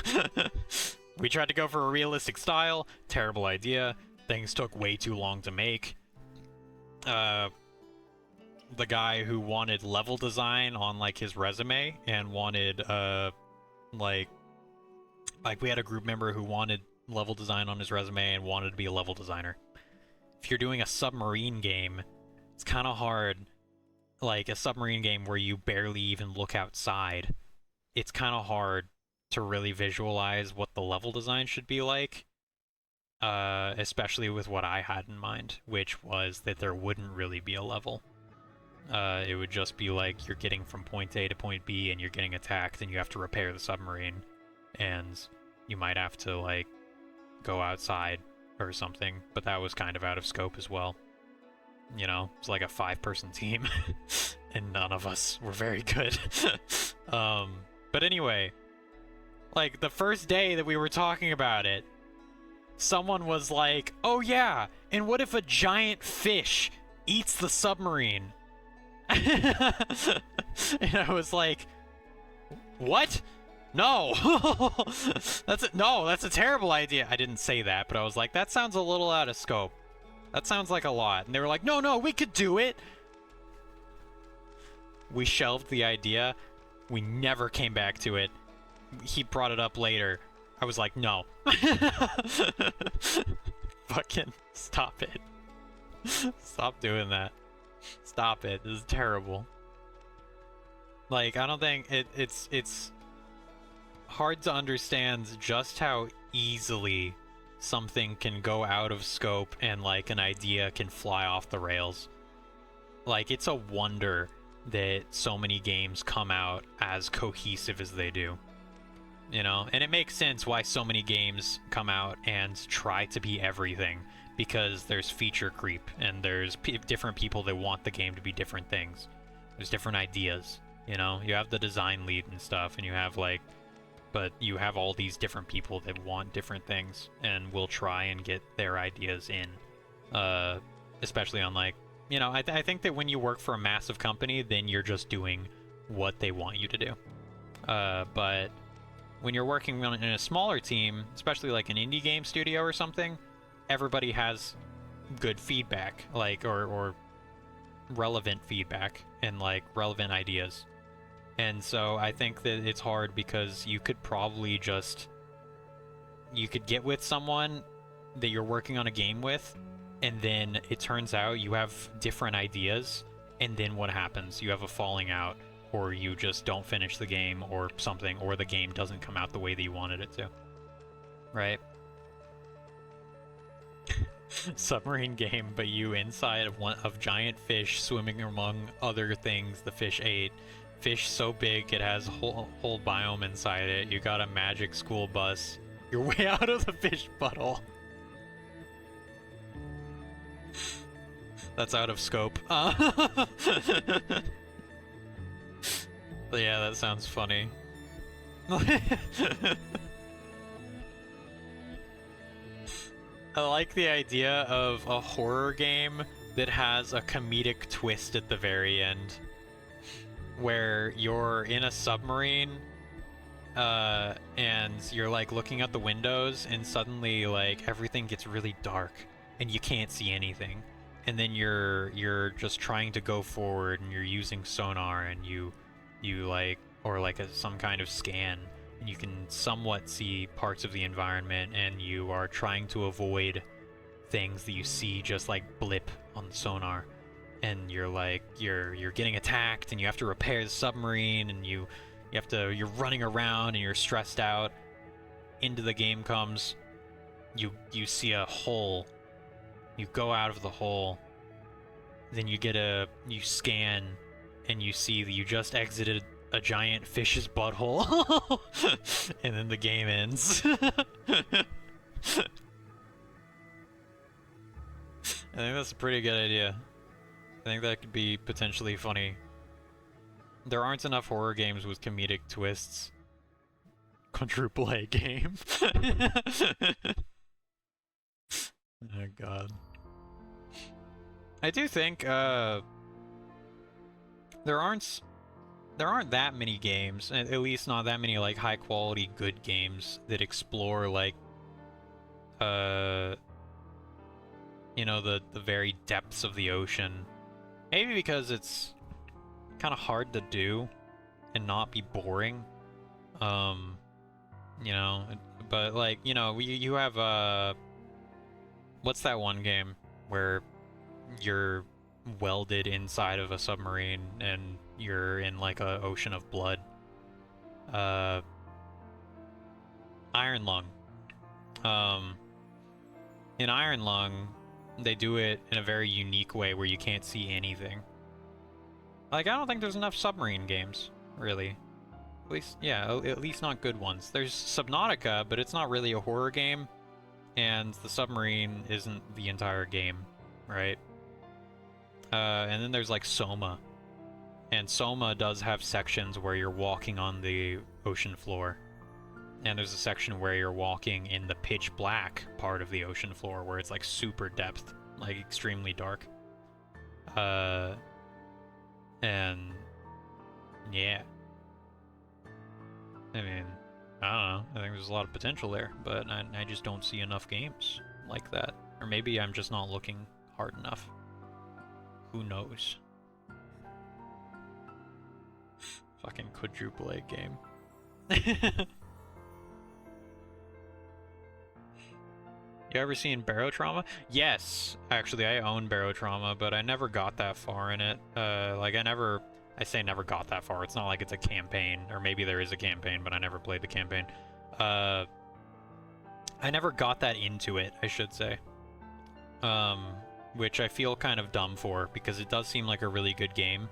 We tried to go for a realistic style. Terrible idea. Things took way too long to make. The guy who wanted level design on like his resume and wanted like we had a group member who wanted level design on his resume and wanted to be a level designer. If you're doing a submarine game, it's kind of hard. Like a submarine game where you barely even look outside, it's kind of hard to really visualize what the level design should be like, especially with what I had in mind, which was that there wouldn't really be a level. It would just be like you're getting from point A to point B and you're getting attacked and you have to repair the submarine, and you might have to like go outside or something, but that was kind of out of scope as well. You know, it's like a 5-person team and none of us were very good. But anyway, like the first day that we were talking about it, someone was like, oh yeah, and what if a giant fish eats the submarine? And I was like, what? No. That's a terrible idea. I didn't say that, but I was like, that sounds a little out of scope. That sounds like a lot. And they were like, no, we could do it. We shelved the idea. We never came back to it. He brought it up later. I was like, no. Fucking stop it. Stop doing that. Stop it. This is terrible. Like, I don't think it's hard to understand just how easily something can go out of scope and like an idea can fly off the rails. Like, it's a wonder that so many games come out as cohesive as they do. You know, and it makes sense why so many games come out and try to be everything, because there's feature creep and there's different people that want the game to be different things. There's different ideas, you know? You have the design lead and stuff, and you have like, but you have all these different people that want different things and will try and get their ideas in. Especially on like, you know, I think that when you work for a massive company, then you're just doing what they want you to do. But when you're working in a smaller team, especially like an indie game studio or something, everybody has good feedback, like, or relevant feedback and like relevant ideas. And so I think that it's hard because you could probably just, you could get with someone that you're working on a game with, and then it turns out you have different ideas, and then what happens? You have a falling out, or you just don't finish the game or something, or the game doesn't come out the way that you wanted it to. Right? Submarine game, but you inside of giant fish swimming among other things the fish ate. Fish so big it has whole biome inside it. You got a magic school bus. You're way out of the fish butthole. That's out of scope. But yeah, that sounds funny. I like the idea of a horror game that has a comedic twist at the very end, where you're in a submarine and you're like looking out the windows, and suddenly like everything gets really dark and you can't see anything, and then you're just trying to go forward and you're using sonar, and you like, or like some kind of scan, and you can somewhat see parts of the environment, and you are trying to avoid things that you see just like blip on the sonar, and you're like you're getting attacked, and you have to repair the submarine, and you're running around and you're stressed out. Into the game comes, you see a hole, you go out of the hole, then you scan, and you see that you just exited a giant fish's butthole. And then the game ends. I think that's a pretty good idea. I think that could be potentially funny. There aren't enough horror games with comedic twists. Quadruple A game. Oh god. I do think there aren't that many games, at least not that many like high quality good games that explore like you know, the very depths of the ocean. Maybe because it's kind of hard to do and not be boring. You know, but like, you know, you have what's that one game where you're welded inside of a submarine and you're in like a ocean of blood? Iron Lung. In Iron Lung, they do it in a very unique way where you can't see anything. Like, I don't think there's enough submarine games, really. At least, yeah, at least not good ones. There's Subnautica, but it's not really a horror game, and the submarine isn't the entire game, right? And then there's like Soma. And Soma does have sections where you're walking on the ocean floor. And there's a section where you're walking in the pitch black part of the ocean floor where it's like super depth, like extremely dark. And yeah. I mean, I don't know. I think there's a lot of potential there, but I just don't see enough games like that. Or maybe I'm just not looking hard enough. Who knows? Fucking quadruple A game. You ever seen Barotrauma? Yes, actually I own Barotrauma, but I never got that far in it. I say never got that far. It's not like it's a campaign, or maybe there is a campaign, but I never played the campaign. I never got that into it, I should say. Which I feel kind of dumb for, because it does seem like a really good game.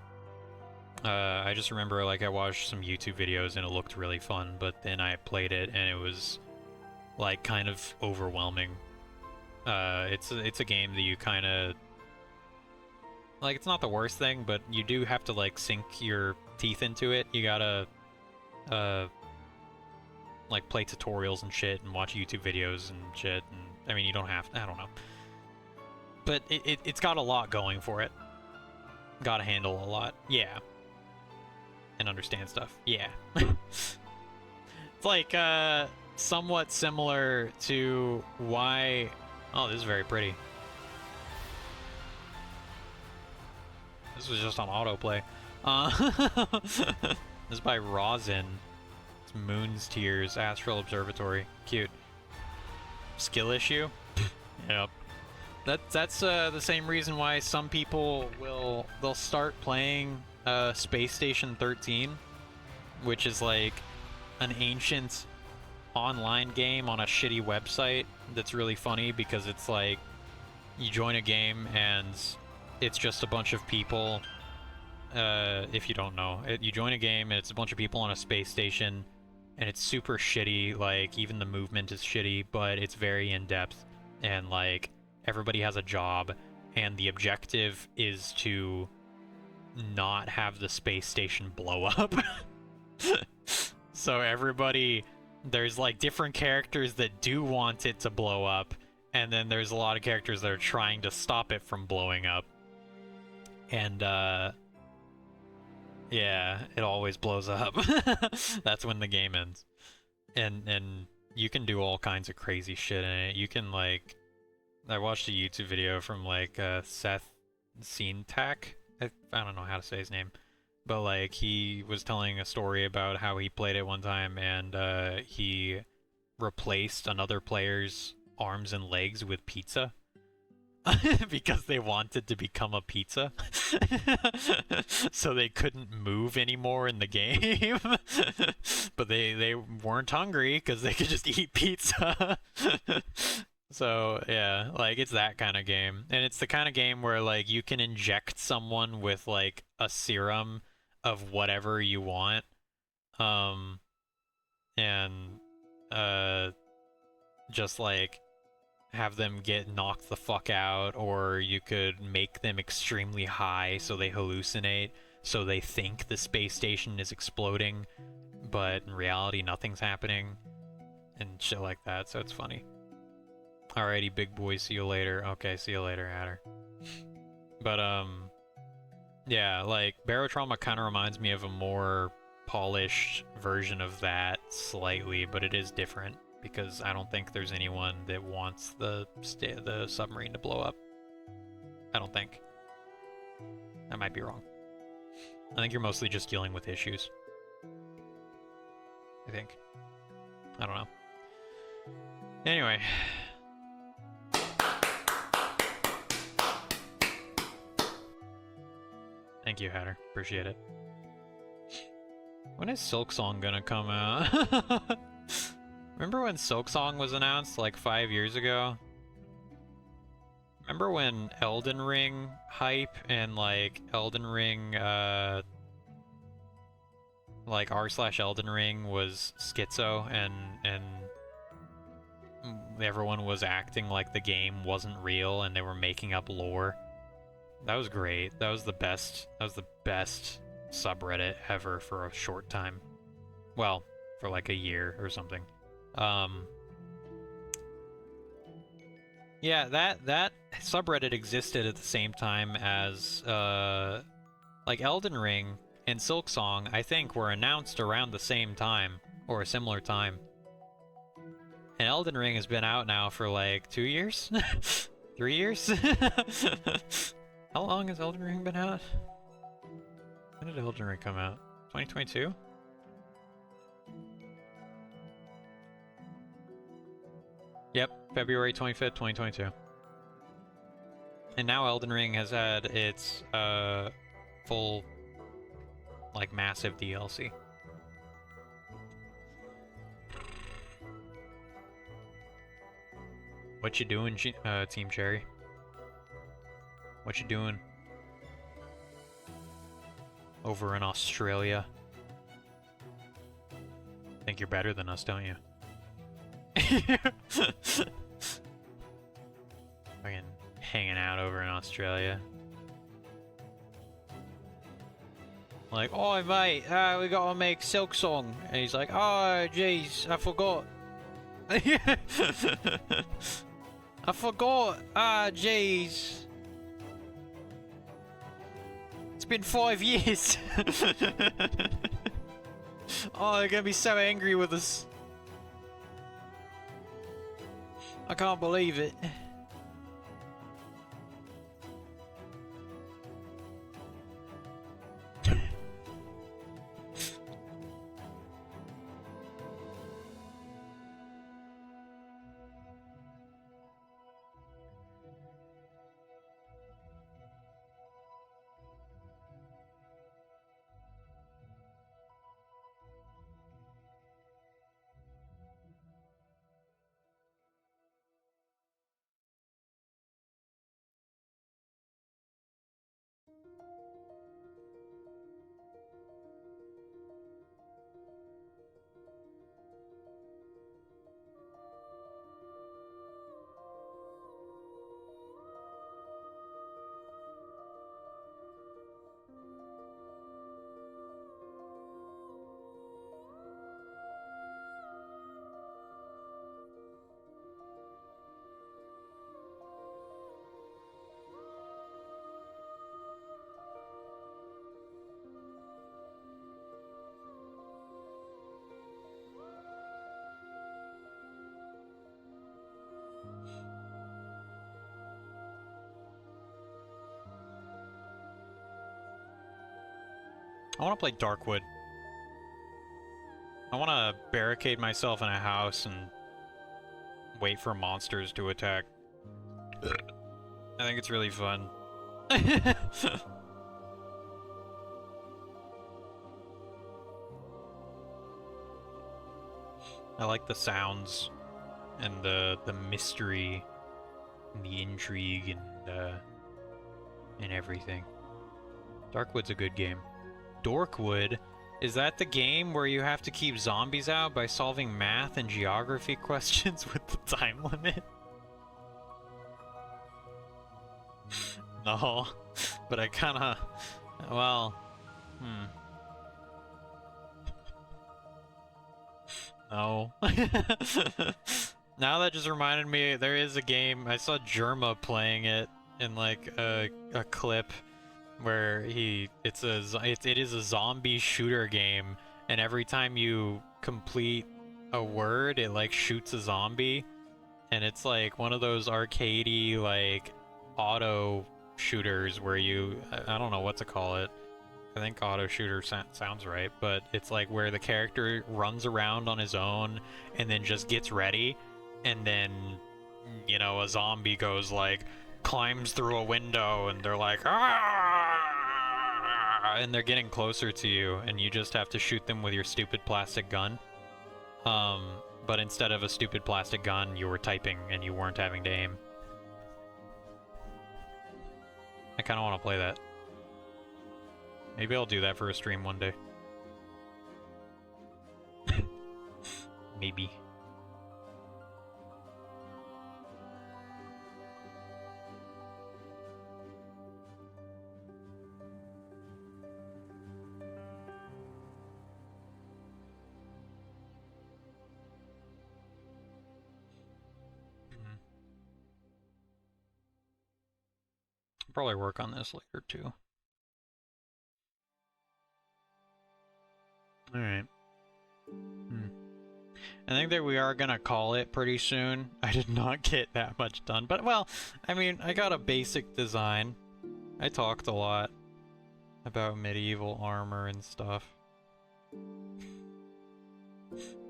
I just remember, like, I watched some YouTube videos and it looked really fun, but then I played it and it was, like, kind of overwhelming. It's a game that you kind of... Like, it's not the worst thing, but you do have to, like, sink your teeth into it. You gotta, like, play tutorials and shit and watch YouTube videos and shit. And, I mean, you don't have to, I don't know. But it's got a lot going for it. Gotta handle a lot. Yeah. And understand stuff. Yeah. It's like, somewhat similar to why... Oh, this is very pretty. This was just on autoplay. This is by Rosin. It's Moon's Tears, Astral Observatory. Cute. Skill issue? Yep. That's the same reason why some people they'll start playing Space Station 13, which is like an ancient online game on a shitty website that's really funny, because it's like you join a game and it's just a bunch of people. If you don't know, you join a game and it's a bunch of people on a space station, and it's super shitty. Like, even the movement is shitty, but it's very in-depth, and like everybody has a job, and the objective is to not have the space station blow up. So everybody, there's like different characters that do want it to blow up, and then there's a lot of characters that are trying to stop it from blowing up. And yeah, it always blows up. That's when the game ends. And you can do all kinds of crazy shit in it. You can, like, I watched a YouTube video from like Seth Seentak. I don't know how to say his name, but like he was telling a story about how he played it one time, and he replaced another player's arms and legs with pizza. Because they wanted to become a pizza. So they couldn't move anymore in the game. But they weren't hungry because they could just eat pizza. So yeah, like, it's that kind of game. And it's the kind of game where, like, you can inject someone with like a serum of whatever you want. Just like have them get knocked the fuck out, or you could make them extremely high so they hallucinate, so they think the space station is exploding, but in reality nothing's happening, and shit like that, so it's funny. Alrighty, big boy, see you later. Okay, see you later, Hatter. But, yeah, like, Barotrauma kind of reminds me of a more polished version of that, slightly, but it is different, because I don't think there's anyone that wants the submarine to blow up. I don't think. I might be wrong. I think you're mostly just dealing with issues. I think. I don't know. Anyway. Thank you, Hatter. Appreciate it. When is Silksong gonna come out? Remember when Silksong was announced like 5 years ago? Remember when Elden Ring hype and like Elden Ring, like r/Elden Ring was schizo, and everyone was acting like the game wasn't real and they were making up lore? That was great. That was the best subreddit ever for a short time. Well, for like a year or something. Yeah, that subreddit existed at the same time as, like, Elden Ring and Silksong, I think, were announced around the same time, or a similar time. And Elden Ring has been out now for, like, 2 years? 3 years? How long has Elden Ring been out? When did Elden Ring come out? 2022? Yep, February 25th, 2022. And now Elden Ring has had its full, like, massive DLC. What you doing, Team Cherry? What you doing over in Australia? Think you're better than us, don't you? Fucking hanging out over in Australia. Like, oh mate, we gotta make Silk Song. And he's like, oh jeez, I forgot. I forgot. Ah, jeez. It's been 5 years. Oh, they're gonna be so angry with us. I can't believe it. I want to play Darkwood. I want to barricade myself in a house and wait for monsters to attack. I think it's really fun. I like the sounds and the mystery and the intrigue and everything. Darkwood's a good game. Dorkwood, is that the game where you have to keep zombies out by solving math and geography questions with the time limit? No, but I kinda, well, no. Now that just reminded me, there is a game, I saw Jerma playing it in like a clip where it is a zombie shooter game, and every time you complete a word, it like shoots a zombie, and it's like one of those arcadey like auto shooters where I don't know what to call it. I think auto shooter sounds right, but it's like where the character runs around on his own and then just gets ready, and then, you know, a zombie goes like, climbs through a window, and they're like, ah! And they're getting closer to you, and you just have to shoot them with your stupid plastic gun. But instead of a stupid plastic gun, you were typing and you weren't having to aim. I kind of want to play that. Maybe I'll do that for a stream one day. Maybe. Probably work on this later too. Alright. I think that we are gonna call it pretty soon. I did not get that much done, but well, I mean, I got a basic design. I talked a lot about medieval armor and stuff.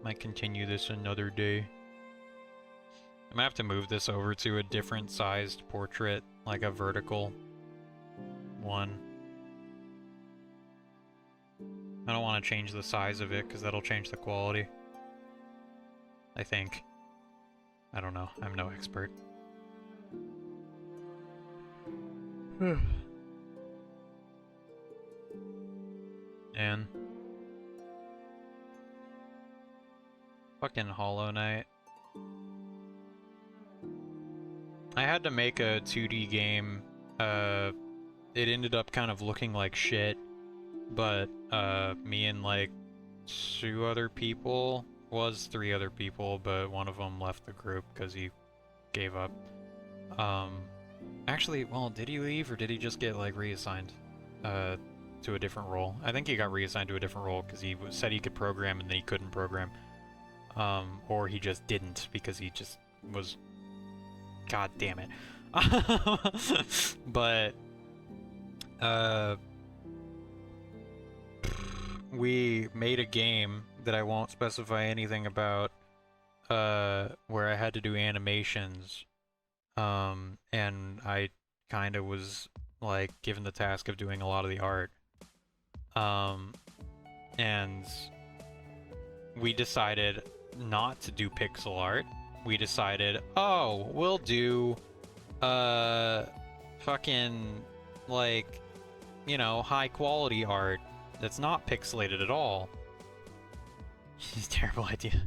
Might continue this another day. I'm gonna have to move this over to a different sized portrait, like a vertical one. I don't want to change the size of it because that'll change the quality. I think. I don't know. I'm no expert. And fucking Hollow Knight. I had to make a 2D game. It ended up kind of looking like shit, but me and like 2 other people, was 3 other people, but one of them left the group because he gave up. Actually, well, did he leave or did he just get like reassigned to a different role? I think he got reassigned to a different role because he said he could program and then he couldn't program. Or he just didn't because he just was... God damn it. But, we made a game that I won't specify anything about, where I had to do animations, and I kinda was, like, given the task of doing a lot of the art. And we decided not to do pixel art. We decided, oh, we'll do, fucking, like, you know, high quality art that's not pixelated at all. Terrible idea.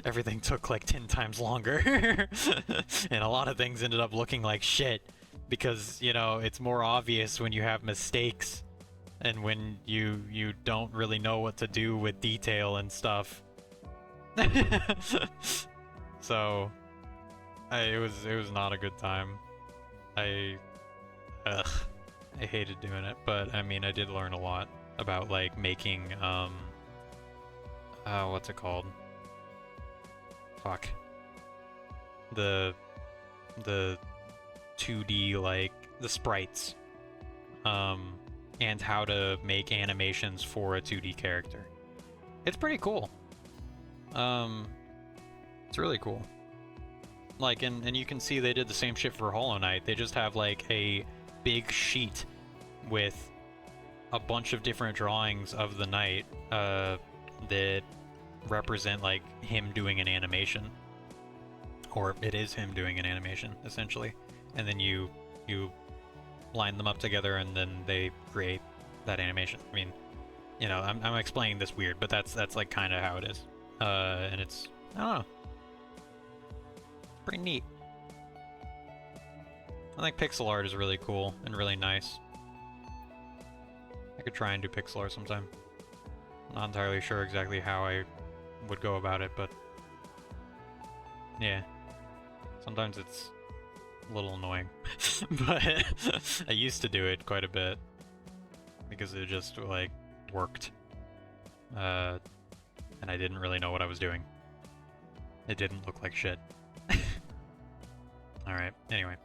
Everything took like 10 times longer. And a lot of things ended up looking like shit. Because, you know, it's more obvious when you have mistakes. And when you don't really know what to do with detail and stuff. So, it was not a good time. I hated doing it, but I mean, I did learn a lot about like making what's it called? Fuck. The 2D, like the sprites, and how to make animations for a 2D character. It's pretty cool. It's really cool. Like, and you can see they did the same shit for Hollow Knight. They just have like a big sheet with a bunch of different drawings of the knight that represent like him doing an animation, or it is him doing an animation essentially, and then you line them up together and then they create that animation. I mean, you know, I'm explaining this weird, but that's like kind of how it is, and it's, I don't know, pretty neat. I think pixel art is really cool and really nice. I could try and do pixel art sometime. Not entirely sure exactly how I would go about it, but yeah. Sometimes it's a little annoying. But I used to do it quite a bit because it just like worked. And I didn't really know what I was doing. It didn't look like shit. Alright, anyway.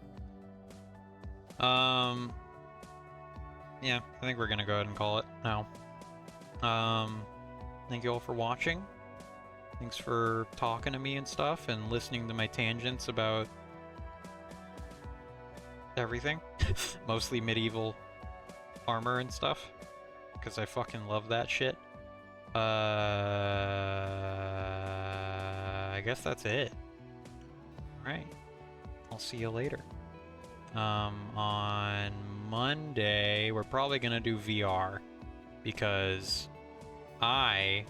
Yeah, I think we're gonna go ahead and call it now. Thank you all for watching. Thanks for talking to me and stuff and listening to my tangents about everything. Mostly medieval armor and stuff, because I fucking love that shit. I guess that's it. Alright. I'll see you later. On Monday, we're probably gonna do VR, because I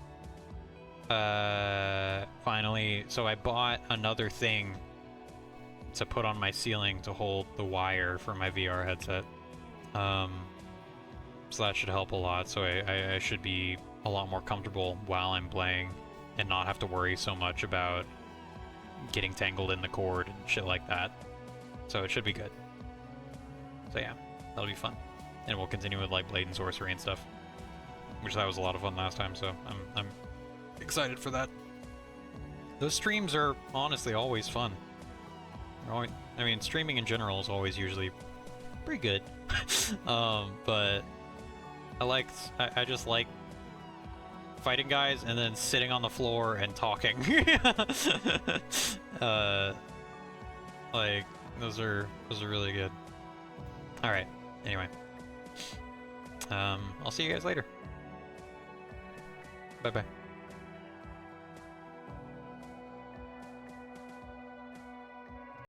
finally, so I bought another thing to put on my ceiling to hold the wire for my VR headset. So that should help a lot, so I should be a lot more comfortable while I'm playing and not have to worry so much about getting tangled in the cord and shit like that. So it should be good. So yeah, that'll be fun. And we'll continue with like Blade and Sorcery and stuff, which that was a lot of fun last time, so I'm excited for that. Those streams are honestly always fun. I mean, streaming in general is always usually pretty good. But I just like fighting guys and then sitting on the floor and talking. Like those are really good. All right. Anyway, I'll see you guys later. Bye bye.